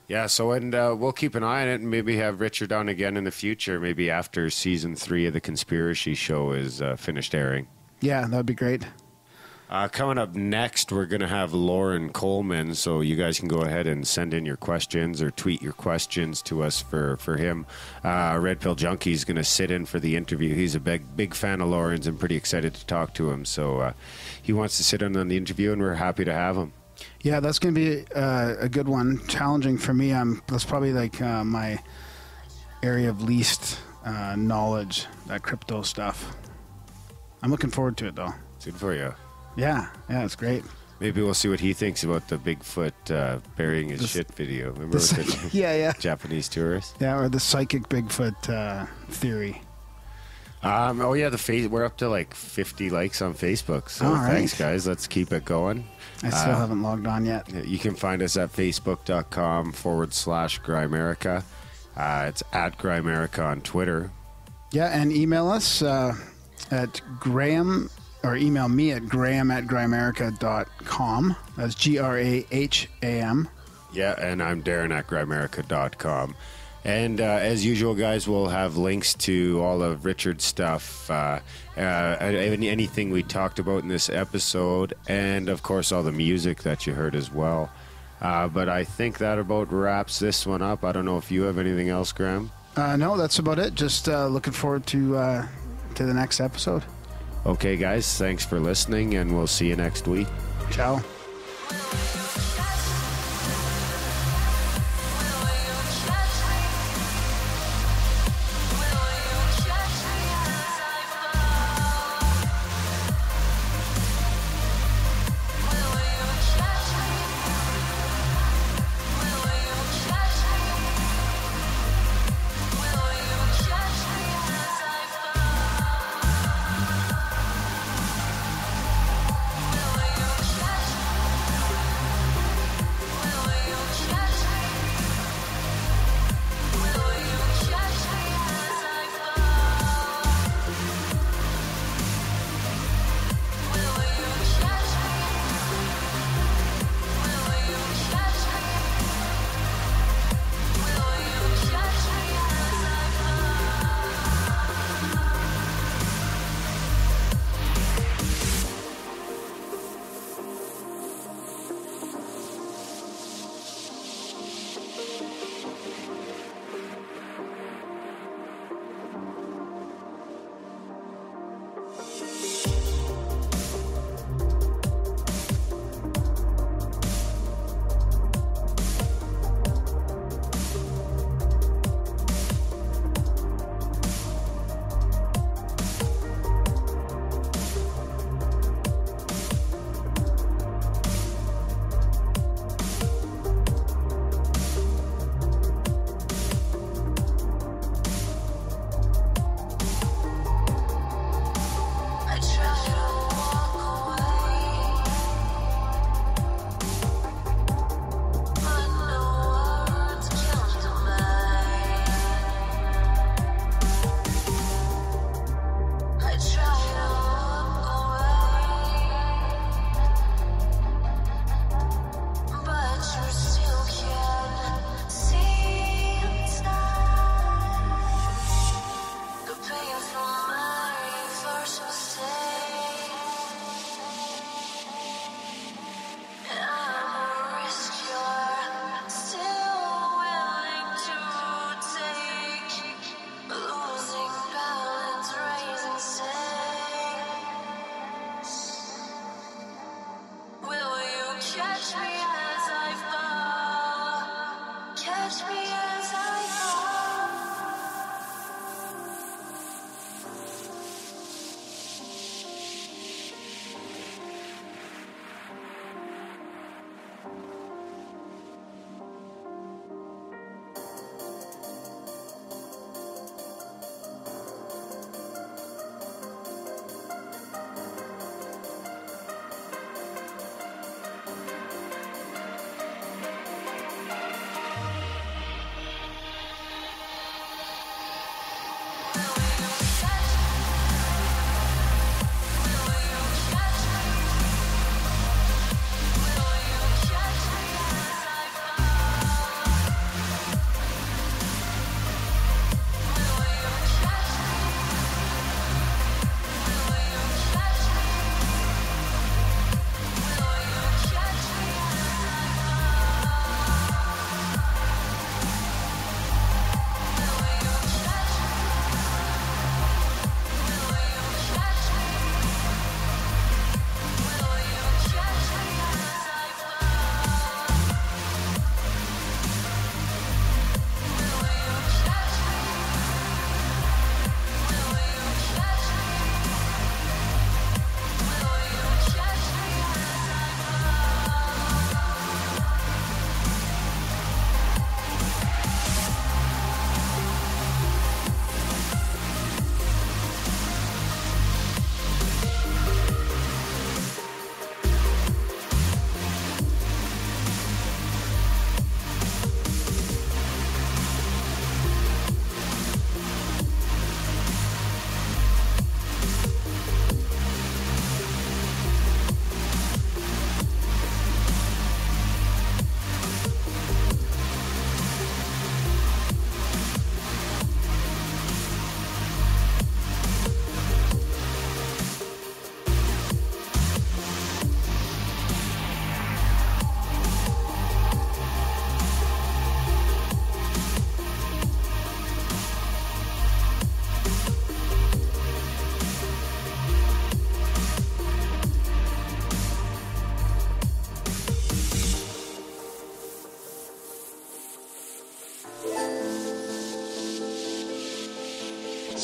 Yeah, so and we'll keep an eye on it and maybe have Richard on again in the future, maybe after season 3 of The Conspiracy Show is finished airing. Yeah, that would be great. Coming up next, we're going to have Lauren Coleman, so you guys can go ahead and send in your questions or tweet your questions to us for him. Red Pill Junkie is going to sit in for the interview. He's a big fan of Lauren's and pretty excited to talk to him, so he wants to sit in on the interview, and we're happy to have him. Yeah, that's going to be a good one. Challenging for me. That's probably like my area of least knowledge, that crypto stuff. I'm looking forward to it, though. It's good for you. Yeah, it's great. Maybe we'll see what he thinks about the Bigfoot burying his shit video. Remember with the Japanese tourist? Yeah, or the psychic Bigfoot theory. We're up to like 50 likes on Facebook. So thanks, guys. Let's keep it going. I still haven't logged on yet. You can find us at facebook.com/Grimerica. It's at Grimerica on Twitter. Yeah, and email us at Graham... or email me at graham@grimerica.com. That's Graham. Yeah, and I'm Darren at Grimerica.com. And as usual, guys, we'll have links to all of Richard's stuff, anything we talked about in this episode, and of course all the music that you heard as well. But I think that about wraps this one up. I don't know if you have anything else, Graham. No, that's about it. Just looking forward to the next episode. Okay, guys, thanks for listening, and we'll see you next week. Ciao.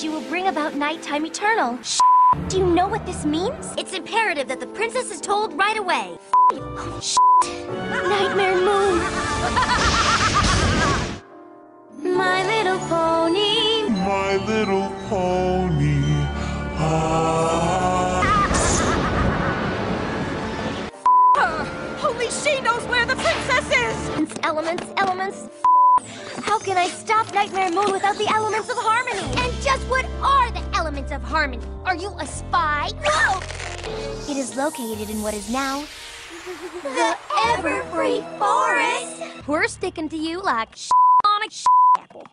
you will bring about nighttime eternal. Do you know what this means? It's imperative that the princess is told right away. Nightmare moon. My little pony. My little pony. Only she knows where the princess is! Elements. How can I stop Nightmare Moon without the elements of harmony? And just what are the elements of harmony? Are you a spy? No! It is located in what is now the Everfree Forest. We're sticking to you like on a apple.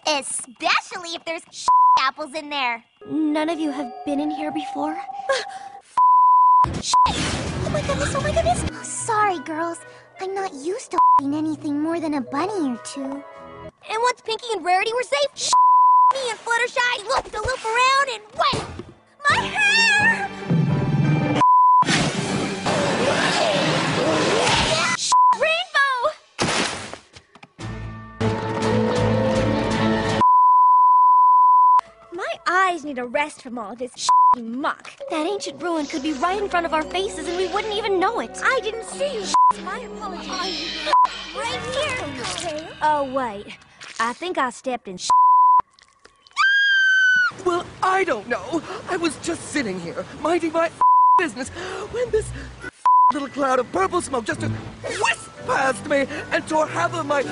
Especially if there's apples in there. None of you have been in here before? Oh my goodness. Oh, sorry, girls. I'm not used to anything more than a bunny or two. And once Pinky and Rarity were safe, me and Fluttershy looped a loop around and wait! My hair! Rainbow! My eyes need a rest from all this muck. That ancient ruin could be right in front of our faces and we wouldn't even know it. I didn't see you. My apologies. Right here. Oh, wait. I think I stepped in Well, I don't know. I was just sitting here, minding my business, when this little cloud of purple smoke just whisked past me and tore half of my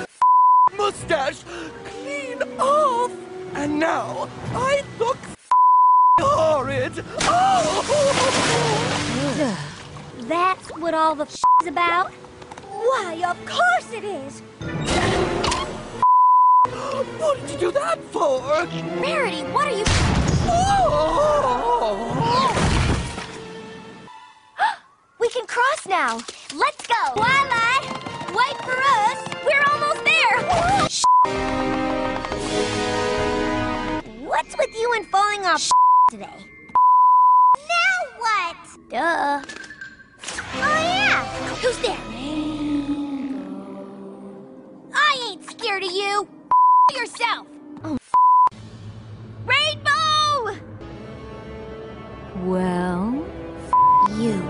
mustache clean off. And now I look horrid. Oh! That's what all the is about? Why, of course it is! What did you do that for? Rarity, what are you... We can cross now! Let's go! Twilight! Wait for us! We're almost there! What's with you and falling off today? Now what? Duh. Oh yeah! Who's there? I ain't scared of you! Yourself! Oh, Rainbow! Well, you.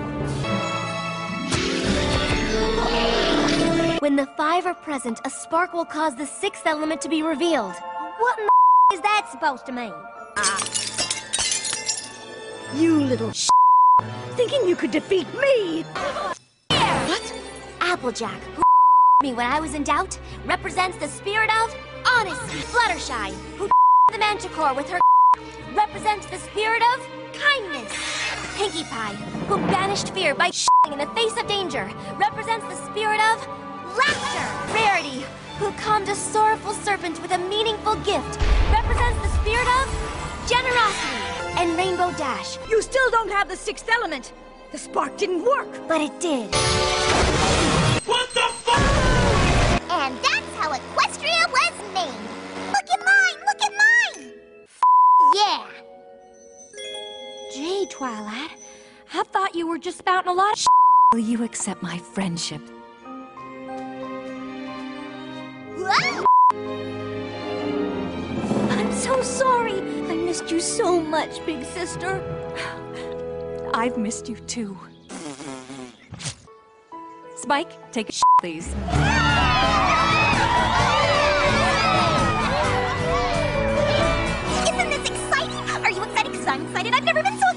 When the five are present, a spark will cause the sixth element to be revealed. What in the is that supposed to mean? You little thinking you could defeat me! What? Applejack, who me when I was in doubt, represents the spirit of honesty. Fluttershy, who the manticore with her represents the spirit of kindness. Pinkie Pie, who banished fear by in the face of danger, represents the spirit of laughter. Rarity, who calmed a sorrowful serpent with a meaningful gift, represents the spirit of generosity. And Rainbow Dash. You still don't have the sixth element. The spark didn't work. But it did. What the fuck? And that's how Equestria was named. Look at mine! Look at mine! Yeah. Gee, Twilight, I thought you were just spouting a lot of Will you accept my friendship? What? I'm so sorry. I missed you so much, big sister. I've missed you too. Spike, take a please. Isn't this exciting? Are you excited? Because I'm excited. I've never been so